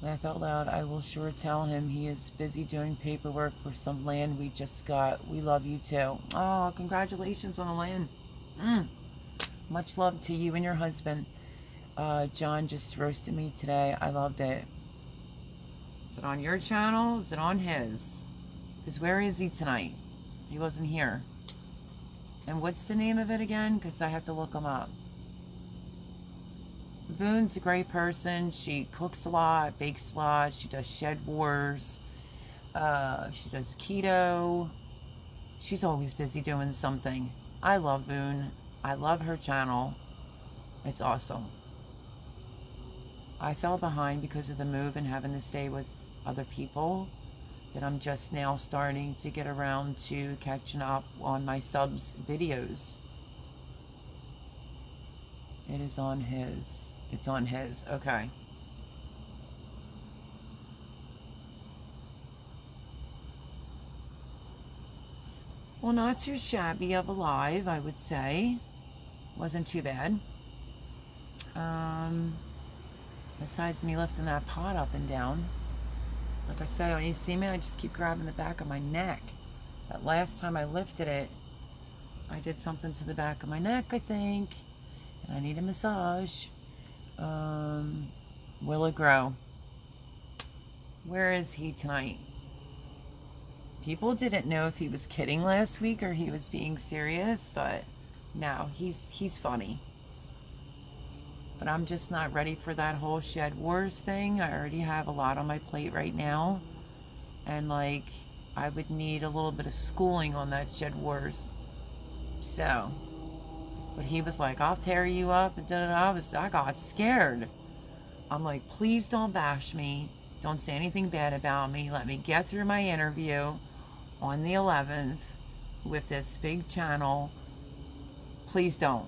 Laugh out loud. I will sure tell him he is busy doing paperwork for some land we just got. We love you too. Oh, congratulations on the land. Much love to you and your husband. John just roasted me today. I loved it. Is it on your channel? Is it on his? Because where is he tonight? He wasn't here. And what's the name of it again? Because I have to look him up. Boone's a great person. She cooks a lot, bakes a lot. She does Shed Wars. She does keto. She's always busy doing something. I love Boone. I love her channel. It's awesome. I fell behind because of the move and having to stay with other people. That I'm just now starting to get around to catching up on my subs videos. It is on his. It's on his. Okay. Well, not too shabby of a live, I would say. Wasn't too bad. Besides me lifting that pot up and down. Like I said, when you see me, I just keep grabbing the back of my neck. That last time I lifted it, I did something to the back of my neck, I think. And I need a massage. Will it grow? Where is he tonight? People didn't know if he was kidding last week or he was being serious, but no, he's funny. But I'm just not ready for that whole Shed Wars thing. I already have a lot on my plate right now. And like, I would need a little bit of schooling on that Shed Wars. So, But he was like, I'll tear you up. And I got scared. I'm like, please don't bash me. Don't say anything bad about me. Let me get through my interview on the 11th with this big channel. Please don't.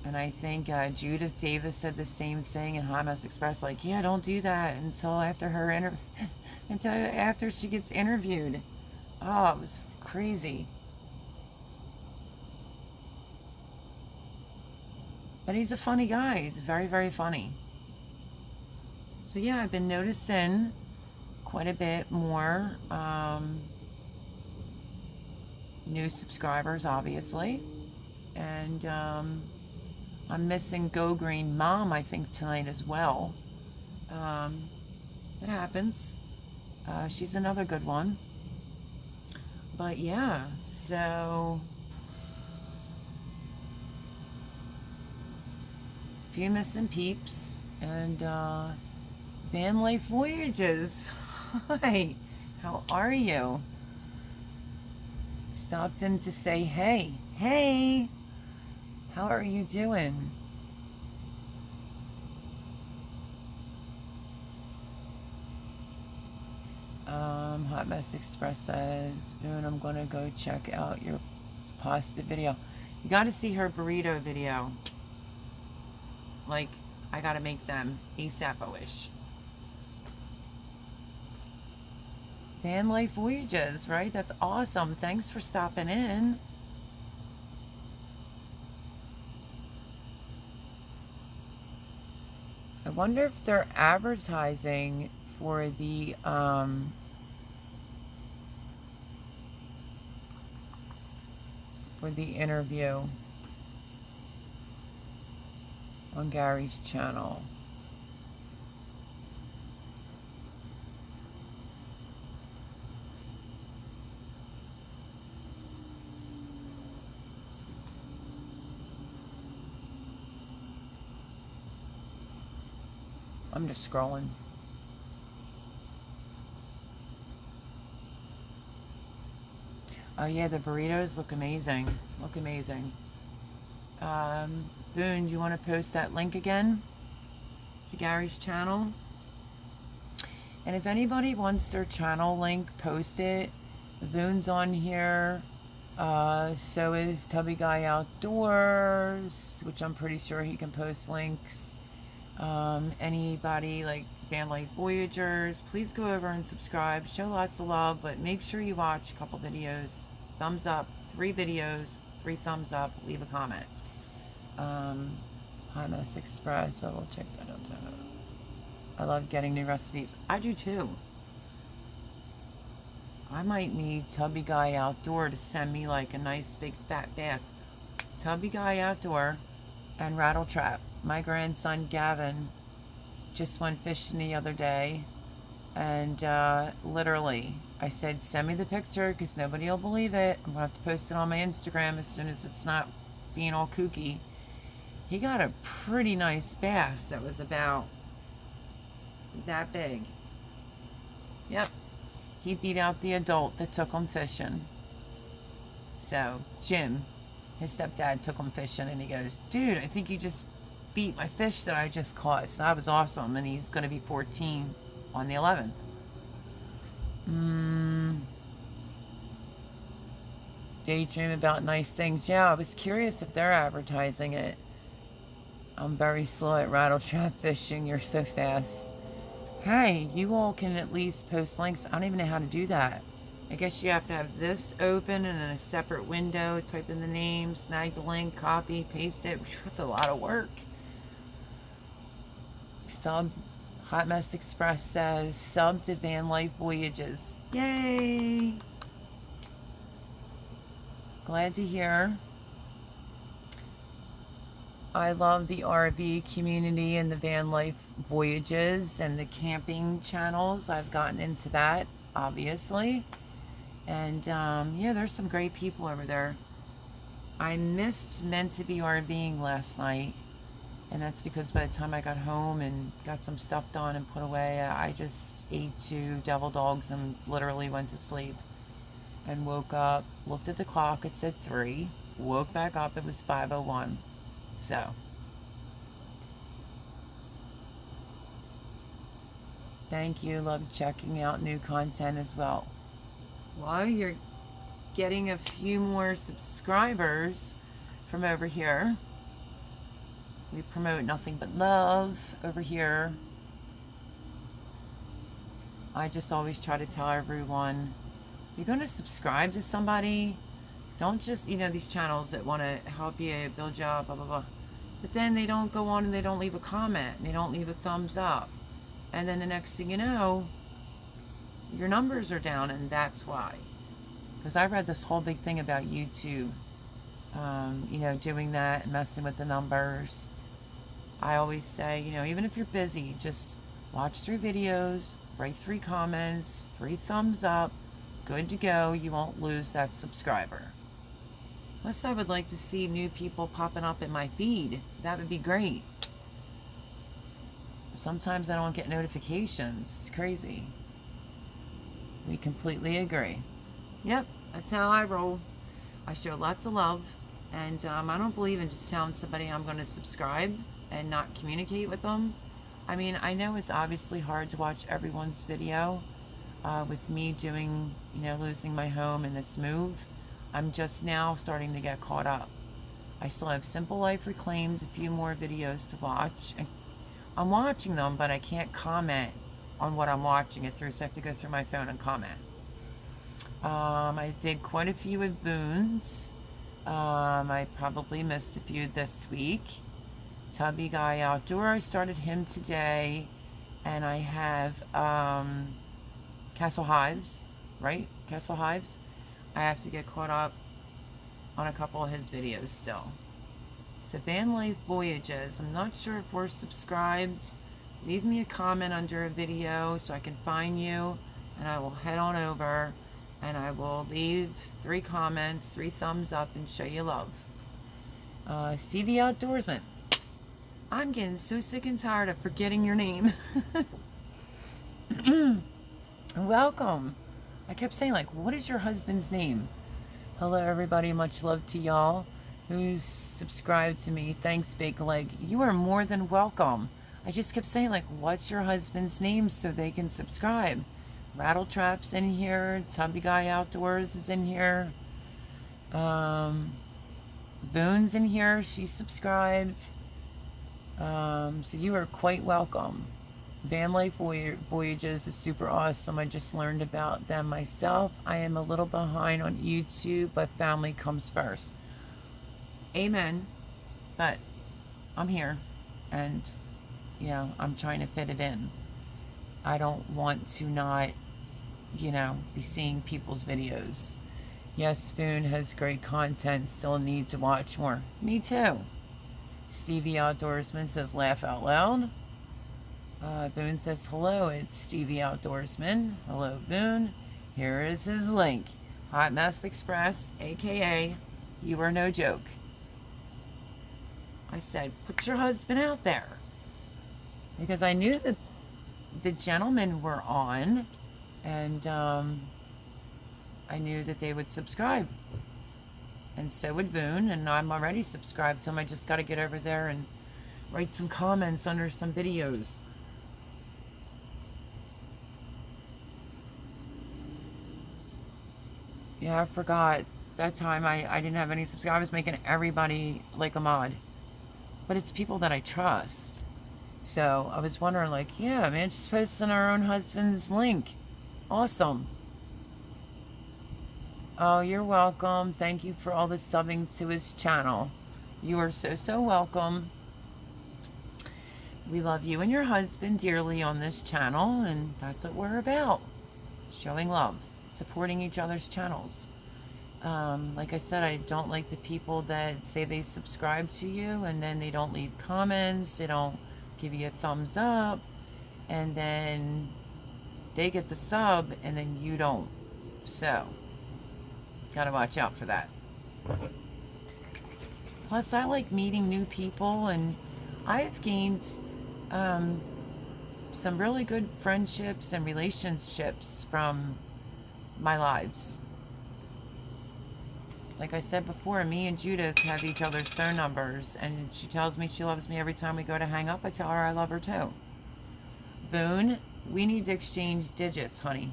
And I think Judith Davis said the same thing in Homestead Express, like, yeah, don't do that until after her until after she gets interviewed. Oh, it was crazy. But he's a funny guy. He's very, very funny. So yeah, I've been noticing quite a bit more new subscribers, obviously. And I'm missing Go Green Mom, I think, tonight as well. It happens. She's another good one. But yeah, so few missing peeps. And Van Life Voyages. Hi, how are you? Stopped in to say hey. Hey, how are you doing? Hot Mess Express says, Boone, I'm gonna go check out your pasta video. You gotta see her burrito video. Like, I gotta make them ASAP, I wish. Van Life Voyages, right? That's awesome. Thanks for stopping in. I wonder if they're advertising for the interview on Gary's channel. I'm just scrolling. Oh yeah, the burritos look amazing. Look amazing. Boone, do you want to post that link again to Gary's channel? And if anybody wants their channel link, post it. Boone's on here. So is Tubby Guy Outdoors, which I'm pretty sure he can post links. Anybody like Van Life Voyagers, please go over and subscribe. Show lots of love, but make sure you watch a couple videos. Thumbs up, 3 videos, 3 thumbs up, leave a comment. Homestead Express, I will check that out. I love getting new recipes. I do too. I might need Tubby Guy Outdoor to send me like a nice big fat bass. Tubby Guy Outdoor and Rattle Trap. My grandson Gavin just went fishing the other day, and literally I said, send me the picture because nobody will believe it. I'm gonna have to post it on my Instagram as soon as it's not being all kooky. He got a pretty nice bass that was about that big. Yep, he beat out the adult that took him fishing. So Jim, his stepdad, took him fishing, and he goes, dude, I think you just beat my fish that I just caught. So that was awesome. And he's going to be 14 on the 11th. Daydream about nice things. Yeah, I was curious if they're advertising it. I'm very slow at rattle trap fishing. You're so fast. Hey, you all can at least post links. I don't even know how to do that. I guess you have to have this open and then a separate window. Type in the name, snag the link, copy, paste it. That's a lot of work. Sub, Hot Mess Express says, sub to Van Life Voyages. Yay! Glad to hear. I love the RV community and the Van Life Voyages and the camping channels. I've gotten into that, obviously. And yeah, there's some great people over there. I missed Meant to Be RVing last night. And that's because by the time I got home and got some stuff done and put away, I just ate 2 devil dogs and literally went to sleep. And woke up, looked at the clock, it said 3. Woke back up, it was 5:01. So, thank you. Love checking out new content as well. Well, you're getting a few more subscribers from over here. We promote nothing but love over here. I just always try to tell everyone, you're going to subscribe to somebody, don't just, these channels that want to help you build you up, blah, blah, blah. But then they don't go on and they don't leave a comment. They don't leave a thumbs up. And then the next thing you know, your numbers are down, and that's why. Because I read this whole big thing about YouTube, doing that and messing with the numbers. I always say, even if you're busy, just watch 3 videos, write 3 comments, 3 thumbs up, good to go. You won't lose that subscriber. Plus, I would like to see new people popping up in my feed. That would be great. Sometimes I don't get notifications. It's crazy. We completely agree. Yep, that's how I roll. I show lots of love, and I don't believe in just telling somebody I'm going to subscribe and not communicate with them. I mean, I know it's obviously hard to watch everyone's video. With me doing, losing my home in this move, I'm just now starting to get caught up. I still have Simple Life Reclaimed, a few more videos to watch. And I'm watching them, but I can't comment on what I'm watching it through, so I have to go through my phone and comment. I did quite a few with Boons. I probably missed a few this week. Tubby Guy Outdoor, I started him today. And I have Castle Hives, right? Castle Hives. I have to get caught up on a couple of his videos still. So Van Life Voyages, I'm not sure if we're subscribed. Leave me a comment under a video so I can find you, and I will head on over and I will leave 3 comments, 3 thumbs up, and show you love. Stevie Outdoorsman, I'm getting so sick and tired of forgetting your name. Welcome. I kept saying, what is your husband's name? Hello, everybody. Much love to y'all who's subscribed to me. Thanks, Big Leg. You are more than welcome. I just kept saying, what's your husband's name so they can subscribe? Rattle Trap's in here. Tubby Guy Outdoors is in here. Boon's in here. She's subscribed. So you are quite welcome. Van Life Voyages is super awesome. I just learned about them myself. I am a little behind on YouTube, but family comes first. Amen. But I'm here, and I'm trying to fit it in. I don't want to not, be seeing people's videos. Yes, Spoon has great content. Still need to watch more. Me too. Stevie Outdoorsman says, laugh out loud. Boone says, hello, it's Stevie Outdoorsman. Hello, Boone. Here is his link. Hot Mess Express, a.k.a. You Are No Joke. I said, put your husband out there. Because I knew that the gentlemen were on, and I knew that they would subscribe. And so would Boone, and I'm already subscribed to him. I just got to get over there and write some comments under some videos. Yeah, I forgot. That time I didn't have any subscribers. I was making everybody like a mod. But it's people that I trust. So I was wondering, yeah, man, she's posting our own husband's link. Awesome. Oh, you're welcome. Thank you for all the subbing to his channel. You are so, so welcome. We love you and your husband dearly on this channel, and that's what we're about. Showing love. Supporting each other's channels. Like I said, I don't like the people that say they subscribe to you and then they don't leave comments, they don't give you a thumbs up, and then they get the sub and then you don't. So, gotta watch out for that. Plus, I like meeting new people, and I've gained some really good friendships and relationships from my lives. Like I said before, me and Judith have each other's phone numbers, and she tells me she loves me every time we go to hang up. I tell her I love her too. Boone, we need to exchange digits, honey.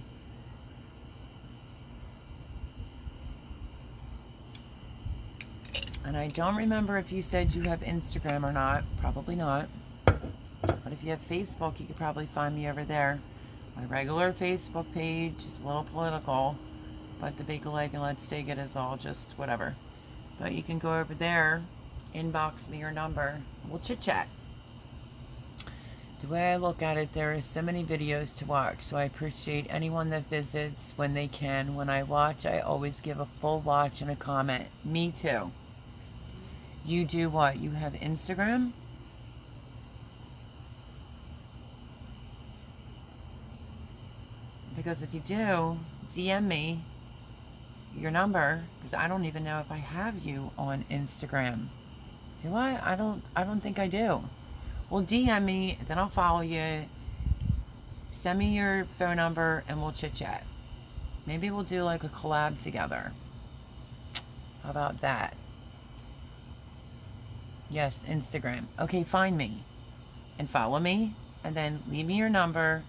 And I don't remember if you said you have Instagram or not. Probably not. But if you have Facebook, you could probably find me over there. My regular Facebook page is a little political, but the Bake a Leg and Let's Take It is all just whatever. But you can go over there, inbox me your number. We'll chit-chat. The way I look at it, there are so many videos to watch, so I appreciate anyone that visits when they can. When I watch, I always give a full watch and a comment. Me too. You do what? You have Instagram? Because if you do, DM me your number, because I don't even know if I have you on Instagram. Do I? I don't think I do. Well, DM me, then I'll follow you. Send me your phone number and we'll chit chat. Maybe we'll do like a collab together. How about that? Yes, Instagram. Okay, find me and follow me, and then leave me your number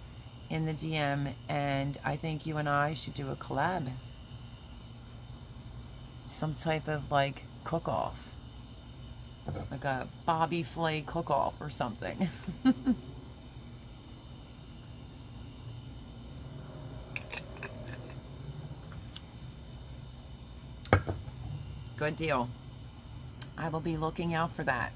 in the DM, and I think you and I should do a collab. Some type of like cook-off. Like a Bobby Flay cook-off or something. Good deal. I will be looking out for that.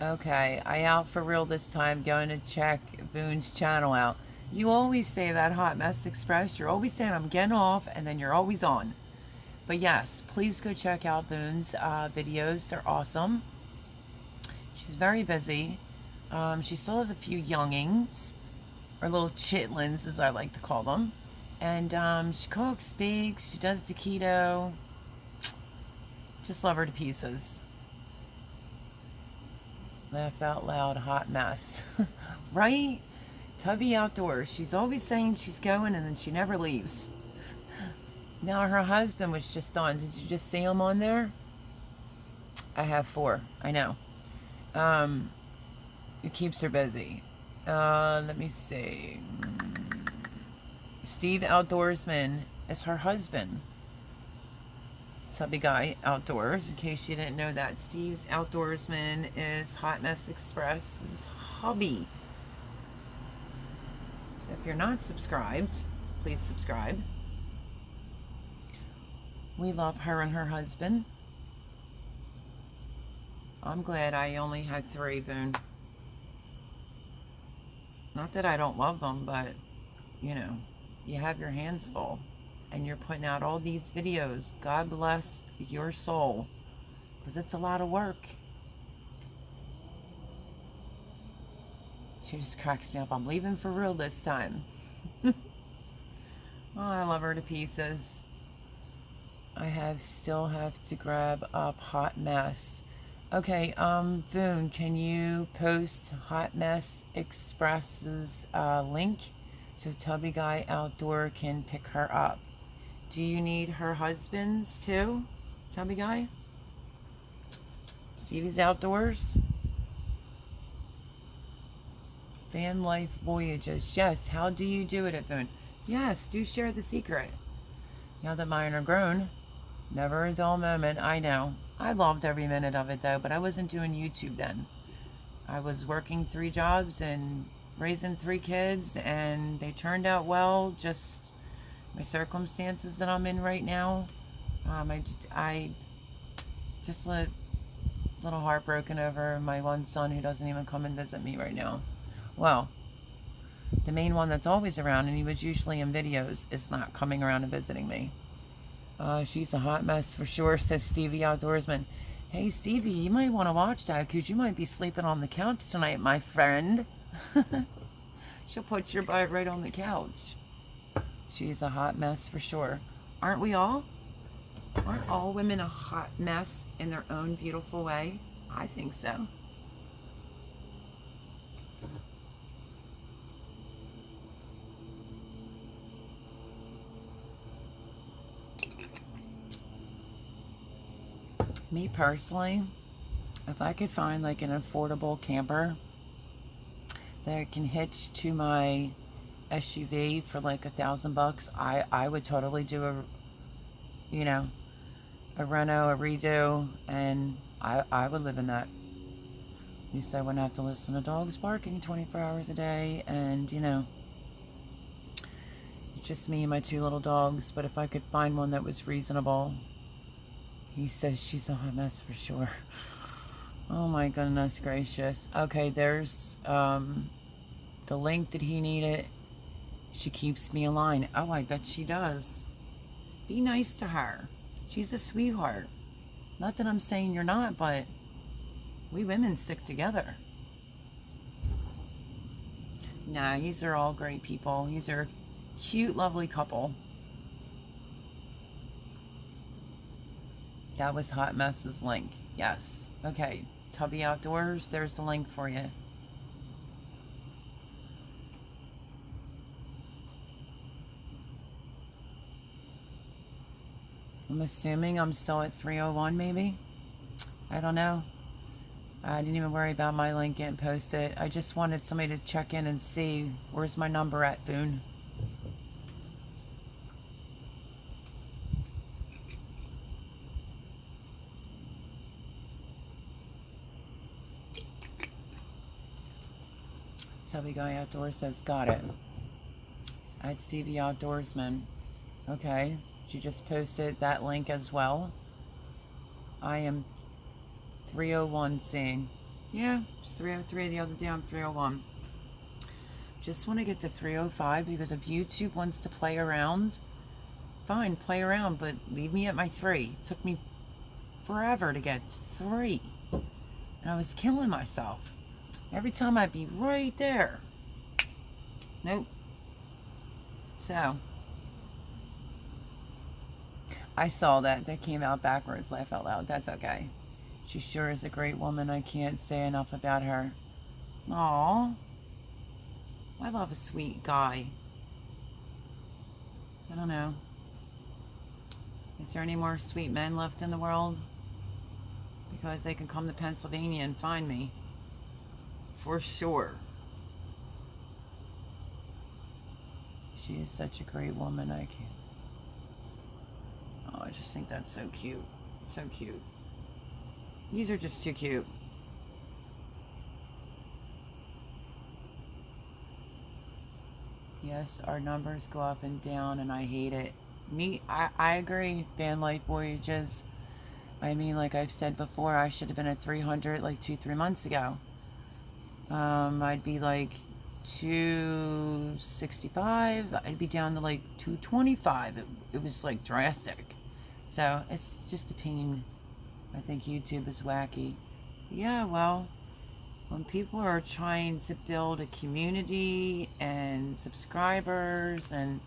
Okay, I out for real this time, going to check Boone's channel out. You always say that, Hot Mess Express. You're always saying I'm getting off, and then you're always on. But yes, please go check out Boone's videos. They're awesome. She's very busy. She still has a few youngings, or little chitlins, as I like to call them. And she cooks, bakes, she does the keto. Just love her to pieces. Laugh out loud, hot mess. Right? Tubby Outdoors. She's always saying she's going and then she never leaves. Now her husband was just on. Did you just see him on there? I have 4. I know. It keeps her busy. Let me see. Steve Outdoorsman is her husband. Tubby Guy Outdoors, in case you didn't know that. Steve's Outdoorsman is Hot Mess Express's hubby. So if you're not subscribed, please subscribe. We love her and her husband. I'm glad I only had 3, Boone. Not that I don't love them, but, you know, you have your hands full. And you're putting out all these videos. God bless your soul. Because it's a lot of work. She just cracks me up. I'm leaving for real this time. Oh, I love her to pieces. I still have to grab up Hot Mess. Okay, Boone, can you post Hot Mess Express's link so Tubby Guy Outdoor can pick her up? Do you need her husband's too, Tubby Guy? Stevie's Outdoors? Van Life Voyages. Yes, how do you do it at Boone? Yes, do share the secret. Now that mine are grown, never a dull moment, I know. I loved every minute of it though, but I wasn't doing YouTube then. I was working 3 jobs and raising 3 kids, and they turned out well, just my circumstances that I'm in right now. I just a little heartbroken over my one son who doesn't even come and visit me right now. Well, the main one that's always around, and he was usually in videos, is not coming around and visiting me. She's a hot mess for sure, says Stevie Outdoorsman. Hey Stevie, you might want to watch that because you might be sleeping on the couch tonight, my friend. She'll put your butt right on the couch. She's a hot mess for sure. Aren't we all? Aren't all women a hot mess in their own beautiful way? I think so. Me personally, if I could find like an affordable camper that I can hitch to my SUV for like $1,000, I would totally do a, you know, a reno, a redo, and I would live in that. At least I wouldn't have to listen to dogs barking 24 hours a day, and you know, it's just me and my 2 little dogs. But if I could find one that was reasonable. He says she's a hot mess for sure. Oh my goodness gracious. Okay, there's the link that he needed. She keeps me in line. Oh, I bet she does. Be nice to her. She's a sweetheart. Not that I'm saying you're not, but we women stick together. Nah, these are all great people. These are a cute, lovely couple. That was Hot Mess's link. Yes. Okay. Tubby Outdoors. There's the link for you. I'm assuming I'm still at 301 maybe. I don't know. I didn't even worry about my link getting posted. I just wanted somebody to check in and see where's my number at, Boone. Tubby Guy Outdoors says, got it. At Stevie Outdoorsman. Okay. She just posted that link as well. I am 301 seeing. Yeah, it's 303 the other day. I'm 301. Just want to get to 305 because if YouTube wants to play around, fine, play around, but leave me at my 3. It took me forever to get to 3. And I was killing myself. Every time I'd be right there. Nope. So, I saw that. That came out backwards. Laugh out loud. That's okay. She sure is a great woman. I can't say enough about her. Aww. I love a sweet guy. I don't know. Is there any more sweet men left in the world? Because they can come to Pennsylvania and find me. For sure. She is such a great woman. I can't. Oh, I just think that's so cute. So cute. These are just too cute. Yes, our numbers go up and down, and I hate it. I agree, Van Life Voyages. I mean, like I've said before, I should have been at 300 like 2-3 months ago. I'd be like 265. I'd be down to like 225. It was like drastic. So it's just a pain. I think YouTube is wacky. Yeah, well, when people are trying to build a community and subscribers, and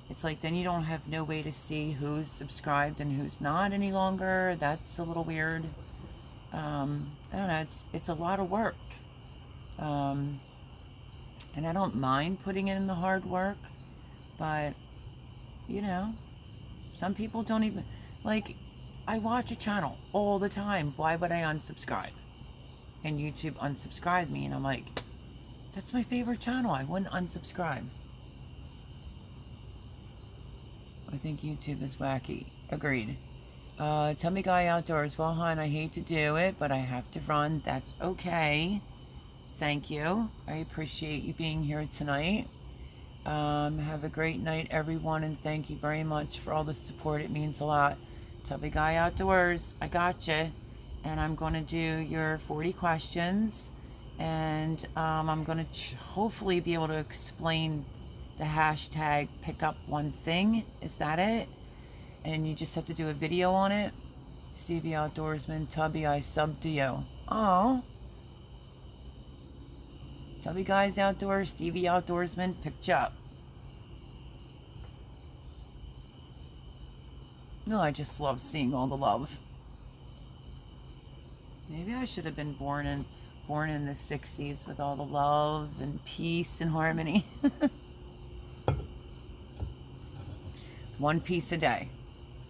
it's like then you don't have no way to see who's subscribed and who's not any longer. That's a little weird. I don't know. It's a lot of work. And I don't mind putting in the hard work, but you know, some people don't even, like, I watch a channel all the time. Why would I unsubscribe? And YouTube unsubscribed me, and I'm like, that's my favorite channel. I wouldn't unsubscribe. I think YouTube is wacky. Agreed. Tummy Guy Outdoors. Well, hon, I hate to do it, but I have to run. That's okay. Thank you. I appreciate you being here tonight. Have a great night, everyone, and thank you very much for all the support. It means a lot. Tubby Guy Outdoors, I got you. And I'm going to do your 40 questions. And I'm going to hopefully be able to explain the hashtag pick up one thing. Is that it? And you just have to do a video on it. Stevie Outdoorsman, Tubby, I subbed to you. Oh. Tubby Guys Outdoors, Stevie Outdoorsman, picked you up. No, I just love seeing all the love. Maybe I should have been born in the 60s with all the love and peace and harmony. One piece a day.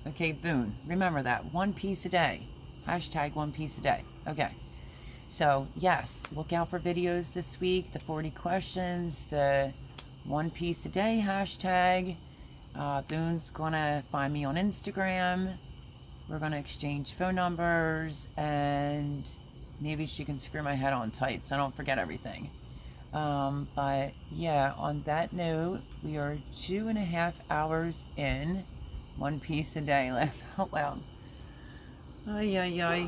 Okay, Boone, remember that. One piece a day. Hashtag one piece a day. Okay. So, yes, look out for videos this week. The 40 questions, the one piece a day hashtag. Boone's going to find me on Instagram. We're going to exchange phone numbers, and maybe she can screw my head on tight so I don't forget everything. But yeah, on that note, we are 2.5 hours in. One piece a day. Laugh out loud. Ay, ay, ay.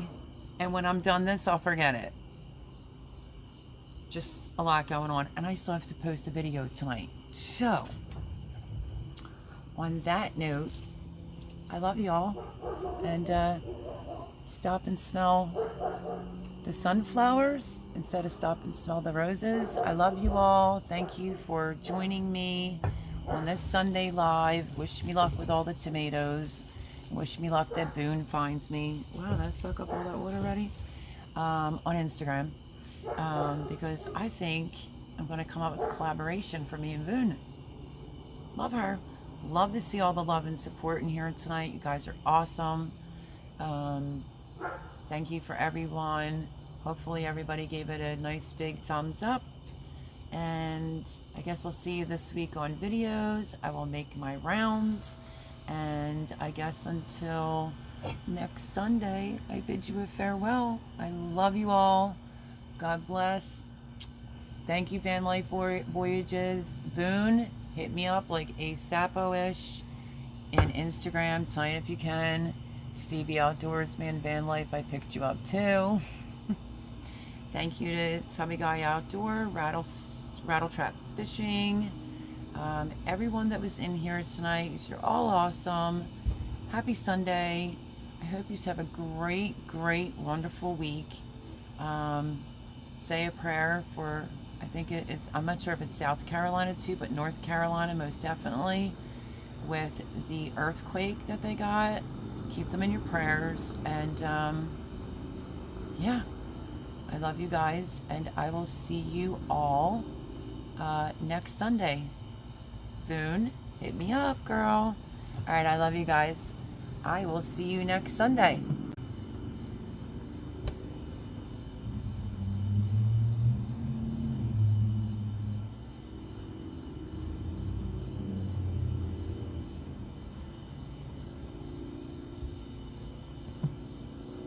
And when I'm done this, I'll forget it. Just a lot going on. And I still have to post a video tonight. So, on that note, I love y'all. And stop and smell the sunflowers instead of stop and smell the roses. I love you all. Thank you for joining me on this Sunday live. Wish me luck with all the tomatoes. Wish me luck that Boone finds me. Wow, that sucked up all that wood already. On Instagram. Because I think I'm going to come up with a collaboration for me and Boone. Love her. Love to see all the love and support in here tonight. You guys are awesome. Thank you for everyone. Hopefully everybody gave it a nice big thumbs up. And I guess I'll see you this week on videos. I will make my rounds. And I guess until next Sunday, I bid you a farewell. I love you all. God bless. Thank you, Van Life Voyages. Boone, hit me up like ASAPO-ish in Instagram. Sign if you can. Stevie Outdoorsman Van Life, I picked you up too. Thank you to Tummy Guy Outdoor, Rattle Trap Fishing. Everyone that was in here tonight, you're all awesome. Happy Sunday. I hope you have a great, great, wonderful week. Say a prayer for, I think it is, I'm not sure if it's South Carolina too, but North Carolina most definitely, with the earthquake that they got. Keep them in your prayers. And yeah, I love you guys, and I will see you all next Sunday. Boone, hit me up, girl. All right, I love you guys. I will see you next Sunday.